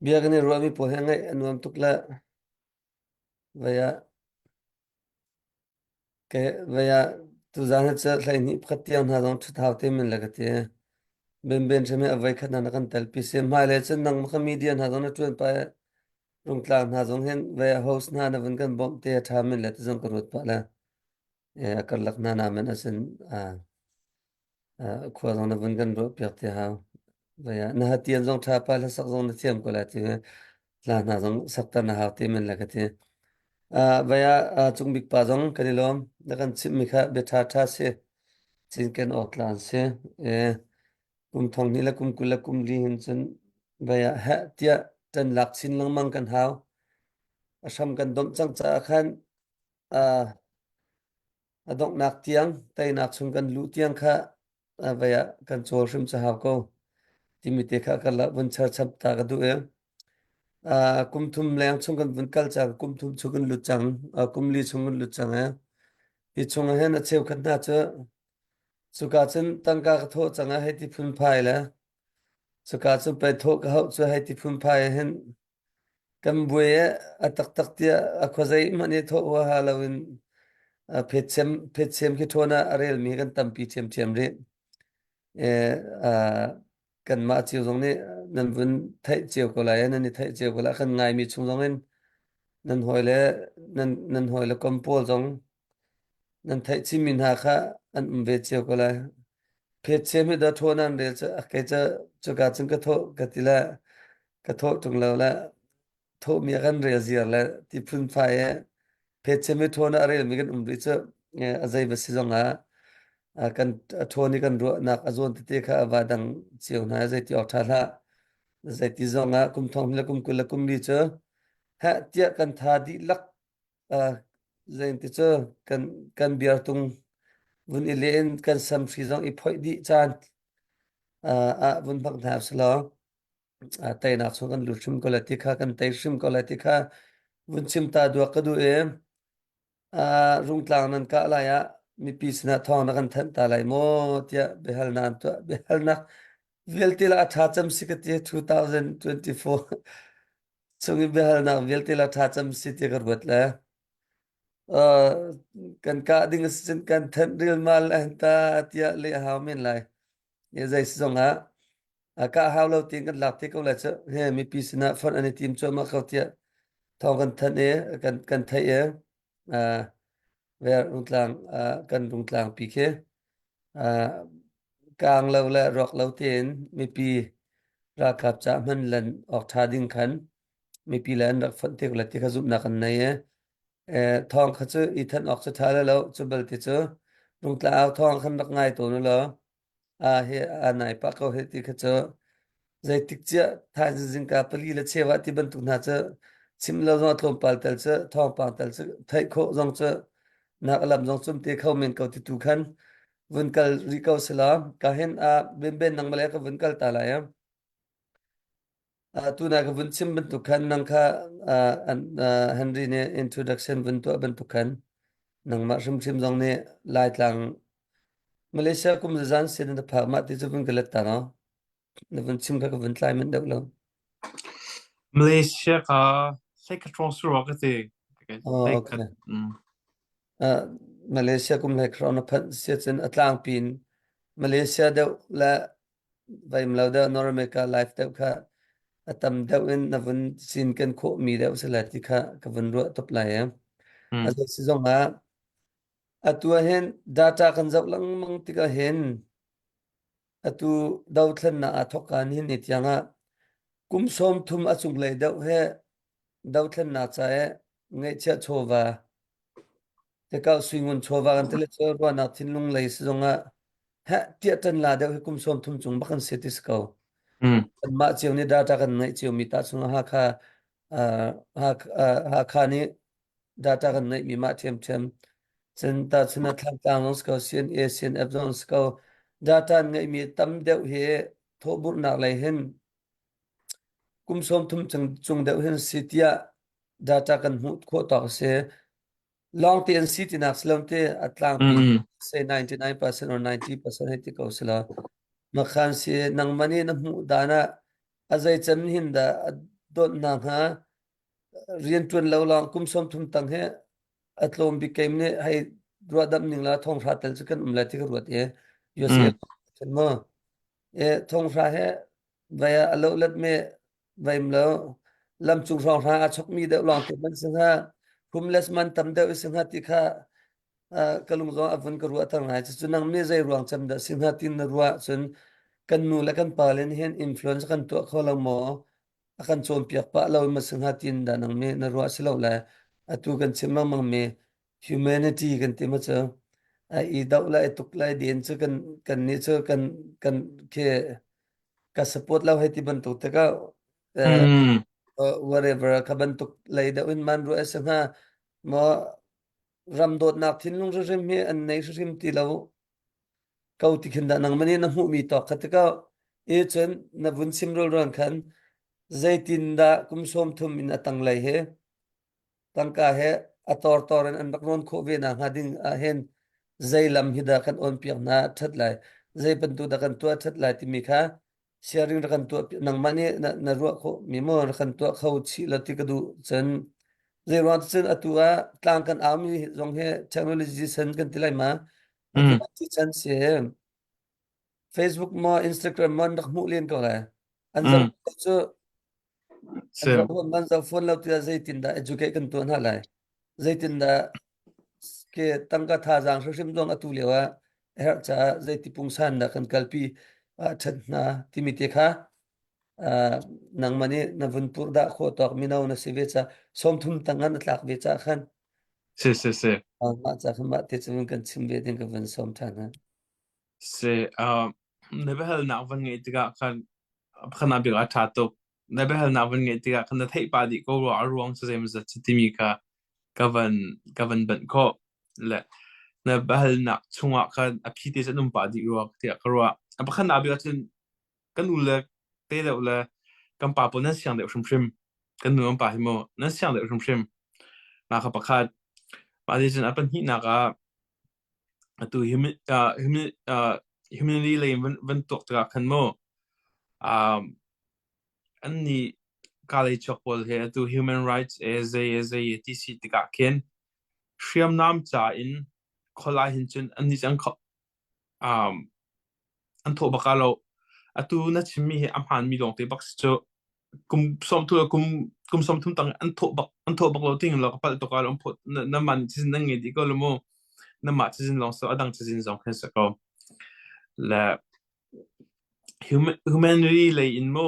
bia kan ro mi po hangai anuam tukla vaya ke vaya tu zan cha lai ni phatiam na dong thau te min lagati ben chame avai khana na kan talpi se mai le chen nang ma media na dong na tuen pa rung tlang na dong hen vaya host na na van kan bom te tha min le zong karut pa la akar lak na men asen khwa dong na van kan ro pyak te ha vaya na hatian zong tha pa la sak zong na thiam ko la ti la na zong sak ta na ha te min lagati vaya chung bik pa zong kanilom na kan chim mi kha be tha se chin ken otlan se kum thong ni la kum kula kum li hin chen vaya ha tia tan lak sin lang mang kan haw asham kan dom chang cha khan adok nak tiang tai nak chung kan lu tiang kha vaya kan chol shim cha haw ko timite kha kala bun char chap ta ka du kum thum leng chung kan bun kal cha kum thum chung lu chang kum li chung lu chang hi chung hen a cheu khat na cha suka chen tangka ka tho changa he ti phun phai la so ka chu pe tho ka ho chu hai ti phun phai hen kan buye atak tak tia akhozai mani tho wa halawin phet sem ki thona arel mi kan tampi chem re e a kan ma chiu jong ne nan bun thai chiu ko lai nan ni thai chiu ko la kan ngai mi chung jong en nan hoi le kompol jong nan thai chi min ha kha an ve chiu ko lai phet sem hi da thona an re cha ke cha chu ka chung ka tho ka ti la ka tho tung lo la tho mi kan re zia la ti phun phai e phet sem hi thona arel mi kan ri cha azai ba si jong a kan thoni kan ro nak azon te kha awadang chiu na zai ti ok tha la zai ti zong a kum thong la kum kul kum ri cha ha tia kan tha di lak zai ti cha kan biar tung vun ilen kan sam fi zong i phoi di chan vun phang thap slo tai nak so kan lu shim ko la ti kha kan tai shim ko la ti kha vun chim ta du ka du e rung tlang nan ka la ya mi pi sna thong na kan than ta lai mo tia behal nan to behal na veltila tha cham sikati 2024 chungi behal na veltila tha cham siti kar batla kan ka ding sin kan than real mal ta tia le ha men lai ye zai songa ka ha lo tin kan lak te ko la cha he mi pi sna fon ani tim cho ma khaw tia thong kan than e kan thai e ver rungtlang kan rungtlang pi khe kang lo la rok lo ten mi pi ra kap cha man lan ok tha ding khan mi pi lan rak fon te ko la ti kha zup na kan nai e thong kha chu i than ok cha tha la lo chu bal ti chu rungtlang aw thong khan rak ngai to no lo he nai pa ko he ti kha chu zai tik cha tha jing ka pali la chewa ti ban tu na cha sim lo zo tlom pal tel cha thong pa tel cha thai kho jong cha nak lam jong chum te khau men ko ti tu khan vun kal ri ko sala ka hen ben ben nang male ka vun kal ta la ya tu na ka vun sim ben tu khan nang kha an henry ne introduction vun to ben tu khan nang ma sim sim jong ne lai tlang malaysia kum zan sen da pha ma ti chu vun galat ta no na vun sim ka vun tlai men deuh lo Malaysia ka sai ka transfer wa ka te sai ka okay Malaysia kum lai khron phan se chen atlang pin Malaysia deuh la vaim lo da normal ka life deuh kha atam deuh in na vun sin kan kho mi deuh se la ti kha ka vun ro top lai ya azai si zong a atua hen data kan zau lang mang ti ka hen atu dau thlan na athok kan hin ni tianga kum som thum achung lai deuh he dau thlan na cha e ngai cha chowa te ka swingun chowa kan tele cho ro na thin lung lai si zong a ha tia tan la deuh he kum som thum chung bakan setis ko ma chiu ni data kan ngai chiu mi ta chung ha kha ha kha ni data kan ngai mi ma them chen ta chuna thlang tang ons ko sian asian absons ko data ngai mi tam deuh he thobur na lai hen kum som thum chung deuh hen sitia data kan hu kho ta se long ten city nak slom te atlang pi say 99% or 90% heti ko sila makhan si nang mani na mu dana azai chan hin da dot na ha rian tun lo lang kum som thum tang he atlom bi kem ne hai ruadam ning la thong pha tel chikan umla ti ruat e yosef chen mo thong pha he vaya alo lat me vaim lo lam chung rong ha chok mi de long te man sing ha homeless man tam de sing ha ti kha kalung zo avun ka ruwa tang hai chu nang me zai ruang cham da sing ha tin na ruwa chun kan nu la kan palen hen influence kan to khola mo akan chom piak pa lo ma sing ha tin da nang me na ruwa silo la atu kan chimang mang me humanity kan ti ma cha I dau la tuk la din chu kan ni chu kan ke ka support la hai ti ban tu te ka whatever ka ban tuk lai da in man ru asa ha mo ram dot nak thin lung rim he an nei rim ti lo kau ti khin da nang mani na mu mi to khat ka e chen na bun sim rol ran khan zaitin da kum som thum in atang lai he tangka he ator toren an bakron kho ve na hading a hen zai lam hi da kan on piak na that lai zai pan tu da kan tu that lai ti mi kha sharing ra kan tu nang mani na ru kho mi mo ra kan tu khau chi la ti ka du chen zai ron chen atua tlang kan ami zong he technology sen kan tilai ma atua ti chan se Facebook mo Instagram mo nak mu len ko la anzal chu anzal ho manzal phone la tu zai tin da educate kan tu na lai zai tin da ke tangka tha jang shim dong atu lewa her cha zai ti pung san da kan kalpi that na ti mi te kha nang mani na vunpur da kho tok minaw na si vecha som thum tangan tlak vecha khan se ma cha khan ma te chun kan chimbe den ka van som thana se nebehel na van nge tiga kan khana bi ga tha to nebehel na van nge tiga kan thei pa di ko ro arwang se sem za chitimi ka gavan ban ko le nebehel na chunga kan aphi te sanum pa di ro ti ka ro apa khana bi ga chen kan u le te le le kan pa po na siang de shum shim kan nu pa hi mo na siang de shum shim na kha pa khat pa di chen apan hi na ka tu humanity le van tok tra kan moอันนี้college chapel he tu human rights as a tc ติกาเคนเชื่อมน้ำจ่าอินคนลายหินจุนอันนี้จังเขาอันโทบักเราอัตุนัชมีอัมพันมีดงเตบักสโจกุมสมทุลกุมสมทุนตังอันโทบักเราติ้งเราก็ปัดตกการอันพดน้ำมันที่นั่งเงดีก็เลยโมน้ำมันที่ลองสอดังที่สองแค่สักก็และ humanity เลยอินโม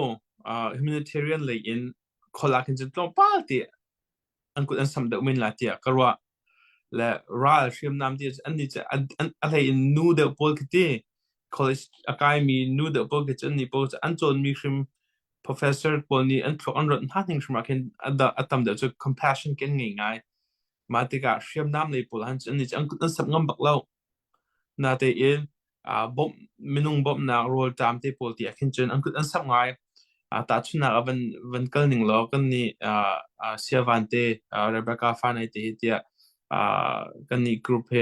humanitarian เลยอินคนละกันจะต้องป้าที่อันกุอันสำเร็จไม่ละที่ก็ว่าและรัฐเชื่อมน้ำที่อันนี้จะอะไรอินนูเดอร์โพลคิด college academy นูเดอร์โพลคิดอันนี้โพลอันจนมีชิม professor โพลนี้อันพวกอันรถท่าทิ้งชิมมาเห็นอันทำเดี๋ยวจะ compassion กันง่ายๆมาติกาเชื่อมน้ำเลยโพลอันนี้จะอันสับงำบักเล่านาเตอินบ่มมินุงบ่มนักโรลตามที่โพลที่ขึ้นจนอันสับง่ายตัดชุนักวันเกิลหนึ่งล้อกันนี่เซียวันเตเรเบคก้าฟานไอเตเดียกันนี่กรุ๊ปเฮ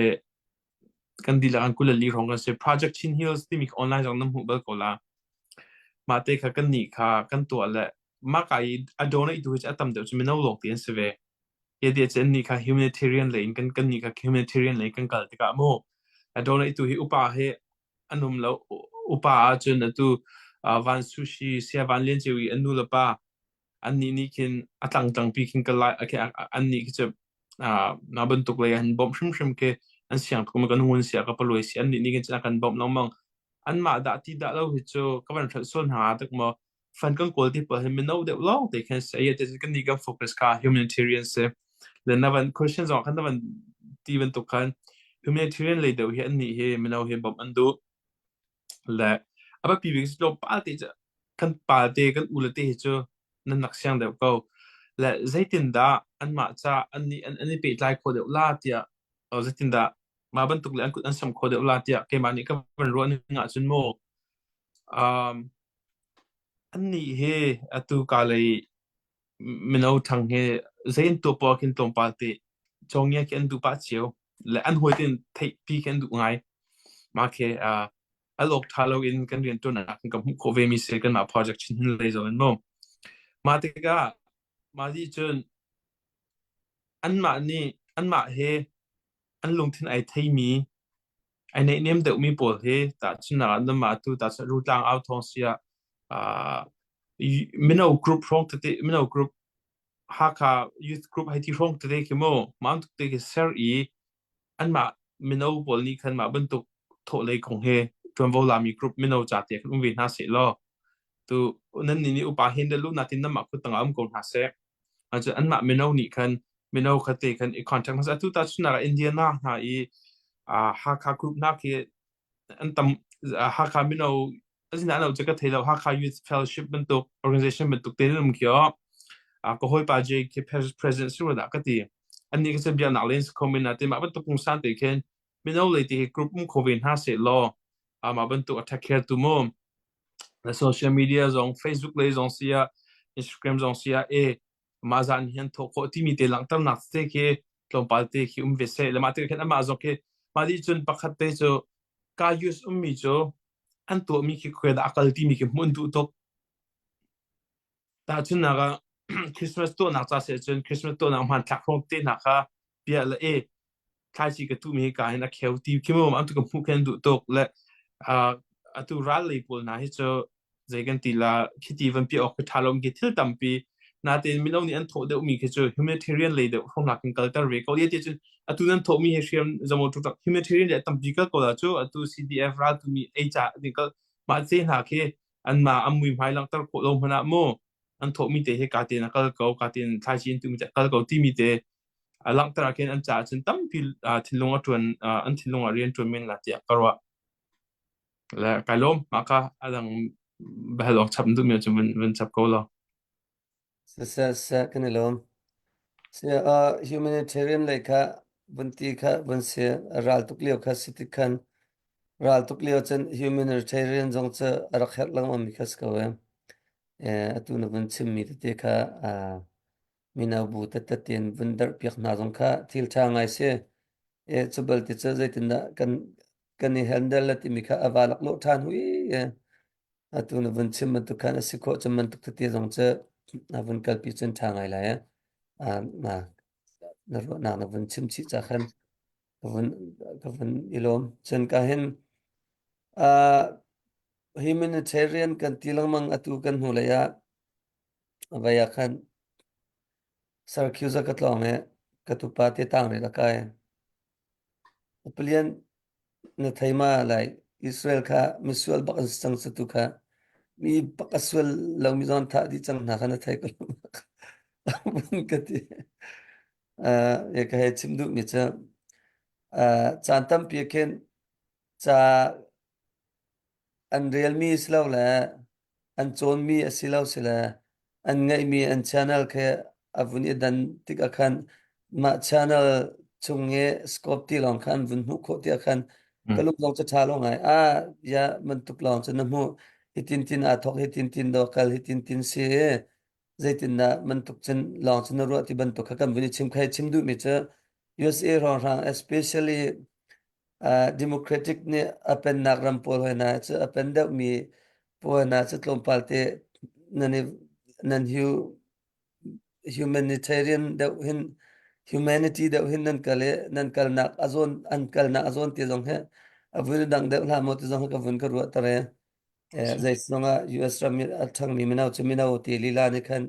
กันดีละกันกุลลีของกันเซ project chin hills ที่มีออนไลน์จากน้ำหูเบิกก็ละมาเตค่ะกันนี่ค่ะกันตัวแหละมาไกอโดนไอดูจะทำเดี๋ยวจะไม่น่าหลงเตียนเสวเยเดียจะนี่ค่ะ humanitarian เลยกันนี่ค่ะ humanitarian เลยกันกันติกาโมอโดนไอดูเฮอุปาเฮอันนุ่มแล้วอุปาจนตัววันซูชิเสียวันเลี้ยงเจวีอันนู้นละป้าอันนี้นี่คินตั้งปีคินกันไล่อันนี้ก็จะนาบรรทุกเลยอันบอมชิมเกอันเสียงก็มันกันหุ่นเสียกับปลุยเสียอันนี้ก็จะกันบอมน้องมังอันมาด่าที่ด่าเราหิจูก็มันส่วนหาตึกมาฟันกันกอลที่เปิดให้มันเอาเดี๋ยวเราแต่แค่เสียแต่กันนี่ก็โฟกัสกับ humanitarian เสียแล้วนับวัน questions ออกกันนับวันที่บรรทุกกัน humanitarian เลยเดี๋ยวเห็นนี่เฮมันเอาเห็นบอมอันดูและapa pibig lo palte ja kan palte kan ulate chu nan naksyang de ko la zaitin da an ma cha an pe lai kho de la tia zaitin da ma ban tuk le an kut an sam kho de la tia ke mani ka ban ro nga chun mo an ni he atu ka le minau thang he zain to po kin tom palte chong ya ken du pa chiu le an hoitin thei pi ken du ngai ma ke a lok thalo in kan rian tu na kan ko ve mi se kan ma project chin le zo no ma te ka ma di chun an ma he an lung thin ai thei mi ai nei nem de mi pol he ta chuna na ma tu ta ru tang out thong sia mino group from te mino group Hakha youth group hai ti from te ke mo ma tu te ke ser I an ma mino pol ni kan ma ban tu tho le kong heจวนโวลามีกรุ๊ปไม่เอาจัดเดียกันวินหาเสล้อตัวนั่นนี่อุปาหินเดลูนาทินน้ำหมักคุณต่างอ้อมกงหาเสกอาจจะอันมาไม่เอาหนีกันไม่เอาคติกันอีกคอนแทคมาสักตัวตัดชุนาอินเดียนาหาอีฮักคากรุ๊ปนักเกอันตั้มฮักคาไม่เอาสิ่งนั้นเราจะก็เทเราฮักคา youth fellowship เป็นตัว organization เป็นตัวเต็มมุ่งเขียวก็ห้อยปาเจคือ president สุดแล้วก็ตีอันนี้ก็จะเป็นนักเล่นคอมมิวนิตี้มาเป็นตัวกงสันติเคนไม่เอาเลยที่กรุ๊ปมุ่งโควิดหาเสล้อมาบรรทุก attack here to mom และ social media จง Facebook เลยจงเสีย Instagram จงเสียมาจานเห็นทุกคนที่มีเตลังตั้งนักเตะเque ลงไปเตะque เวสแล้วมาเตะแค่นั้นมาจงqueมาดิจนปักขัดเตะจูการ use มีจู an to mi ki khwe da akal ti mi ki mun du tok ta chun na ga Christmas to na cha se chun Christmas to na man thak hom te na kha bia la e khai chi ka tu mi ka na kheu ti ki mo am tu ka mu ken du tok le atu rally pol na hi cho zaigan ti la khiti van pi ok thalom ki thil tam pi na te mi lo ni an tho de mi ki cho humanitarian le de hom la kin kaltar re ko ye ti chu atu nan tho mi he shriam zamo tu tak humanitarian de tam pi ka ko la chu atu CDF ra tu mi e cha ni ka ma che na ke an ma am mi mai lang tar ko lo hna mo an tho mi te he ka te na ka ko ka ten thai chin tu mi ka ko ti mi te lang tar ken an cha chen tam pi thilong a tuan an thilong a rian tu men la ti karwa la kalom maka alang bahalok chap ndu mi chu men chap ko lo sa kan lom se humanitarian like kha bunti kha bunse ral tuklio kha city khan ral tuklio chen humanitarian jong cha rakhat lang mi khas ka we atuna bun chim mi te kha mina bu ta ten bun dar piak na jong kha thil tha ngai se chubal ti cha zaitin da kan ni handle la ti mi kha awalak lo than hui atuna bun chim man tu khan asikho cham man tu te jong cha avun kalpi chen tha ngai la na na vun chim chi cha khan ka vun ilom chen ka hin humanitarian kan tilang mang atu kan hula ya vaya khan sarkhuza katlong he katupa te tang re la kai plian na thaima lai Israel kha misual bakan sang satu kha mi bakaswal law mi zon tha di chang na khan thai ko bun kati ya ka he chimdu mi cha chantam pi khen cha an realme slow la an chon mi asilaw sila an ngai mi an channel khe avuni dan tik akhan ma channel chunge scope ti long khan vun hu kho ti akhan kalum long cha tha long ai ya man tuk long cha namu hitin tin a thok hitin tin do kal hitin tin se zaitin na man tuk chen long chen ro ti ban tuk khakam vuni chim khai chim du mi cha USA rong rang especially democratic ne apen nagram pol hoina cha apen da mi poina cha tlom palte nani nan humanitarian da hin humanity da hin nan kal nak azon an kal na azon ti jong he avun dang da la mo ti jong ka vun ka ro tare zai songa US ram athang mi minau chminau ti lila ni khan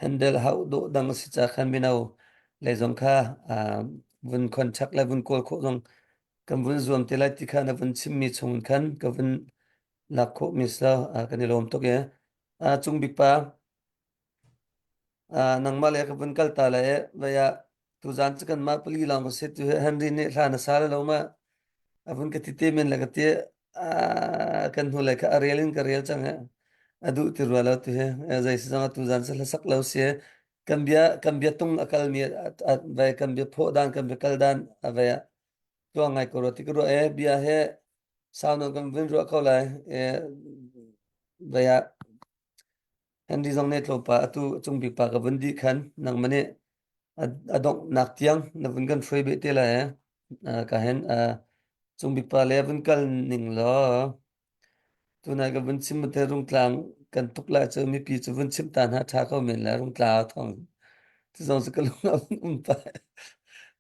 handle how do dang si cha khan minau le jong kha vun khon chak la vun kol kho jong kan vun zuam te lai ti khan vun chim mi chung khan ka vun lakho misla kan lom to ke chung big pa nang ma le ka vun kal ta le ya tu zan kan ma puli lang se tu henry ne la na sala lo ma avun ka ti te men la ka te kan hu le ka arielin ka riel chang adu ti ru la tu he zai se jang tu zan se la sak lo se kan bia tung akal mi va kan bia pho dan kan bia kal dan ava to ngai ko ro ti ko bia he sao nó cầm vinh rửa câu lại vậy Henry dòng net lo pa tu chung bi pa ka vindi khan nang mane adong nak tiang na vun kan free be te la ka hen chung bi pa le vun kal ning lo tu na ka vun sim te rung tlang kan tuk la chu mi pi chu vun sim tan ha tha ko men la rung tla thong tu zong se ka lu pa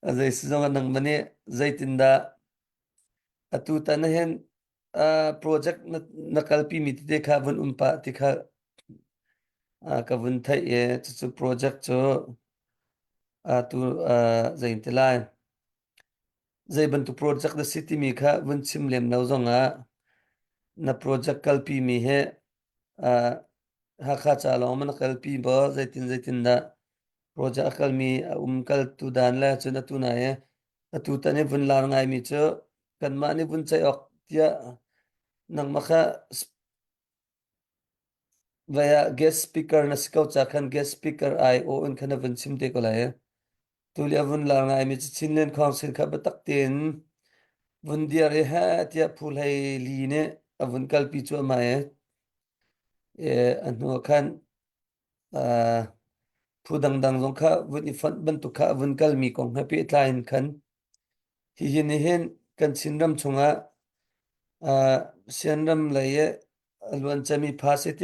azai si zong nang mane zaitin da atu ta na hen project na kalpi mi te kha vun pa ti kha ka vun thai chu project chu tu zain te lai zai ban tu project da city mi kha vun chim lem nau zonga na project kalpi mi he hakha cha lo man kalpi ba zaitin da project kal mi kal tu dan la chu na tu na ye tu ta ne vun lar ngai mi chu kan ma ni vun chai ok tia nang ma kha via guest speaker na sikau cha khan guest speaker ai o in khana vun sim te ko la ye tu le vun lar ngai mi chin len council kha batak ten vun dia re ha tia phul hai li ne avun kal pi chu ma ye anu khan phu dang dang jong kha vun I fan ban tu kha vun kal mi kong ha pe tlain khan hi hin hen kan chin ram chunga เสียนรำเลยล้วนจะมีภาษิต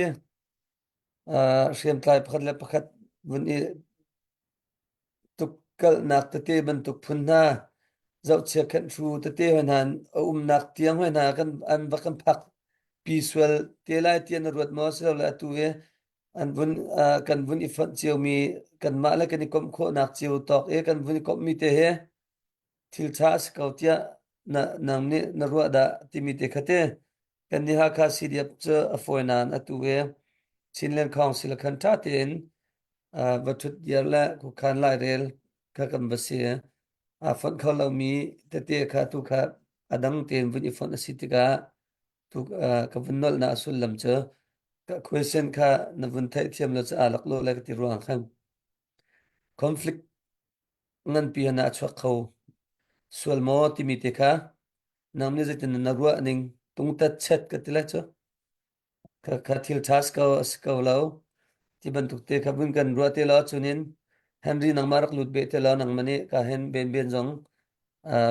เสียมตายพัดและพัดวันนี้ตุกกลนักตะเตบันตุกพุนนาเจ้าเชียกันชูตะเตหันหันนักเตียงหันหากันอันบักันพักปีสวลเตลายเตียนรวดมอสเราละตัวอันวันกันวันอีฟันเจียวมีกันมาแล้วกันอีกมโคนักเจียวตอกกันวันอีกมีเตะทิลชาสเกาเตียนางนี่นรัวดาที่มีเตะคเตกันนี่ฮะคาซีเดียบเจออฟอยนานอตัวชินเลนคองสิลคันท่าเตนวัตถุเดียร์ละกุขานไลเรลข้ากันบเสียฟันเขาเรามีแต่เตะข้าตุกข้าอดังเตนวันอีฟันสิติกาตุกกับวันนอลนาสุลลัมเจอก็คุยเส้นข้านวันไทยเทียมเราจะอาลักโลเลกติรวงข้างคอนฟ lict งั้นปีหน้าชักเขาส่วนหมอที่มีเตะข้านำนี่จะเป็นนรัวนิ่งตรงตัดเช็ดกันทีละเจ้าข้าทิลทัสเขาสเขาเราที่บรรทุกเตะข้าบุญกันรัวเตะเราจุนินเฮนรี่นังมารักลุดเบะเตะเรานังมันนี่ข้าเห็นเบนจง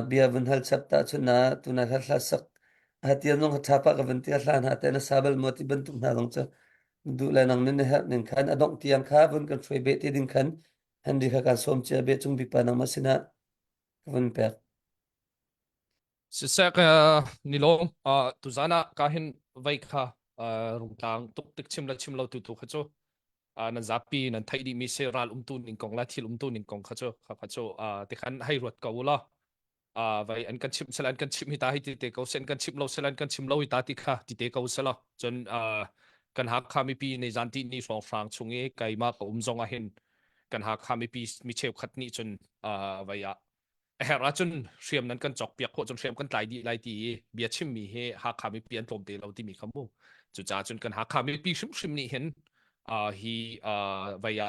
เบียบุญฮัลสับตาชุนนาตุนักฮัลลาสักฮัตยานงฮัตชาปะกับวันที่ฮัลลานฮัตเตนซาเบลมอที่บรรทุกนาลงเจ้าดูแลนังนี่ฮะหนึ่งขันอดองเตียงข้าบุญกันช่วยเบะที่ดึงขันเฮนรี่ข้าการสวมเจ้าเบะจงบิปานังมาสินะวันเปก Sisek nilong tuzana kahin vaikha rungtang tuk tik chimlo tu khacho nan zapi nan thaidi mi se ral tu ning kong la thil tu ning kong khacho te khan hai rot ka ula vai an kan chim selan kan chim hi ta hi te ko sen kan chim lo selan kan chim lo hi ta ti kha ti te ko sela chon kan hak kha mi pi nei zanti ni rong frang chunge kai ma ko zong a hin kan hak kha mi pi mi cheu khat ni chon vai ya hera chun hriam nan kan chok piak kho chun hriam kan tlai di lai ti bia chim mi he ha kha mi pian tlom te lo ti mi khamu chu cha chun kan ha kha mi pi shim ni hen hi vaya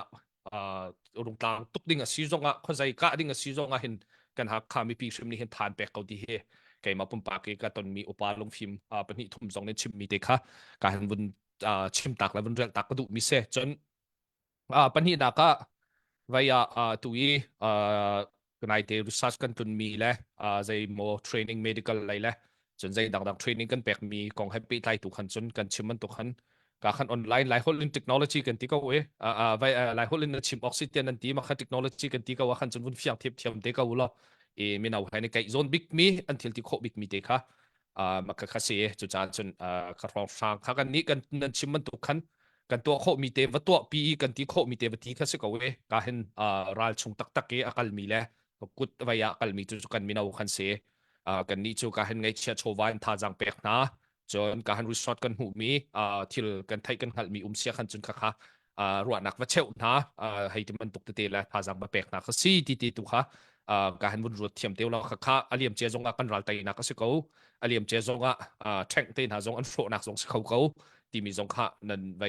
rung tang tuk ding a si zonga khozai ka ding a si zonga hen kan ha kha mi pi shim ni hen than pek ko ti he kai ma pum pa ke ka ton mi upa long phim pani thum zong ne chim mi te kha ka han bun chim tak la bun rel tak ka du mi se chon pani da ka vaya tuiกันไอเดียรีเสิร์ชกันตุนมีแหละใจโมเทรนนิ่ง medical อะไรแหละจนใจดังๆเทรนนิ่งกันแปลกมีกองให้ปีไทยตุกันจนกันชิมมันตุกันการขันออนไลน์หลายคนเล่นเทคโนโลยีกันที่เขาไว้หลายคนเล่นชิมออกซิเจนนั่นที่มาขันเทคโนโลยีกันที่เขาว่าขันจนวุ่นเฟียงเทียบเด็กเขาละมีเอาให้ในไก่โซนบิ๊กมีอันที่ที่โคบิ๊กมีเด็กค่ะมาคัดเสียจุดจานจนขัดรองฟังกันนี้กันนั่นชิมมันตุกันกันตัวโคมีเตวตัวปีกันที่โคมีเตวที่เขาสึกเอาไว้การเห็นรัลชงตักเกอากาลมีแหละกุดไว้ยากลมีจุกันมีนาคันเสกันนี้จูการเห็นไงเชียโชวานท่าจังเป็กนะจนการเห็นรีสอร์ทกันหูมีที่กันไทยกันหัดมีเสียขันจนค่ะรัวนักวัชเชวนะให้ที่มันตกเตะและท่าจังมาเป็กนะก็ซีตีตุค่ะการเห็นบุญรถเทียมเตียวเราค่ะอเลียมเจจงกันรัลไตนักก็สิเขาอเลียมเจจงแทงเตนหาจงอันโฟนักจงสิเขาที่มีจงค่ะนั่นไว้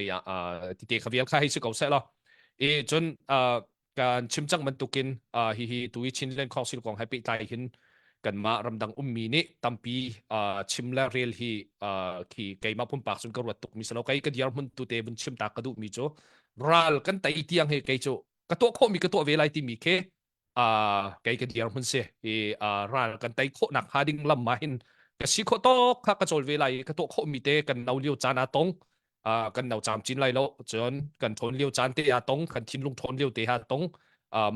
ที่เตะขวิลค่ะให้สิเขาเสร็จแล้วจนการชิมจังมันตุกินฮีตุยชินเล่นของสิลกองให้ปีไตหินกันมารำดังมีนี่ตั้มปีชิมและเรียลฮีที่ไกมาพุ่มปากสุนกรวดตุกมิสโลไกกันยามุนตุเตบุนชิมตากระดูมิโจรัลกันไตเตียงเฮไกโจกระตัวโคมีกระตัวเวลาที่มีเคไกกันยามุนเสรัลกันไตโคหนักหาดิ่งลำมาหินกระชิโคโตข้ากระโจลเวลากระตัวโคมีเตกันเอาเลี้ยวจานาตงกันเอาจามจินไล่แล้วจนกันทนเลี้ยวจานเตะตงกันทิ้งลงทนเลี้ยวเตะตง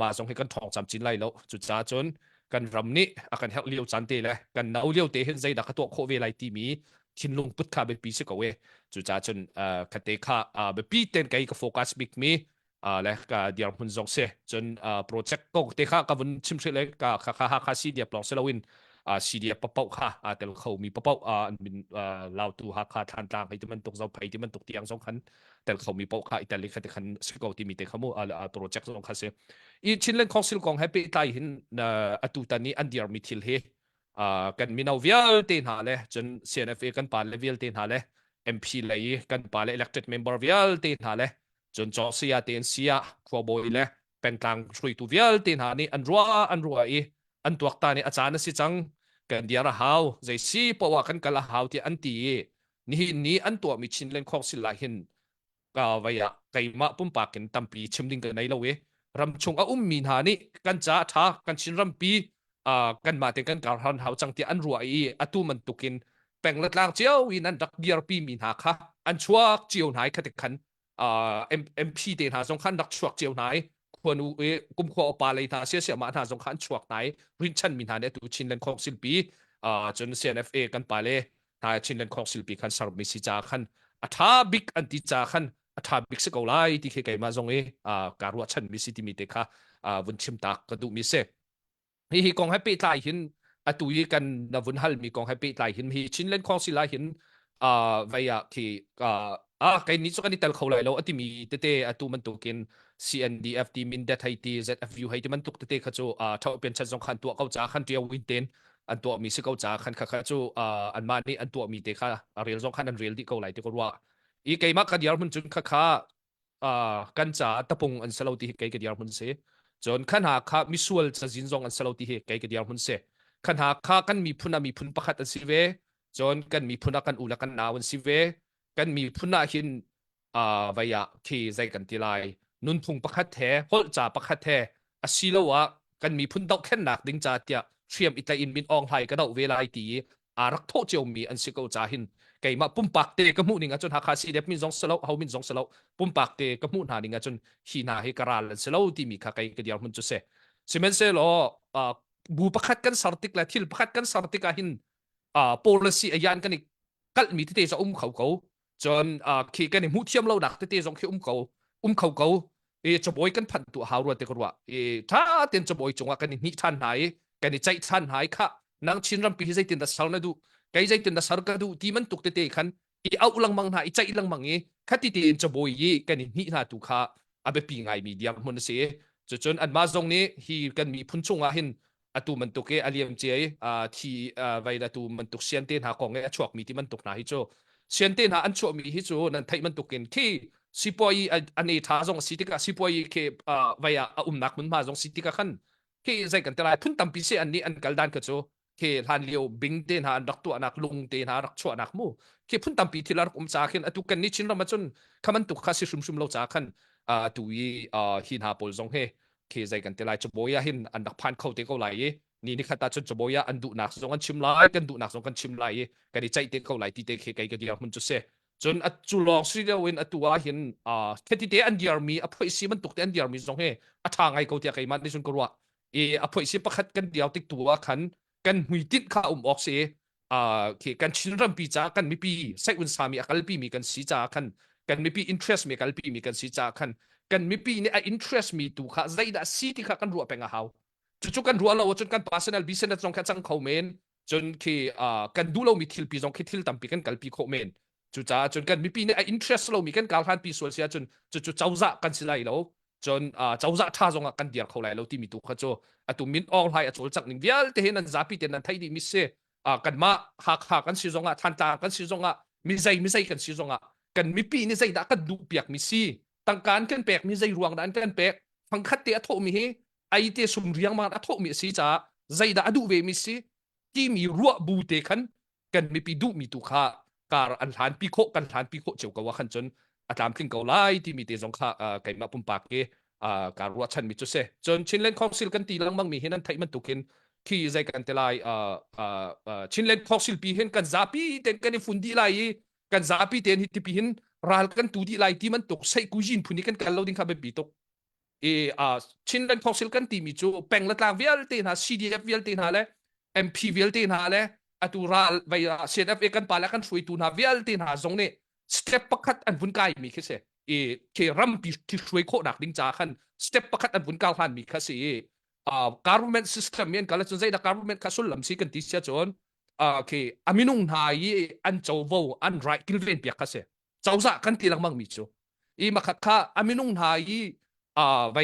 มาส่งให้กันทองจามจินไล่แล้วจุดจ้าจนกันรำนี้กันเฮเลี้ยวจานเตะเลยกันเอาเลี้ยวเตะเห็นใจดักตัวโคเวไลตีมีทิ้งลงพุทธาเป็นปีสิกเวจุดจ้าจนคเตค่าเป็นปีเต็นไกก็โฟกัสบิ๊กมีและก็เดียร์พุ่นจงเสจนโปรเจกต์ก็เตะค่ากับวันชิมเสเลยก็ค่าซีเดียบลองเซลวินCDF ปะเป้าค่ะแต่เขามีปะเป้าเป็นเราตัวหักค่าทานต่างให้ที่มันตกเสาไฟที่มันตกเตียงสองคันแต่เขามีปะค่ะแต่เล็กแต่คันสกอที่มีแต่เขาโมโปรเจกต์สองคันเสียอีชิ้นเล่นของสิลกองให้ไปไต่เห็นตุตานี้อันเดียร์มีทิลเฮกันมีนาวิลเตนหาเลยจน CNFA กันปาเลวิลเตนหาเลย MP เลยกันปาเล elected member วิลเตนหาเลยจนจอเซียเตนเซียครัวบอยเลยเป็นกลางช่วยตัววิลเตนหานี่อันรัวอันตัวตานี่อาจารย์สิจังกันเดียร์ฮาวใจซีเพราะว่ากันกะละฮาวที่อันตีนี่อันตัวมีชินเล่นของสิลาหินก็ไว้ไก่มาปุ่มปากกันตั้มปีชิมดิ้งกันในละเวรำชงมีหานี่กันจ้าท้ากันชินรำปีกันมาเต็งกันการหันฮาวจังที่อันรัวตู้มันตุกิน แปลงละลางเจียววินันดักเดียร์ปีมีนาค่ะอันชัวเจียวไหนคัดขันMP เดนหาสงขันดักชัวเจียวไหนควรกุมขวปาเลยนาเสียมาหาสงขันชัวไหนริชันมีนาเนี่ยตูชินเลนของศิลปีจน CNFA กันไปเลยนายชินเลนของศิลปีคันสรุปมิสิจาคันอัฐาบิกอันติจาคันอัฐาบิกสกอไลที่เคยมาจงการวัดชันมิสิติมิเตค่ะวันชิมตากกระดูมิเซฮีกองให้ปีตายหินตุยกันนวุนฮัลมีกองให้ปีตายหินฮีชินเลนของศิลาหินไว้ที่ใครนี้สุกันนี่เตลเขาเลยแล้วที่มีเตตุมันตุกิน CNDF ที่มินเดทไฮที่ ZFU ให้ที่มันตุกเตเขาจูเท่าเป็นชั้นสองขันตัวเขาจ้าขันเดียววินเทนอันตัวมีสิ่งเขาจ้าขันเขาจูอันมานี่อันตัวมีเตค่ะเรียลสองขันอันเรียลที่เขาไหลที่เขาว่าอีกไงมักกันยามันจุนค่ะกันจ้าตะปงอันสลาวที่ไกกันยามันเสียจนขันหาค่ะมิสวลจะจินซองอันสลาวที่ไกกันยามันเสียขันหาค่ะกันมีพุนประคัตอันสิเวจนกันมีพุนกันอุลกันนาวันสิเวกันมีพุนหินไว้ที่ใจกันทีไรนุนพุงประคัตแท้โหจ่าประคัตแท้อาศิลวะกันมีพุนดอกแค่หนักดิ้งจ่าเตียเทียมอิตาอินบินอองไทยก็ดอกเวลาตีรักโทษเจียวมีอันสิเกาจ่าหินไก่มาปุ่มปากเตะกมุนิงจนหาคาซีเดฟมินซองสลาวเฮามินซองสลาวปุ่มปากเตะกมุนหานิงจนฮีนาเฮการาลสลาวที่มีข้าไก่ก็เดียวมันจุเสซิเมนเซโลบูประคัตกันสารติกและทิลประคัตกันสารติกหินpolicy อายันกันอีกกัลมีที่เตจะเขาจนขี่กันในมุเทียมเราดักที่เตจงขี่เขาจะบ่อยกันพันตัวหาวรัวเตกรัวถ้าเต็นจะบ่อยจงว่ากันนี่ท่านหายกันนี่ใจท่านหายค่ะนังชินรำปีใจเต็นดัสสารนะดูไกใจเต็นดัสสารก็ดูที่มันตุกเตคันเอาลังมังหายใจลังมังคัดที่เตนจะบ่อยกันนี่น่าตุค่ะอาเบปีไงมีเดียมันเสียจนอันมาตรงนี้ฮีกันมีพุ่นชงอาหินตัวมันตุกอาเลียมเจที่ไว้ตัวมันตุกเชียนเตนหาของชวกมีที่มันตุกนาฮิโจเชียนเตนหาอันชวกมีฮิโจนั่นไทยมันตุกินที่สิปอยอันนี้ท้าจงสิติกาสิปอยเคไว้นักมันมาจงสิติกาขันที่ใจกันแต่ละพุ่นตั้มพิเศษอันนี้อันกัลดันก็โจเคฮันเลียวบิงเตนหาดักตัวนักลุงเตนหาดักชัวนักมูเคพุ่นตั้มพิที่ละจาก็นตุกันนี้ชินเรามาจนคำมันตุกข้าสิชุมเราจากันตุยหินหาปอลจงเฮเคใจกันแต่ละจะบ่อยหินอันดักพันเข้าเตะเขาไหลนี่ขัดตาจนจะบ่อยอันดุนักจงกันชิมไหลกันดุนักจงกันชิมไหลกันใจเตะเขาไหลที่เตะเคไกกันเดียวมันจะเสจนจุลองสิเดียวเว้นตัวเห็นแค่ที่เตะอันเดียวมีอภัยสิมันตกเตะอันเดียวมีจงเฮทางไงเขาเตะไก่มันในส่วนกลัวอภัยสิประคัดกันเดียวติดตัวขันกันหุยติดข้าออกเสียกันชินรำปีจ้ากันไม่ปีใส่อุนสามีอักลปีมีกันสีจ้ากันไม่ปี interest มีอักลปีมีกันสีจ้ากันไม่ปีเนี่ยinterest มีตัวข้าใจด่าสีที่ข้ากันรัวเป็นเอาจุกันรัวเราจนกัน personal business จงแค่จังเขาเมนจนกันดูเรามีทิลปีจงแค่ทิลตั้มปีกันกัลปีเขาเมนจนกันมีปีเนี่ยinterest เรามีกันการหันปีส่วนเสียจนเจ้าจะกันสิไลเราจนเจ้าจะท่าจงกันเดียร์เขาไลเราที่มีตัวข้าโจตัวมินออนไลน์โจจักหนึ่งเดียวแต่เห็นนั่นจะปีเต็นนั่นไทยดีมิเซ่กันมาหักกันสิจงทันตากันสิจงมิใจกันสิจงกันมีปีนี่ใจด่ากันดูเปียกมิซี่ตั้งการกันเปียกมิใจรวงนั้นกันเปียกฟังคัดเตะโถมีไอเตะสมเรียงมาโถมีสิจ้าใจด่าดูเวมิซี่ที่มีรัวบูเตคันกันมีปีดูมีตัวข้าการอันฐานปีโคกันฐานปีโคเจ้าก็ว่าขันจนอาจารย์พิงเกาไลที่มีเตจงข้าไก่มาปุ่มปากเกการรัวชันมีจุดเสจนชินเลนคองซิลกันตีลังมังมีเห็นนั้นไทยมันตุกินที่ใจกันเตลายชินเลนคองซิลปีเห็นกันซาปีเต็นกันในฝุ่นดีไลกันซาปีเต็นฮิตปีเห็นรัลกันตูดีไลที่มันตกใส่กุจินพุ่นกันกันเราดิ้งข้าไปปีตกชินเลนคองซิลกันตีมีจูแปลงละตางเวลเตนหา CDF เวลเตนหาเลย MP เวลเตนหาเลยตัวรัลไปCDF กันปาแล้วกันช่วยตัวหาเวลเตนหาตรงนี้สเต็ปประคัดอันวุ่นกายมีแค่เสเครัมปีที่ช่วยโคนักดิ้งจ้าขันสเต็ปประคัดอันวุ่นกายหันมีแค่เสgovernment system เนี่ยกันแล้วจนใจดัก government ข้าสุดลำซีกันที่เสียจนเคอามินุงหายอันเจ้าโวอันไรกิลเวนเปียกแค่เสเจ้าจะกันที่ลังมังมีจูมาขัดข้าอามินุงหายไป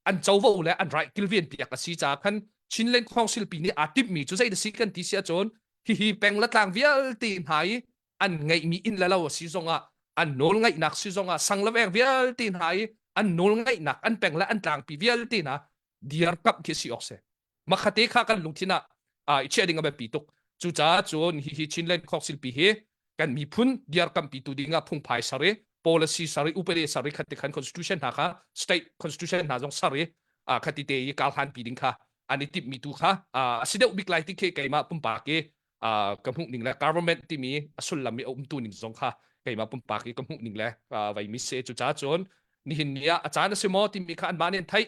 อันเจ้าโวและอันไรกิลเวนเปียกแค่สีจ้าขันชินเลนคองซิลปีนี้อาทิตย์มีจูใจดักซีกันที่เสียจนฮีแปลงละต่างเวียลตีนหายอันไงมีอินแล้วสิจงอันโนลไงหนักสิจงสังละแวงเวียลตีนหายอันโนลไงหนักอันแปลงละอันต่างปีเวียลตีนะเดียร์กับเคสิออกเสมาขัดเตะข้ากันลุงที่น่ะเชื่อดิ่งกับปีตุกจู่จ้าจนฮีชินเลนคอกซิลปีเฮกันมีพุ่นเดียร์กับปีตุดิ่งกับพุ่งพายสารี policy สารีอุปเดสารีขัดเตะขัน constitution หาค่ะ state constitution หาจงสารีขัดเตะยี่การหันปีดิ่งค่ะอันนี้ติดมีตุค่ะสิเดอุบิกไลที่เคไกมาพุ่งปากเก cái mục ninh là government thì mi asul làm mi tu ninh zong kha cái mà pum pak cái mục ninh là vậy mi sẽ chú cha chốn ni hin nia achana se mo thì mi khan manin thay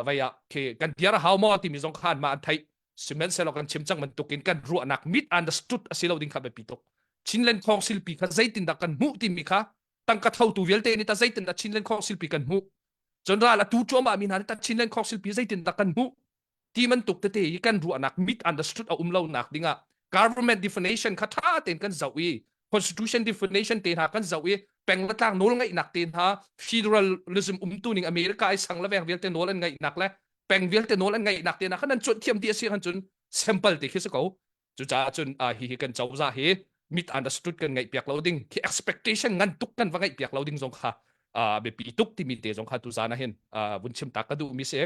vậy cái kan tiara how mo thì mi zong khan ma thay cement se lo kan chim chang man tukin kan ru anak mit understood asilo ding kha be pitok chinlen khong silpi kha zaitin da kan mu ti mi kha tang ka thau tu velte ni ta zaitin da chinlen khong silpi kan mu chon ra la tu choma min han ta chinlen khong silpi zaitin da kan mu ti man tuk te te kan ru anak mit understood a umlo nak dinga government definition kha tha ten kan zawi constitution definition ten ha kan zawi peng la tlang nol ngai nak ten ha federalism tu ning america ai sang la veng vel te nol an ngai nak la peng vel te nol an ngai nak ten ha kan chon thiam ti si han chun sample te khis ko chu cha chun hi kan chau za hi mit understood kan ngai piak loading ki expectation ngan tuk kan wa ngai piak loading zong kha be pi tuk ti mi te zong kha tu za na hen bun chim ta ka du mi se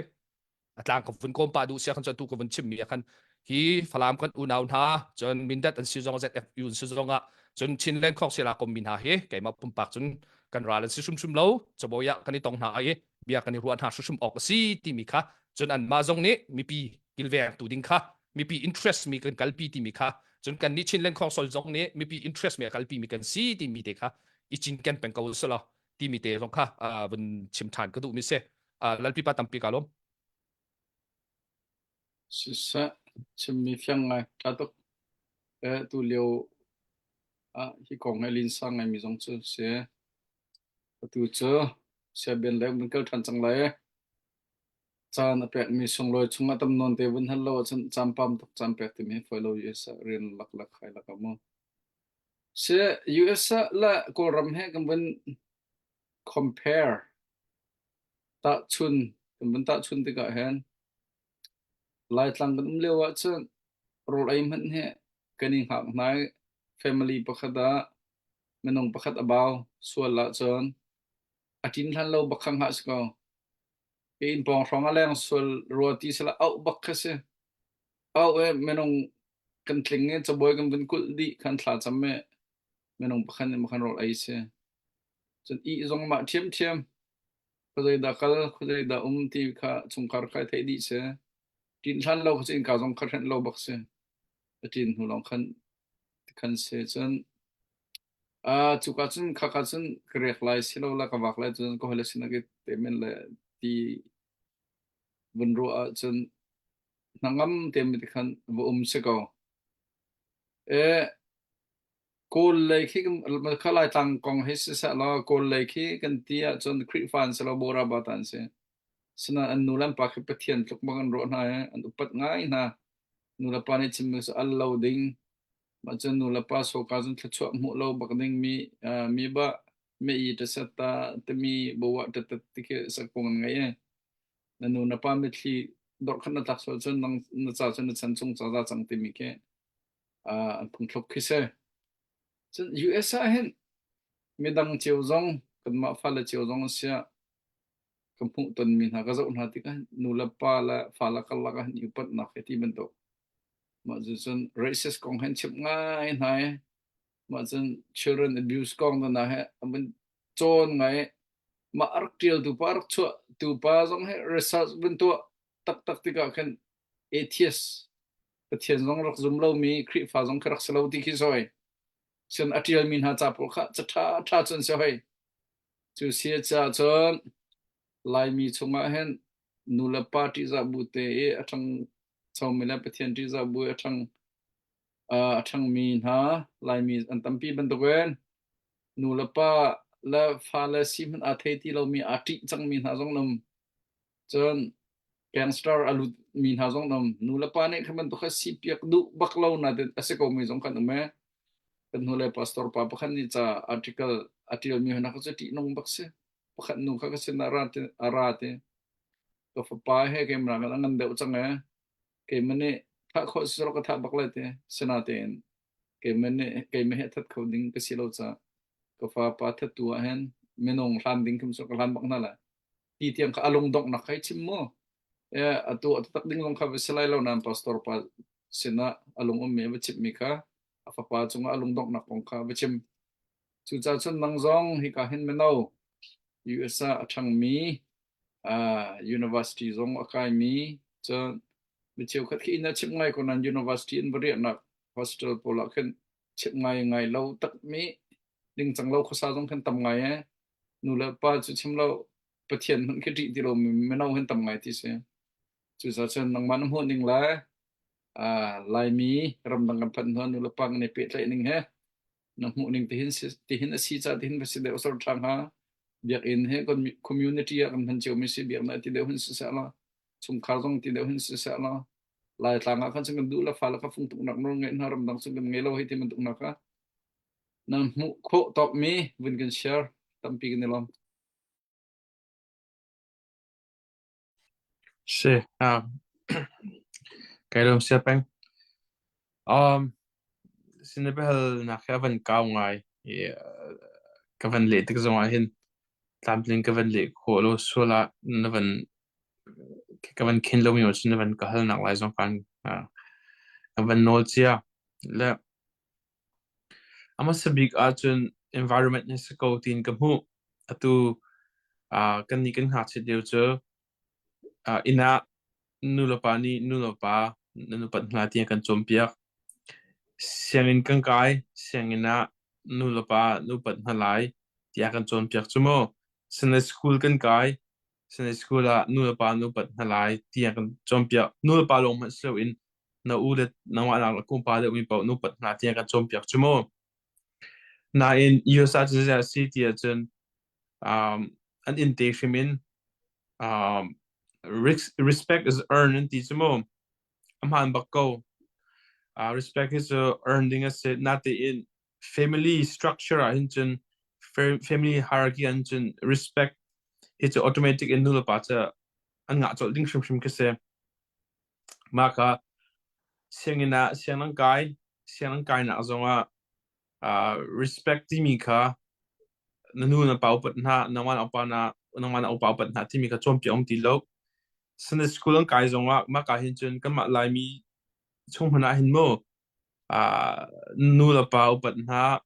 atlang ko fun kom pa du sia kan tu ko bun chim mi kan hi falam kan unaw na chon min dat an si zong zf yun si zong a chon chin len khok sila kom min ha he kai ma pum pak chun kan ra lan si sum lo choboya kan tong na ai bia kan ruan ha sum ok si ti mi kha chon an ma zong ne mi pi kilver tu ding kha mi pi interest mi kan kalpi ti mi kha chun kan ni chin len khok sol zong ne mi pi interest mi kalpi mi kan si ti mi te kha i chin kan pen ko sala ti mi te zong kha bun chim than ka du mi se lalpi pa tampi kalom Sisa chimmi fiang ngai tatok tu liu hi kong ngai lin sang ngai mi zong chu se tu chu se ben le mun kal than chang lai chan apek mi song loi chunga tam non te bun hal lo chan champam tok champek ti mi foi lo us rin lak lak khai lak mo se us la ko ram he kam bun compare ta chun kam bun ta chun ti ka hen lai tlang kan lewa chen rol ai man he kaning hak nai family pakhada menong pakhat abaw suala chon atin than lo bakhang ha sko in pong rong aleng sul roti sala au bakhase au menong kan tlinge chaboy kan bin kul di kan thla chamme menong pakhan makhan rol ai se chen i zong ma thiam thiam khoi da kal khoi da ti kha chungkar khai thai di se tin than lo khin ka zong khan lo bakse tin hu long khan se chen chu ka chen kha ka chen krek lai silo la ka wak lai chen ko hole sina ke temen le ti bun ro a chen nangam tem ti khan bo se ko e ko le khi ma kha lai tang kong he se sa la ko le khi kan ti a chen kri fan se lo bora ba tan se sina an nulam pa ke pathian tluk mangan ro na an upat ngai na nula pa ni chim se al loading ma chen nula pa so ka chen thchu mu lo bak ding mi ba me I ta sata te mi bo wa ta ti ke sa kong ngai na nuna pa me thli dor khan na tak so chen nang na cha chen chan chung cha da chang ti mi ke an phung thlok khi se chen us a hen midang chiu zong kan ma fa la chiu zong sia kan phung ton min ha ka zo na ti ka nula pa la fa la kal la ka ni pat na ke ti ben to ma chen racist kong hen chip ngai nai ma chen children abuse kong na he amen chon ngai ma ark tiel tu par chu tu pa zong he research ben to tak tak ti ka khan atheist pathian zong rak zum lo mi khri fa zong khrak selo ti khi soi chen atial min ha cha por kha cha tha chen se hoi chu sia cha chon lai mi chunga hen nula party za bu te athang chau mi la pathian ti za bu athang min ha lai mi an tampi ban to wen nula pa la fa la sim a thei ti lo mi ati chang min ha zong nam chon gangster alu min ha zong nam nula pa ne khaman to kha si piak du baklo na de ase ko mi zong khan me kan nula pastor pa pakhan ni cha article atil mi na kha ti nong bakse pakhan nu kha se na arate to fa pa he ke mra ngan de chang ke mane tha kho sro ka tha bakle te senaten ke me he that coding ka silo cha ko fa pa tha tu hen menong landing kum so ka lan bak na la ti tiang ka along dok na khai chim mo atu tak ding long kha selai lo nan pastor pa sina along me ba chip mi kha afa pa chunga along dok na kong kha ba chim chu cha chun nang zong hi ka hin me no USA athang mi university zong akai mi cha bi cheu khat khi na chim ngai ko nan university in bari na hostel pola khen chep ngai lo tak mi ding chang lo khosa jong khen tam ngai nu la pa chu chim lo pathian hun ke ti lo me nau hen tam ngai ti se chu sa chen nang man ho ning la lai mi ram dang kan phan nu la pang ne pe tlai ning he nang mu ning ti hin si cha ti hin ba si de osor thang ha biak in he kon community ya kan han cheu mi si biak na ti de hun si sa la chung khar jong ti de hun si sa la lai tlang kan chung du la fa la ka phung tuk nak no ngai na ram dang chung ngai lo hi ti man tuk nak ka nang mu kho top mi win kan share tam pi kan lom Se cái đồng xếp anh xin được hel na cái vấn cao ngay cái vấn lệ tức giống anh làm linh cái vấn lệ khổ lo số là nó vấn cái vấn kinh lo nhiều nó vấn cái hel nặng lại giống phản cái vấn nô chia là ama sabik achun environment ni se ko tin ka mu atu kan ni kan ha che deu cho ina nulopa ni nulopa nulopa na ti kan chompia siangin kan kai siangina nulopa nupat na lai ti kan chompia chumo sene school kan kai sene school a nulopa nupat na lai ti kan chompia nulopa long ma so in na ulet na wa la kumpa de mi pa nupat na ti kan chompia chumo na in USA city chen an intake respect is earned ti chumo amhan bakko respect is earning as not in family structure hinchen family hierarchy hinchen respect it's automatic in nula pacha anga cho ding shim kase maka siangina siang kai na zonga respect ti mi kha nanu na pau pat na nawan opana nawan opau pat na ti mi kha chompiong ti lo sene school ang kai zonga maka hinchen kama lai mi chung hana hin mo nula pau pat na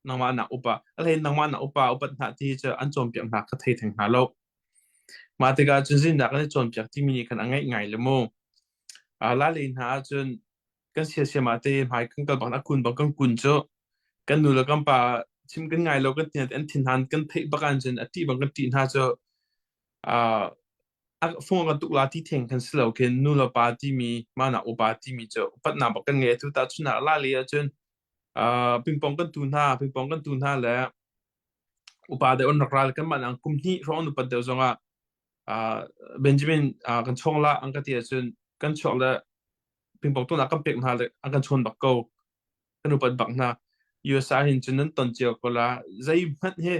nawan na upa alai nawan na upa pat na ti cha an chompiong na ka thei thang ha lo ma te ga chun sin da kan chompiong ti mi kan angai ngai le mo la lein ha chun kan sia ma te mai kan kal bang kun bang kan kun cho kan nula kan pa chim kan ngai lo kan tin an thin han kan thei bakan chen ati bang kan tin ha cho phong kan tuk la ti theng kan slo ken nula pa ti mi ma na upa ti mi cho pat na ba kan nge tu ta chuna la le chun ping pong kan tun ha le upa de on ral kan ma nang kum ni ro nu pa de zonga Benjamin kan chong la ang ka ti chun kan chok la ping pong tu na kan pek na le ang kan chon bak ko kan u pat bak na USA hin chun nan ton che ko la zai mat he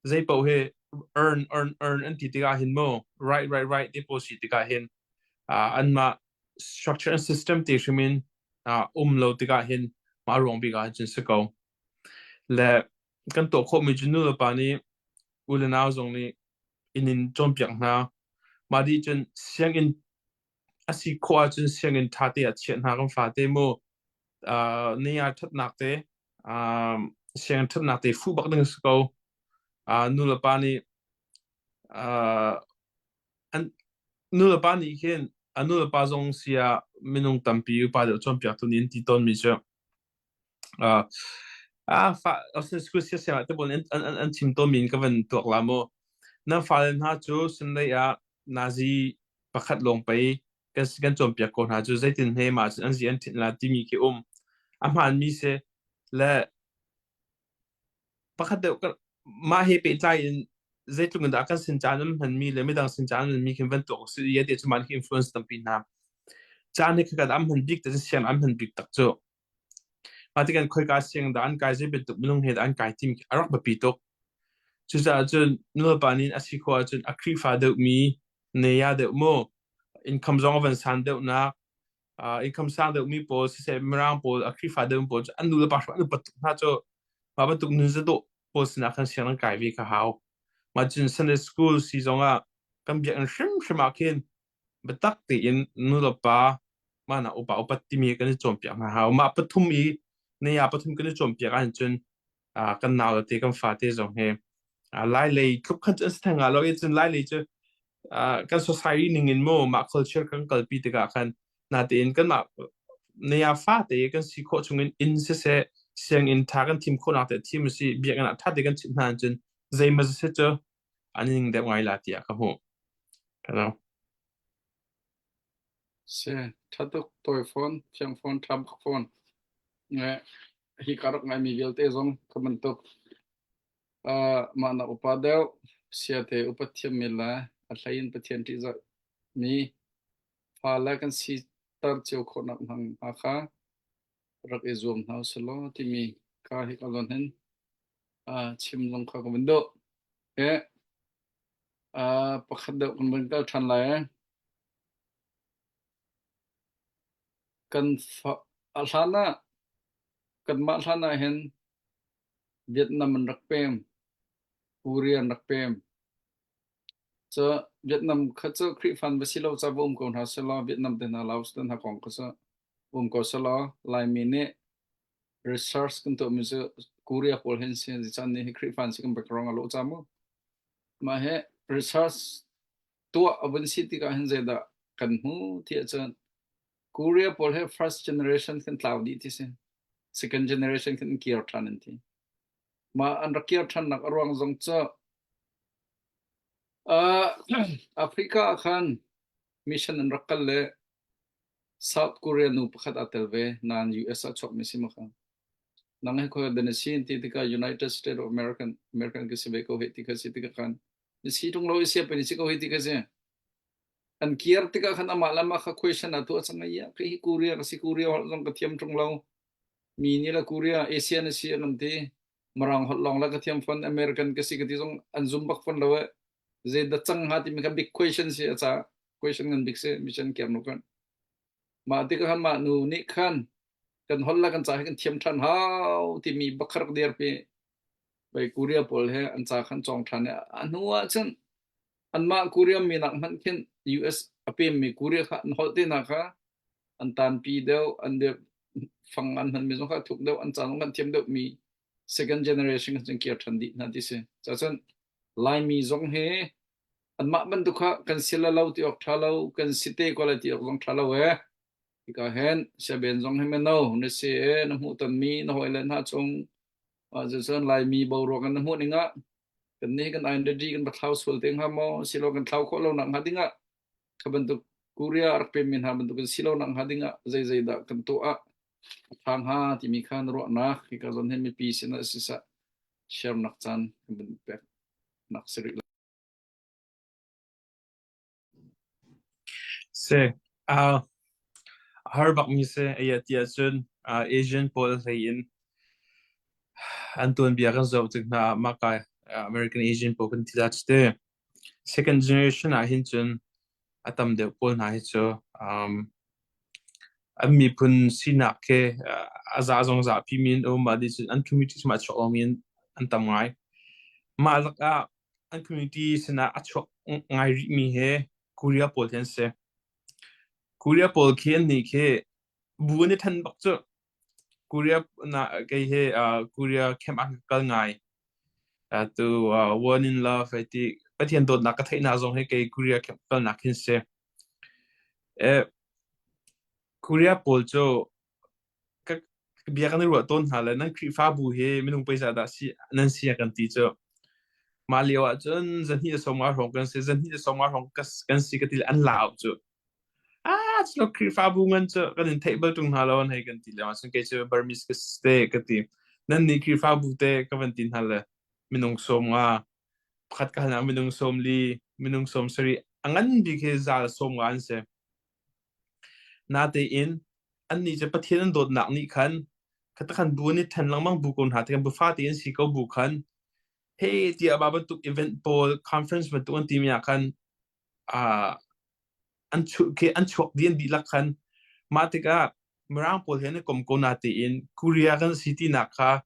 zai po he earn an ti ti ga hin mo right deposit ti ga hin an ma structure and system ti shimin lo ti ga hin ma rong bi ga chin se ko le kan to kho mi junu la pa ni ulena zong ni inin chompiang na ma di chen siang in asi kho chen siang in tha te a chen ha kan fa te mo ne ya that nak te siang that nak te fu bak ding se ko nu la pa ni an nu la pa ni khen anu la pa zong sia minung tampi u pa de chompiang tu nin ti ton mi che fa asen school sia sia te bon an chim to min ka van tok la mo na falen ha chu sin le ya nazi pakhat long pai kan chompia ko ha chu zaitin he ma an ji an tin la ti mi ki amhan mi se la pakhat de ma he pe chai in zaitung da kan sin chanam han mi le me dang sin chanam mi kin van tok si ye de chuman ki influence tampi na chan he ka am han big ta siam am han big tak chu ma ti kan khoi ka siang da an kai je be tuk minung he da an kai tim arak ba pi tok chu za chun nu pa nin asi kho chun akri fa de mi ne ya de mo income zong van san de na income san de mi po se mrang po akri fa de po an nu pa swa pa tuk na cho ma ba tuk nu ze do po sina kan siang kai vi ka hao ma chun Sunday school si zonga kan bi an shim kin betak ti in nu pa ma na upa ti mi kan chom pya ma hao ma pathum i ne ya pathum kan chom pya kan chun kan naw te kan fa te zong he lai lei khup khan chen thanga lo ye chun lai lei chu kan society ning in mo ma culture kan kalpi te ka khan na te in kan ma nia fa te kan si kho chungin in se siang in tha kan team kho na te team si biak na tha te kan chin han chen zai ma se cho aning de ngai la tia ka ho kana se thatuk toy phone chang phone tham phone nge hi karok ngai mi velte zong kamantok mana upadeu siate upathiam mila athlain pathian ti za mi phala kan si tar cheu khona hang akha rak e zoom hau selo ti mi ka hi kalon hen chim long kha ko bendo e pakhat deuh kan ban kal than lai kan alhana kan ma alhana hen Vietnam rak pem Korea rak pem cho Vietnam kha cho khri fan basilo cha bom ko ha selo Vietnam den na Laos den ha kong ko sa bom ko selo lai mi ne research kan to mi so Korea pol hen se chan ne khri fan se kan background alo cha mo ma he research to aban city ka hen zeda kan hu ti chan Korea pol he first generation kan cloud di ti se second generation kan kier than ti ma an rakier than nak arwang zong cha Africa khan mission an rakal le South Korea nu pakhat atelve nan US a chok misima khan nang he ko den sin ti tika United States of American ke sibe ko he tika si tika khan ni si tung lo isia pe ni si ko he tika se an kier tika khan ama lama kha question atu changa ya ke hi Korea ka si Korea hol long ka thiam tung lo mi ni la Korea Asia na si anam ti marang hol long la ka thiam fon American ke si ka ti jong an zum bak fon lo ze da chang ha ti mi ka big question si acha question ngan big se mission kiam no kan ma tika khan ma nu ni khan kan hol la kan cha kan thiam than hau ti mi bakhar der pe bai Korea pol he an cha khan chong than anua chen an ma Korea mi nak man ken US apem mi Korea kha an hol te na kha an tan pi deu an de phang an han mi zo kha thuk deu an cha nong kan thiam deu mi second generation kan kier than di na ti se cha chen lai mi zong he an ma ban tu kha kan sila lau ti ok thalo kan site quality ok long thalo he ka hen se ben zong he men no ne se na mu tan mi na hoi len ha chung je son lai mi bo ro kan na mu ninga kan ni kan ai de kan ba thau sul teng ha mo silo kan thau kho lo nang ha dinga ka ban tu Korea ar pe min ha ban tu kan silo nang ha dinga zai zai da kan to a thang ha ti mi khan ro na ki ka zon hen mi pi se na si sa share nak chan kan ban pe nak seri se har bak mi se ya tia chun Asian pol in Anton biakan zo tik na maka American Asian pol kan tila chite second generation a hin chun atam de pol na hi cho mi pun sina ke aza zong za pi min o ma di chun an community ma chok min an tam ngai ma laka an community sina a chok ngai ri mi he Korea pol ten se Korea pol khen ni ke buani than bak cho Korea na ke he Korea kem an kal ngai to one in love ati pathian dot na ka thai na zong he ke Korea kem kal na khin se Korea pol cho ka biakan ru ton hala nan kri fa bu he minung paisa da si nan si kan ti cho Maliwa chun zan hi so ma hong kan se zan hi so ma hong kan si ka til an lao cho chlo kri fa bu ngan cho kan table tung halon he kan ti la sun ke che Burmese ka ste ka ti nan ni kri fa bu te ka van tin hala minung som nga khat ka na minung som li minung som sari angan bi ke za som nga an se na te in an ni je pathian dot nak ni khan khata khan bu ni than lang mang bu kon ha te kan bu fa te in si ko bu khan hey dia baban tuk event pol conference ma tu an team ya kan an chok dien di lak khan matika marang pol hen kom ko na te in Korea kan city na kha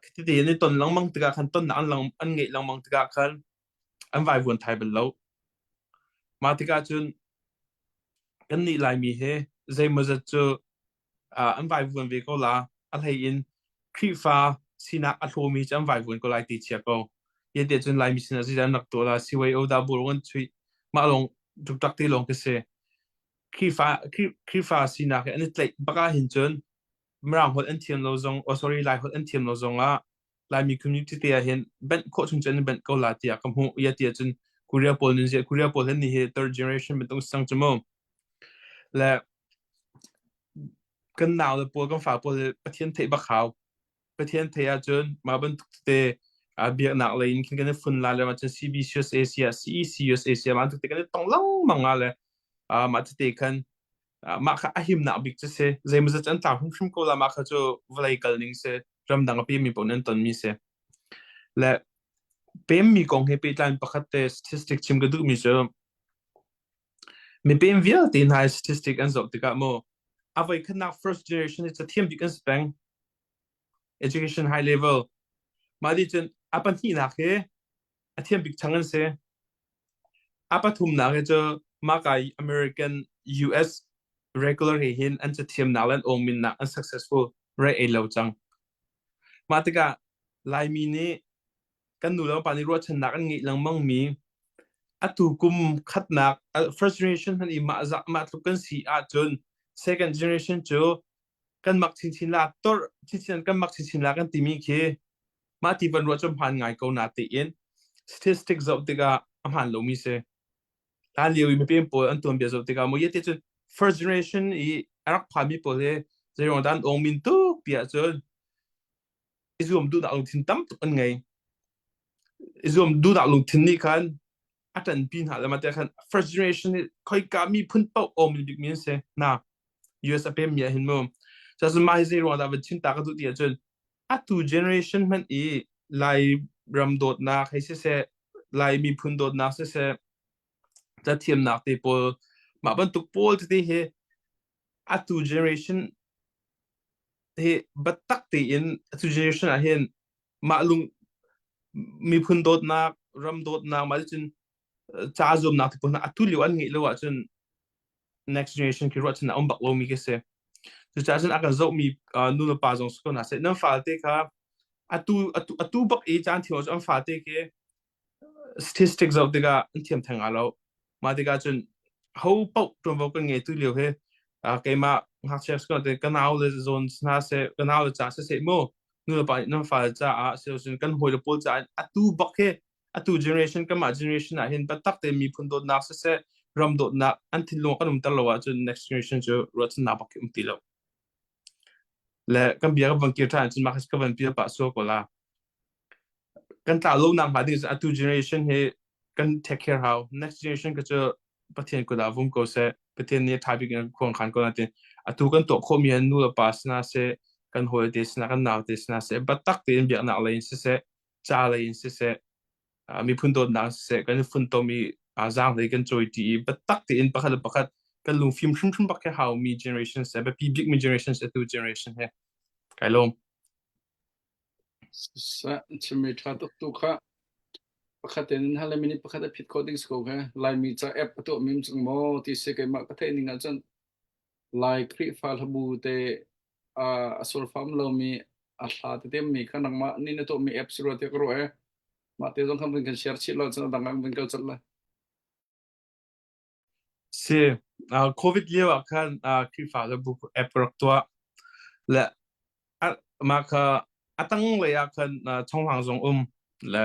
khiti te ne ton lang mang tika khan ton na lang an ngei lang mang tika khan an vai won thai bel lo matika chun kan ni lai mi he zai ma za chu an vai won ve ko la an hai in kri fa sina a hlo mi chan vai won ko lai ti chia ko ye de chun lai mi sina ji nak to la si wei o da bu ron chui ma long tuk tak ti long ke se khi pha xin nạc anh ấy lại baka hình chân mrang hot anh thiam lo zong sorry lại hot anh thiam lo zong á lại mi community tia hiện bên khó chung chân bên câu là tia cầm hụ ya tia chân Korea Pol nên giờ Korea Pol hiện ni third generation bên tung sang chmo là kan nào là Pol kan pha Pol bắt thiên thấy bạc hào bắt thiên thấy à chân mà bên tia biếc nạc lại in cái phun là mà chân CBCS Asia CECS Asia mà thực tế cái tông lâu mà là mà thực tế kan mà khá ahim nạo big se zai muzat an ta hum shim ko la ma kha cho vlai kalning se ram dang pi mi ponen ton mi se la pem mi kong he pe tlan pakhat te statistic chim gadu mi so me pem via tin high statistic an zok tika mo avai khana first generation it's a team big spang education high level ma di chen apan hi na khe a team big changan se apathum na khe cho ma kai American US regular he hin an cha thiam nalan ong min na unsuccessful right a lo chang matika lai mi ne kan nu lo pani ro chan nak an ngi lang mang mi atu kum khat nak first generation han i ma za ma tu kan si a chun second generation cho kan mak chin chin la tor chin kan mak chin chin la kan ti mi khe ma ti ban ro chom han ngai ko na ti in statistics of tiga amhan lo mi se ta liu mi pem po an ton bia zo tiga mo yete chun first generation i arak phami po le zero dan ong min tu pia chon izum du da lung thin tam tu an ngai izum du da lung thin ni khan atan pin ha lama te khan first generation khoi ka mi phun pau om big min se na us apem ya hin mo just mai zero da va chin ta ka du dia chon atu generation man i lai ram dot na khai se lai mi phun dot na se ta thiam nak te pol ma ban tuk pol te he atu generation he batak te in atu generation a hen ma lung mi phun dot na ram dot na ma chin cha zum nak te pol na atu liu an ngi lo wa chun next generation ki ro chun om bak lo mi ke se chu cha chun akan zo mi nu na pa jong sko na se na fa te kha atu bak e chan thio am fa te ke statistics of the ga thiam thang alo ma de ga chun ho pau tron vo kan nge tu liu he ke ma ha chef ko de kanal le zones na se kanal cha se mo nu pa na fa cha a se chun kan hoi le pol cha atu bak he atu generation ka ma generation a hin patak te mi phun do na se ram do na an thil lo kan tal lo wa chun next generation jo ro chun na bak ti lo le kan bia ban ki than chun ma khas ka ban pia pa so ko la kan ta lo nang ha ding atu generation he kan take care how next generation ka cho pathian ko da vum ko se pathian ni thabi kan khong khan ko na te atu kan to kho mi an nu la pas na se kan hol te sna kan naw te sna se batak te bia na lein se cha lein se mi phun do na se kan phun to mi azang le kan choi ti batak te in pakhat pakhat kan lung film shum bak how mi generation se ba big mi generation se tu generation he kai lom sa chimi tha tu kha pakhat en hala mini pakhat fit coding sko kha lai mi cha app to mim chung mo ti se ke ma pathe ninga chan lai kri fal habu te asol fam lo mi a hla te tem mi khanang ma ni na to mi app siro te kro he ma te jong kham kan share chi lo chan dang bin kal chan la se covid liwa khan kri fa le bu app rak to le ma kha atang le ya khan chong hang jong le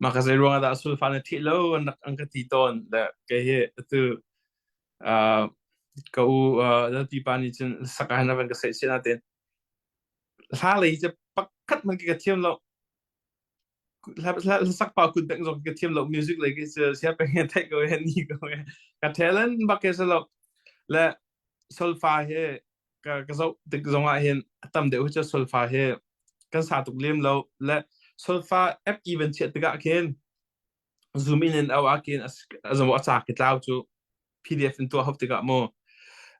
ma kha zai ronga da sul fa na thi lo an ka ti ton le ke he tu ka u da ti pa ni chen saka na van ka se na ten la le je pakkat man ki ka thiam lo la sak pa ku beng jong ka thiam lo music le ki se sia pe he tai go he ni go he ka talent ba ke se lo le sol fa he ka zo de zong a hen tam de hu cha sol fa he kan sa tuk lem lo le sol fa app even chet ga ken zoom in and out again as a WhatsApp it out to PDF into a hoptiga mo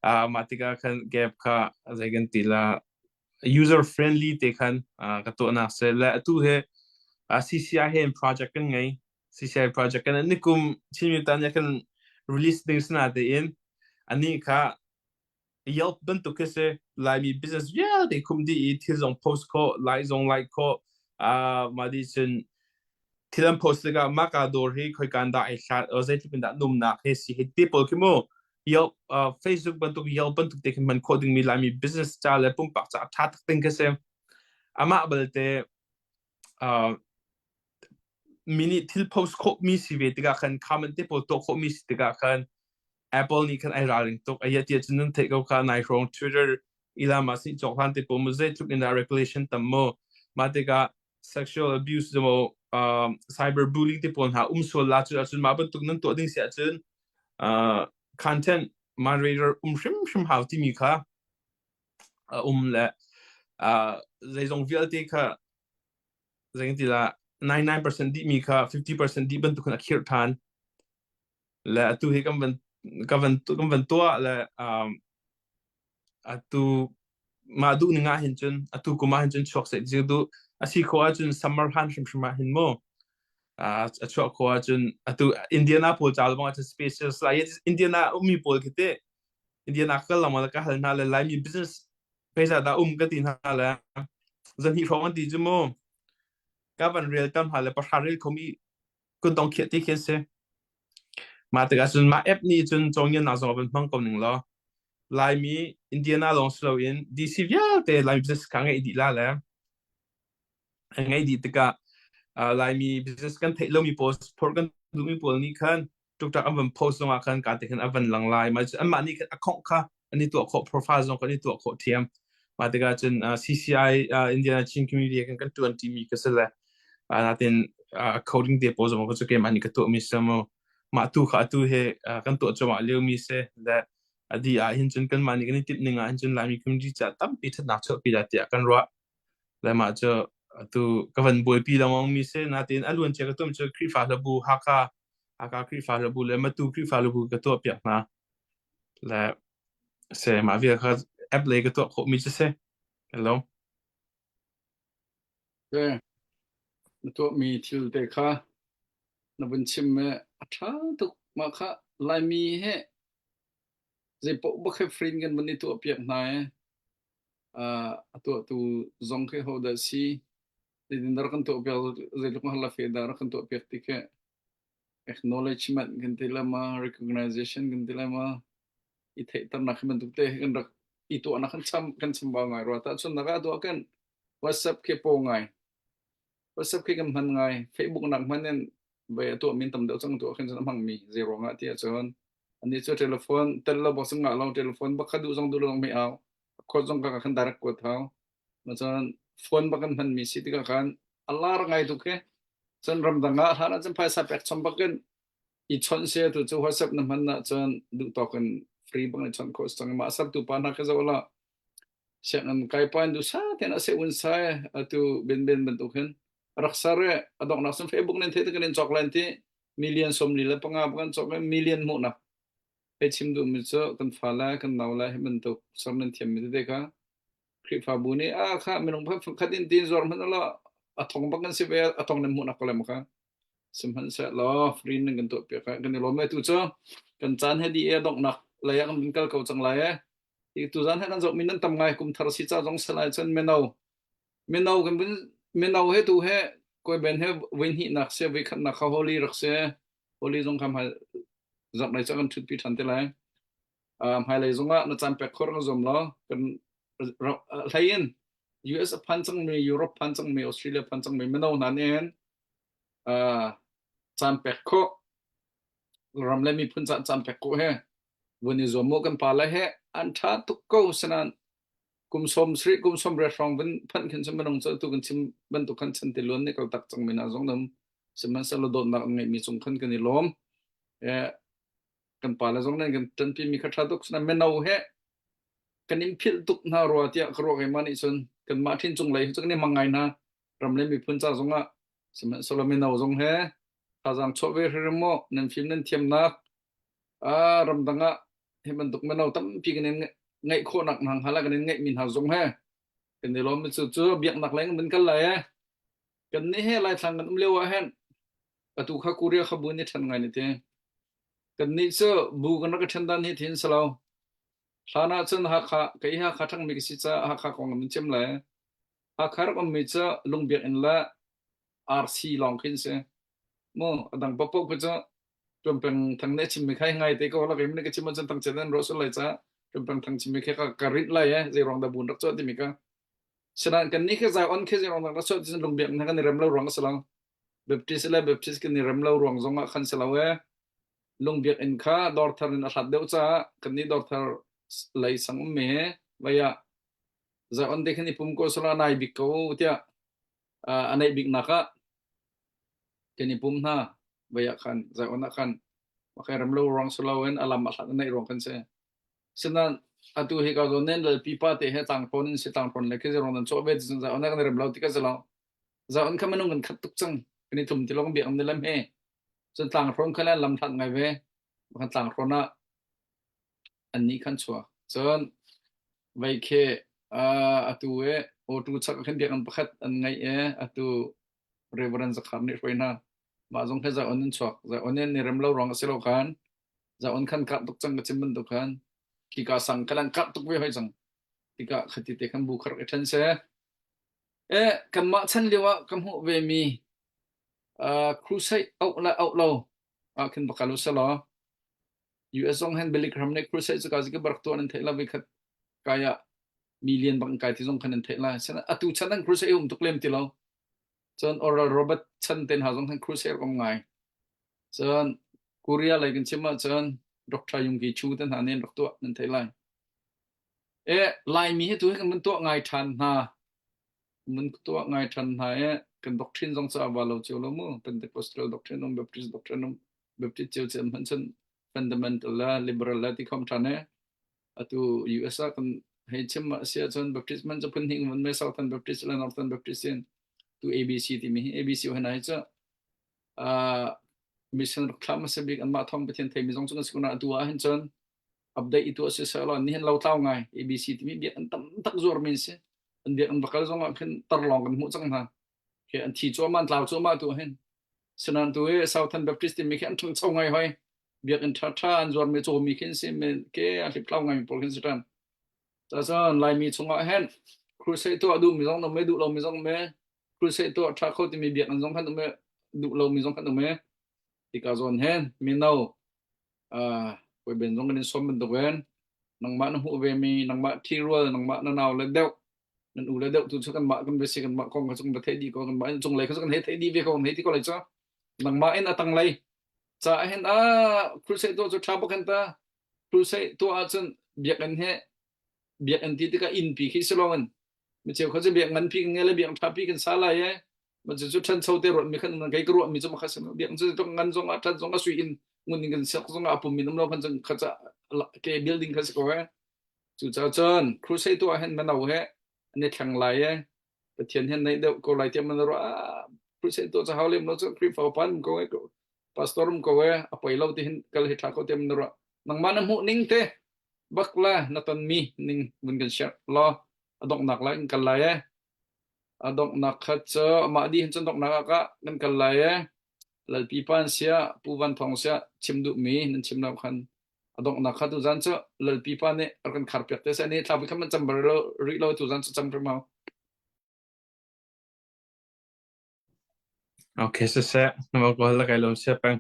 matiga kan gap ka zagan tila user friendly te kan ka to na se la tu he CCI he project kan ngai CCI project kan nikum chimi tan ya kan release things na de in ani ka yelp dan to kese la mi business yeah they kum di it on post ko like ko ma di chen tilam post ga maka dor he khoi kan da ai khat o zai tipin da num na he si he people ki mo Yelp Facebook bentuk Yelp bentuk tekin man coding mi lami business jale pumpak sa that thing kese ama balte mini til post ko mi si ve tiga kan comment te po to ko mi si tiga kan Apple ni kan ai raling to ayat ye chun te ko ka nai rong Twitter ila ma si jok han te po mu ze tuk in the regulation tammo ma tiga sexual abuse mo cyber bullying te pon ha so la chun ma bentuk nan to ding sia chun content moderator shim how ti mi kha le zai zong vial kha zai ti la 99% di mi kha 50% di ban tu kana khir than la tu he kam ban to la atu ma du ni nga hin chun atu ko ma hin chun chok se ji du asi ko chun summer han shim shima hin mo a chok ko chun atu indiana pol chal bang atu spaces la indiana umi pol kite indiana ka la ma ka hal na la mi business pesa da ka tin ha la zan hi ro ti jumo ka ban real tam ha la pa haril komi kun dong khia ti khen se ma ta ga chun ma app ni chun chong yen na zo ban phang kom ning lo lai mi indiana long slow in dc via te lai business ka ngai di la la ngai di ta lai mi business kan thei lo mi post por kan du mi pol ni khan tuk tak am post long khan ka te khan avan lang lai ma an ma ni khan account kha ani to ko profile zong kan ni to ko thiam ma ta ga chun cci indiana chin community kan 20 mi ka sala natin coding de pose mo ko ke mani ka to mi samo ma tu kha tu he kan to choma leu mi se da adi hin chun kan mani kan tip ninga hin chun lami community cha tam pi that nak cho pi da tia kan ro la ma cho tu ka van boy pi la mong mi se natin alun che ka tom cho kri fa la bu haka kri fa la bu le ma tu kri fa la bu ka to pia na la se ma vi ka app le ka to ko mi se hello to mi til te kha na bun chim me atha tu ma kha lai mi he je po ba khe friend gan bani to pia na to zong khe ho da si din dar kan to pia je lu ma la fe dar kan to pia ti ke acknowledgement gan te la ma recognition gan te la ma I thei tar na khman tu te gan rak I to na kan cham ba ngai ro ta chun na ga do kan WhatsApp ke po ngai WhatsApp ke kam han ngai Facebook nak manen be to min tam do chang to khen san mang mi zero nga ti chon ani cho telephone tel la bosang nga long telephone ba khadu jong du long mi aw ko jong ka khan darak ko thaw ma chon phone ba kan han mi si ti ka khan alar ngai tu ke chon ram danga hana chan phai sa pek chom ba kan I chon se tu chu WhatsApp na man na chon du to kan free bang chon ko chang ma sab tu pa na ka zawla sian kai pan du sa te na se un sa atu ben tu khen raksare adok na Facebook nen the kan choklan ti million som li la panga kan chok million mo na pe chim du mi cho kan phala kan nawla he man to som nen thiam mi de ka kri fa bu ni kha menong pha khatin tin zor man la athong bang kan se be athong nem mo na ko le ma ka sim han sa lo free nen kan to pe ka kan lo me tu cho kan chan he di e dok nak la ya kan kal ko chang la e tu zan he kan zo min nan tam ngai kum thar si cha jong salai chen menau kan bin menau he tu he koi ben he win hi nak se we khan na kha holy rak se holy jong kham ha zak nai cha kan thut pi than te lai hai lai zonga na chan pe khor ng zom lo kan lain US pan chang me Europe pan chang me Australia pan chang me menau nan en chan pe kho ram le mi phun chan pe ko he woni zomo kan pa la he an tha tu ko sanan kum som restaurant ben phan khin sam nong cha tu kan chim ban tu kan chan te lon ne kal tak chang mina jong nam seman salo don na ngai mi chung khan kan ni lom kan pa la jong nan kan tan pi mi kha tha duk na menau he kan in phil tuk na ro tia khro ge mani chun kan ma thin chung lai chung ne mangai na ram le mi phun cha zonga seman salo menau jong he ta jang chowe remo nan film nan thiam na ram danga he man duk menau tam pi kan ngay khô nặng hàng hay là cái ngay mình học giống ha cái này lo mình chưa việc nặng lấy mình cái này cái này he lại thằng mình liêu hen ở tu khắc Korea khắp buôn như thằng ngày này thế cái này chưa bu cái nó cái thằng đàn hết thiên sao sana chân Hakha cái Hakha thằng mình cái gì Hakha còn mình chém lại Hakha nó mình chưa lung biệt in là RC long kinh se mo đang bắp bắp cái chôm bằng thằng này chim mình khai ngay tới câu là cái mình cái chim chân thằng chân rồi số lại cha chôm bằng thằng chim mình khai cả rít lại á dây rong đã buồn rất cho thì mình cái cho nên cái này cái giải on cái dây rong đã cho thì lồng biển cái này rầm lâu rong cái sao baptist cái này rầm lâu rong giống khăn sao á lồng biển in kha đor thar in hạt đeo cha cái này đor thar lại sang mẹ vậy à giải on đây cái này pum ko sala nai bị câu tia anh này bị naka cái này pum ha vậy à khăn giải on khăn maka ram lo rong solo en alam ma thlan nei rong kan se sinan atu he ka zo nen le pipa te he tang pon se tang pon le ke rong nan cho be jin za ona kan ram lo ti ka zalo za on khamanu kan khat tuk chang ni tum ti long bi am ne lam he chen tang pon khala lam thlan ngai ve kan tang pona an ni kan chua chon vai ke atu e o tu chak khan bi an pakhat an ngai e atu reverend za kham ni roina ma jong he za onin chok za onen ni ram lo rong se lo kan za on khan ka tuk chang ka chimban tu khan ki ka sang kalan ka tuk ve hoi chang ki ka khati te kan bu khar ka than se e kan ma chan lewa kam hu ve mi crusade out lo khin bakalu se lo US ong han belik ram ne crusade ka ji ka barak to an thela ve khat kaya million bang kai ti jong khan an thela sana atu chanan crusade um tuk lem ti lo chon oral robert chan ten ha jong han crusade kom ngai chon Korea lại cái chim mà chọn doctor dùng cái chú tên hắn nên doctor nên thấy lại lại mi hết tuổi cái mình tuổi ngày thàn ha mình tuổi ngày thàn ha cái doctrine trong xã vào lâu chiều lắm mà Pentecostal doctrine ông Baptist doctrine ông Baptist chiều chiều mình chân fundamental là liberal là thì không thàn tu USA kan hay chim mà sẽ chọn Baptist mình cho phân hình mình mới Southern Baptist là Northern Baptist tu ABC thì mi ABC hồi nãy cho mission reklam sebik an ma thong bethen thei mi jong chung sikuna tua hen chon update itu se salon ni hen lo taw ngai ABC ti bi an tam tak zor min se an bi an bakal jong khen tar long kan mu chang ha ke an thi cho man tlaw cho ma tu hen sanan tu e Southern Baptist mi khen thung chau ngai hoi bi an tha tha an zor me cho mi khen se me ke a hlip tlaw ngai pol khen sitan ta son lai mi chunga hen crusade tu adu mi jong no me du lo mi jong me crusade tu tha kho ti mi bi an jong khan me du lo mi jong khan me thì cả dọn hen mình đâu quay bên trong cái xóm bên đầu hen nang mạ nó hụ về mi nang mạ thi rùa nang mạ nó nào lên đeo nên u lên đeo tụi cho căn mạ căn bê xì căn mạ con cái trong thấy đi con mạ trong lấy cái trong thấy đi về con thấy thì có lấy cho nang mạ en tăng lấy cha hen crusade to cho chapa kan ta crusade to chân việc anh he việc anh thì cái in pi khi salon mình chiềuเขาจะ việc ngắn pi nghe là việc tháp pi kan sa lại ấy mà chỉ chút chân sâu tê rồi mình khăn cái ruộng mình cho mà khát xem điện chỉ trong ngăn trong chân trong cái suy in nguồn những cái trong áp mình nó phân chân khát cái building khát có ấy chủ giáo chân crusade tua hen mà nào ấy anh thằng lại ấy cái thiên hen này đều có lại tiệm mình rồi crusade tua cho hao liêm nó cho creep vào pan có ấy pastor có ấy apa lâu thì hen cái thằng có tiệm mình rồi nang mana mu ning te bakla natan mi ning mun kan share lo adok nak lại cái lại ấy adok nak khat cho ma di hin dok nak ka kan kalai lal pipan sia Pu Van Thawng sia chimdu mi nan chimnam khan adok nak khat tu zan cho lal pipan ne arkan kharpek te sa ne thabi kham chamber lo ri lo tu zan cho chamber mau Okay, so sẽ nó có là cái lồng sẽ bằng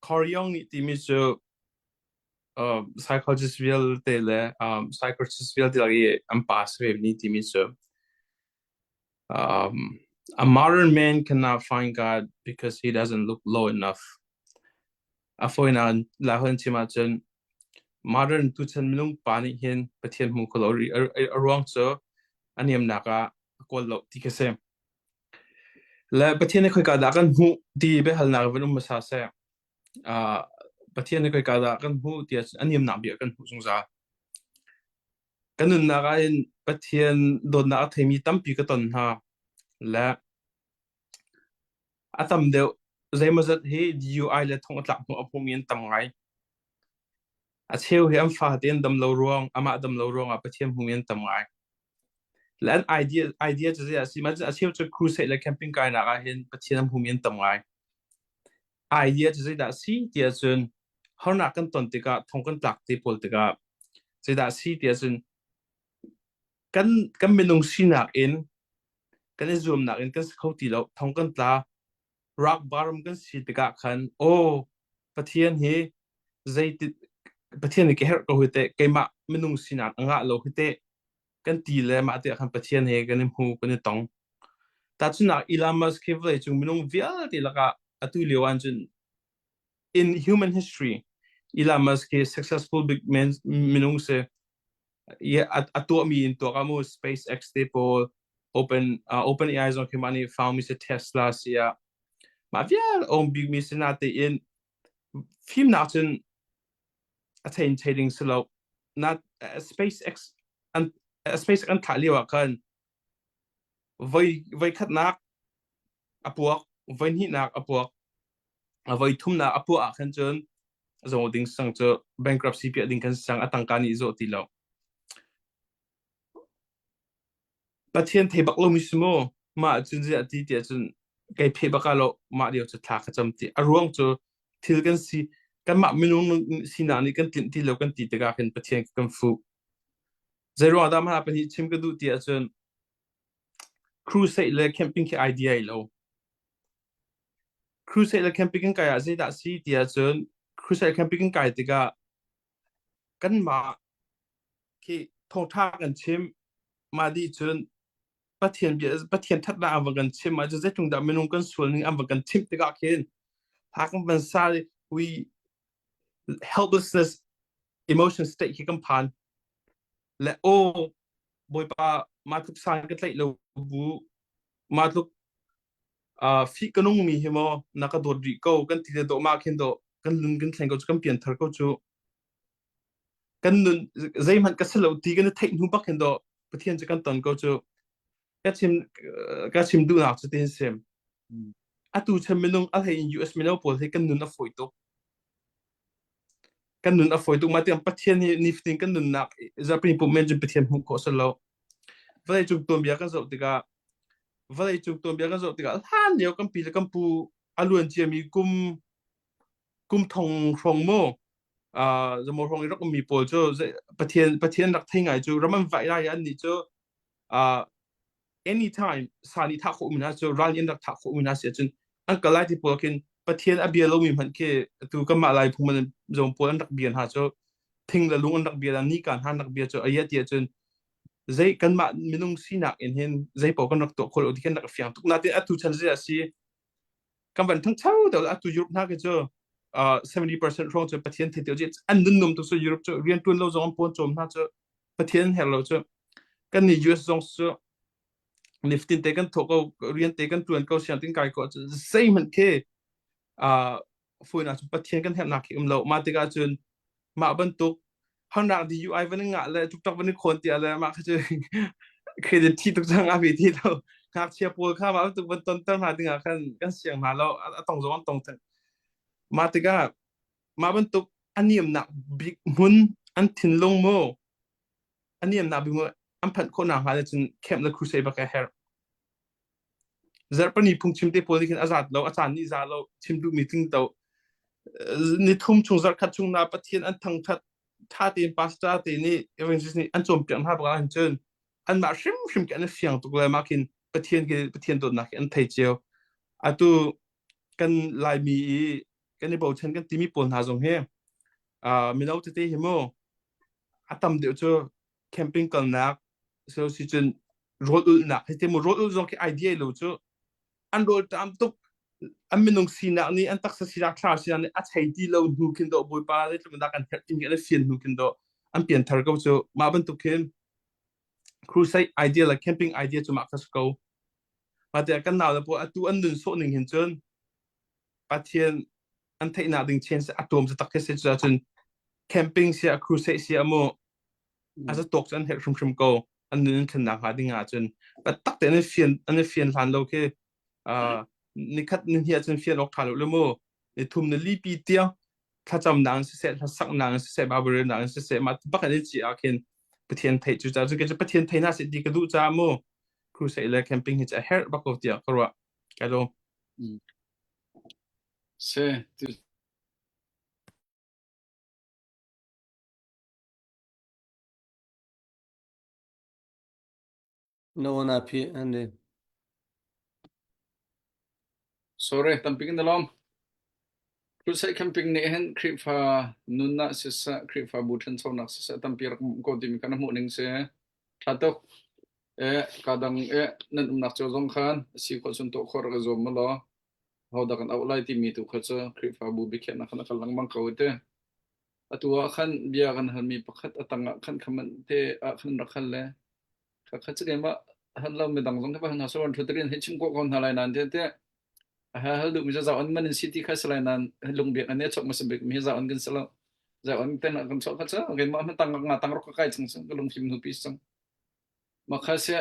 Korean thì mình cho psychologist will tell psychologist will tell you pass về ní thì mình cho a modern man cannot find God because he doesn't look low enough. Afoy na la hơn chỉ mà chân modern tu chân mình pani hiền bất thiện mu kalori wrong so anh em naka call lo thì cái xem là bất thiện này khơi cả đã kan hu thì bé hal na vẫn mà sa bất thiện này khơi cả đã kan hu thì anh em nạp việc kan hu sung ra kan nun na cái bất thiện đồn na thấy mi tâm pi cái tuần ha là atam đều zai ma zat he UI le thong tlak mu apum yen tam ngai a cheu he am fa den dam lo ruang ama dam lo ruang a pathiam hu yen tam ngai lan idea je si ma a cheu chu crusade le camping kai na ga hen pathiam hu yen tam ngai idea je da si dia chun horna kan ton tika thong kan tlak ti pol tika je da si dia chun kan menung sinak in kan zoom nak in kan khau ti lo thong kan tla rock bottom kan si tika khan o pathian hi zai ti pathian ni ke her ko hite ke ma minung sinat anga lo hite kan ti le ma te khan pathian he kan hu kan tong ta chuna ilamas ke vle chung minung vial ti laka atu lewan chun in human history ilamas ke successful big men minung se ya atu mi in to kamo SpaceX te po open AI zon ke mani found Mr. Tesla sia ma vial on big mi sinate in film na chun attain trading silo not SpaceX and SpaceX an thaliwa kan vai khat nak apuak vai ni nak apuak vai thum na apuak khan chun zo ding sang cho bankruptcy pi ding kan sang atangka ni zo ti lo pathian thei bak lo mi smo ma chun ji ati ti chun kai phe baka lo ma dio chu thla kha cham ti aruang chu thil kan si kan ma minung sina ni kan tin ti lo kan ti te ga khan pathian kan fu zero adam ha pa hi chim ka du ti chun crusade le camping ki idea lo crusade le camping ka ya zai da si ti chun crusade camping ka ti ga kan ma ki thong tha kan chim ma di chun pathian that na avagan chim ma je tung da minung kan sul ning avagan chim te ga khen hakan ban sa we helplessness emotion state ki kan pan le o boy pa ma thuk san ka tlai lo bu ma thuk fi kanung mi himo na ka dodri ko kan ti do ma khen do kan lun kan thleng ko kan pian thar ko chu kan nun zai man ka selo ti kan thai nu ba khen do pathian che kan ton ko chu ka chim du na chu tin sem atu chem minung a hei US minau pol he kan nun a foi to kan nun a foi to ma tiam pathian ni nifting kan nun nak za pin pu men ju pathian hu ko selo vai chu tom bia kan zo tika vai chu tom bia kan zo tika han neo kan pi kan pu aluan chi mi kum thong phong mo zo mo phong rak mi pol chu pathian rak thai ngai chu raman vai ra yan ni chu anytime sani tha kho mina chu ral yin rak tha kho mina se chun an kalai ti polkin pathian abia lo mi man ke tu ka ma lai phum man zom pol an rak bian ha chu thing la lung an rak bia ni kan han rak bia chu aya ti chun zai kan ma minung sinak in hin zai po kan rak to khol odi kan rak fiang tuk na te atu chan zia si kan ban thang chau da atu yup na ke chu 70% rong chu pathian the te ji an dun nom to so Europe chu rian tun lo zong pon chom na chu pathian hello chu kan ni US zong chu lifting te kan thoko rian te kan tuan ko sian tin kai ko sei man ke fuina chu pathian kan hem na ki lo ma te ga chun ma ban tu hang na di UI van nga le tuk tok van khon ti ala ma kha chu credit ti tuk jang a bi ti lo khak chia pol kha ma tu ban ton tan ha dinga kan siang ma lo tong zo tong tan ma te ga ma ban tu aniam na big mun an tin long mo aniam na bi mo an phat ko na ha le chun kem la crusade ba ka her zarpani phung chimte polikin azat lo achan ni za lo chimdu meeting to ni thum chung zar khat chung na pathian an thang that tha tin pasta te ni evangelist ni an chom pian ha ba an chen an ma shim kan fiang to la makin pathian to na an thai cheo atu kan lai mi kan ni bo chen kan timi pon ha jong he mi lo te hi mo atam de cho camping kal nak so si chen rol na he mo rol jong ki idea lo cho an rol tam tuk an minung sina ni an taksa sira klar sina ni at hei di lo nu kin do boy pa le tum da kan tin ge fian nu kin do an pian thar go cho ma ban tuk kin crusade idea la camping idea cho ma kas ko ma te kan na la po atu an dun so ning hin chon pathian an thei na ding chen se atom se tak se cha chun camping sia crusade sia mo as a tok chan he shum ko an nun kan na ha ding a chun pa tak te an fian lan lo ke ni khat ni hia chen fian ok thalo le mo ni thum ni li pi tia tha cham nang se tha sak nang se ba ber nang se ma ba ka ni chi a ken pathian thai chu cha chu ke pathian thai na se di ka du cha mo crusade le camping hi cha her ba ko tia korwa ka lo se tu no one up here and sorry tamping dalom tu sai camping ne hen krip fa nunna sisa krip fa buthan chona sisa tampir ko dim kana mu ning se thatok kadang nan nak cho zong khan si ko sun to khor ga zom lo ho da kan outline ti mi tu khacha krip fa bu bi khen na khana kalang mang ko te atua khan bia kan han mi pakhat atanga khan khaman te a khan rakhan le khacha ge ma han lo me dang zong ka han so ron thutrin he chim ko kon halai nan te hal du mi za on man city kha salai nan lung biak ane chok ma sabik mi za on gan sala za on ten kan chok khacha ge ma tang nga tang rok kai chung chung lung phim nu pi chung ma khasia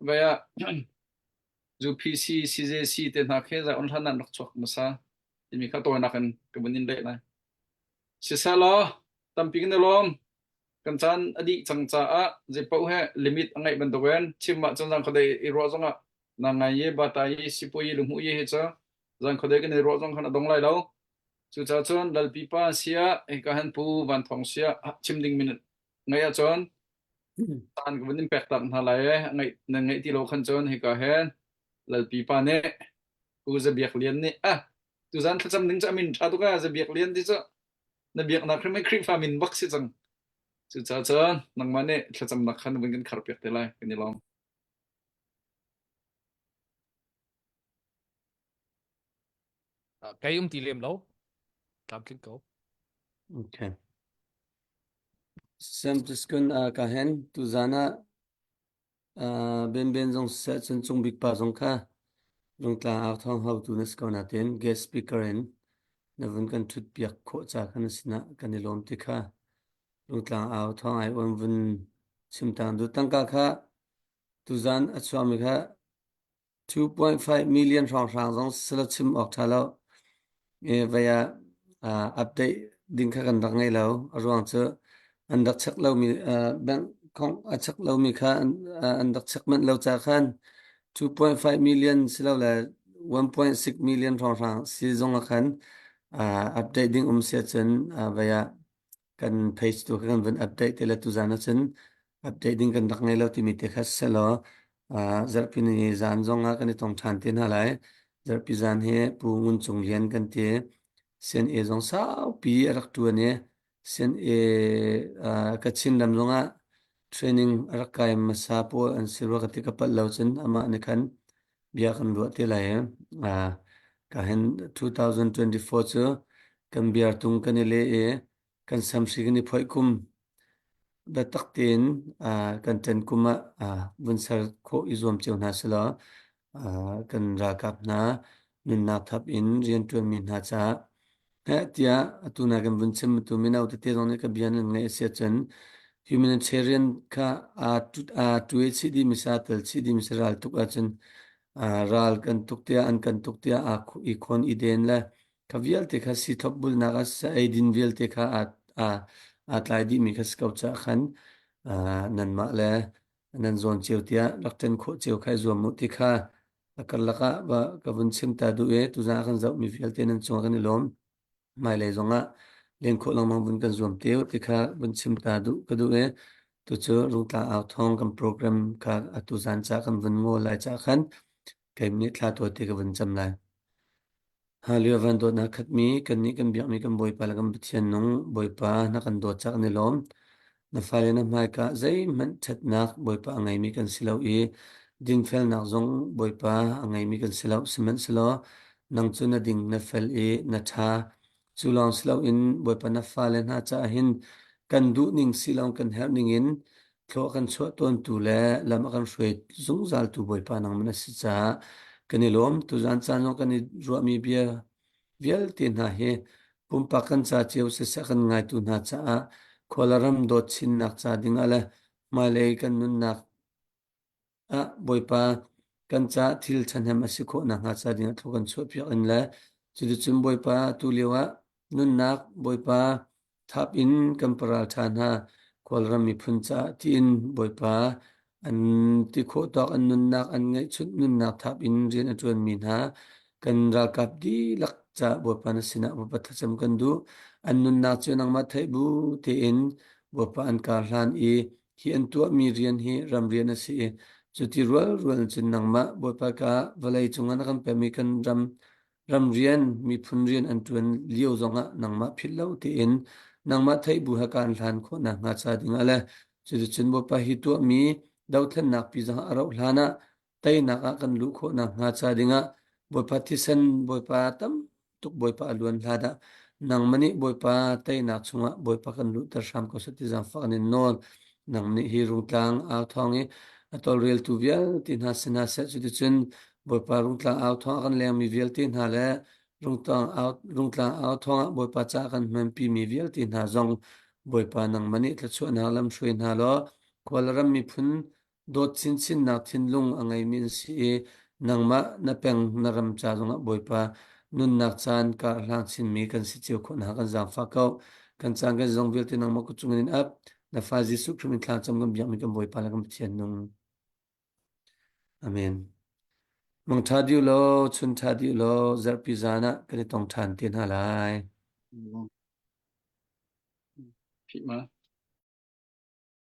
baya zu pc cjc te na khe za on than nan rok chok ma sa mi kha to na kan ke bunin le na si sa lo tamping na lom kan chan adi chang cha a je pau he limit angai ban dowen chimma chang jang khadai i ro zonga na ngai ye ba ta yi si po yi lu mu ye he cha jang khadai ke ne ro zong khana dong lai lo chu cha chon dal pi pa sia e ka han pu van thong sia chim ding minute ngai a chon tan ke bunin pek tam na lai ngai na ngai ti lo khan chon he ka hen lal pi pa ne pu za biak lian ne tu zan thacham ning cha min tha tu ka za biak lian ti cha na biak na khrim khrim fa min bak si chang chu cha chon nang mane thacham na khan bun kan khar pek te lai ke ni long cái ti liam lo tam kin ko Okay. Sam tiskun kahen tu zana ben zong sa chen chung big pa zong kha rong tla aw thong how tu nes kona ten guest speaker in na vun kan thut piak kho cha khan sina kan lom ti kha rong tla aw thong ai on vun chim tang du tang ka kha tu zan a chwa mi kha 2.5 million rong zong sala chim ok thalo via update ding kha kan dak ngai lo arwang chu an dak chak lo mi bank khong a chak lo mi kha an dak chak man lo cha khan 2.5 million silo la 1.6 million rong si zong a khan update ding se chen via kan page tu kan van update te la tu zana chen update ding kan dak ngai lo ti mi te kha selo zarpi ni zan zong a kan tong than tin halai zarpi zan he pu ngun chung lian kan te sen e zong sao pi arak tu ne sen e kachin lam zong a training arakai masa po an sirwa ka tika pat lau chen ama ne khan bia kan ru te lai ka hen 2024 chu kan bia tung kan le kan samsi ni phoi kum da taktin kan ten kuma bun sar kho izom cheu na sala kan ra kap na nun na thap in rian tu min ha cha tia atuna kan bun chim tu min out te zong ne ka bian ngai se chen humanitarian ka tu chidi misa tel chidi misral tuk a chen ral kan tuktia an kan tuktia i khon i den la ka vial te kha si thop bul na ga sa din vial te kha atlai di mi kha skau cha khan nan ma le nan zon cheu tia lakten kho cheu khai zo mu ti kha akal laka ba ka bun chim ta du tu za khan zau mi vial te nan chong kan lom mai le zonga len kho lang mang bun kan zom teu ti kha bun chim ta du ka du tu chu rung ta aw thong kan program ka atu zan cha kan bun ngo lai cha khan kai mi thla to te ka bun cham lai halio van do na khat mi kan ni kan biak mi kan boi pa la kan thian nong boi pa na kan do chak ni lom na fale na mai ka zai man that nak boi pa ngai mi kan silau ding fel nak zong boi pa ngai mi kan silau simen silo nang chu na ding na fel na tha chu long silau in boi pa na fale na cha hin kan du ning silong kan her ning in thlo kan chho ton tu le lam kan shwe zung zal tu boi pa nang mana si cha kan lom tu zan cha no kan ro mi bia vial te na he pum pa kan cha cheu se sa kan ngai tu na cha kholaram do chin nak cha ding ala malai kan nun nak boi pa kan cha thil chan hem asikho na nga cha ding thlo kan chho pya an la chu chum boi pa tu lewa nun nak boi pa thap in kan para thana kholaram mi phun cha tin boi pa an ti kho tok an nun nak an ngai chut nun nak thap in rian atun min ha kan ra kap di lak cha boi pa na sina boi pa thacham kan du an nun nak chu nang ma thai bu te in boi pa an kar hlan hi an tu mi rian hi ram rian a si chuti rual chin nang ma boi pa ka valai chunga na kan pe mi kan ram ram rian mi phun rian an tuan liu zonga nangma phillo te in nangma thei bu ha kan hlan kho na nga cha ding ale chu chun bo pa hi tu mi dau thlan nak pi za aro hlana tai na ka kan lu kho na nga cha dinga bo pa thi san bo pa tam tuk bo pa luan hlada nang mani bo pa tai na chunga bo pa kan lu tar sham ko sati za fa ni non nang ni hi rung tlang a thong e atol real tu vial tin ha sina se chu chun bo pa rung tlang a thong kan leng mi vial tin ha le rung tlang a thong bo pa cha kan mem pi mi vial tin ha zong bo pa nang mani tla chu na lam shoi na lo kwal ram mi phun dot chin chin na thin lung angai min si nangma na peng na ram cha zonga bo pa nun nak chan ka hlang chin mi kan si chiu khon ha kan zang fa kau kan chang kan zong vial tin nang ma ku chung in up na fa ji su khum in thlang cham gam biang mi kan bo pa la kan thian nung amen mong tha diu lo chun tha diu lo zar pi zana kan tong than tin ha lai Phi mà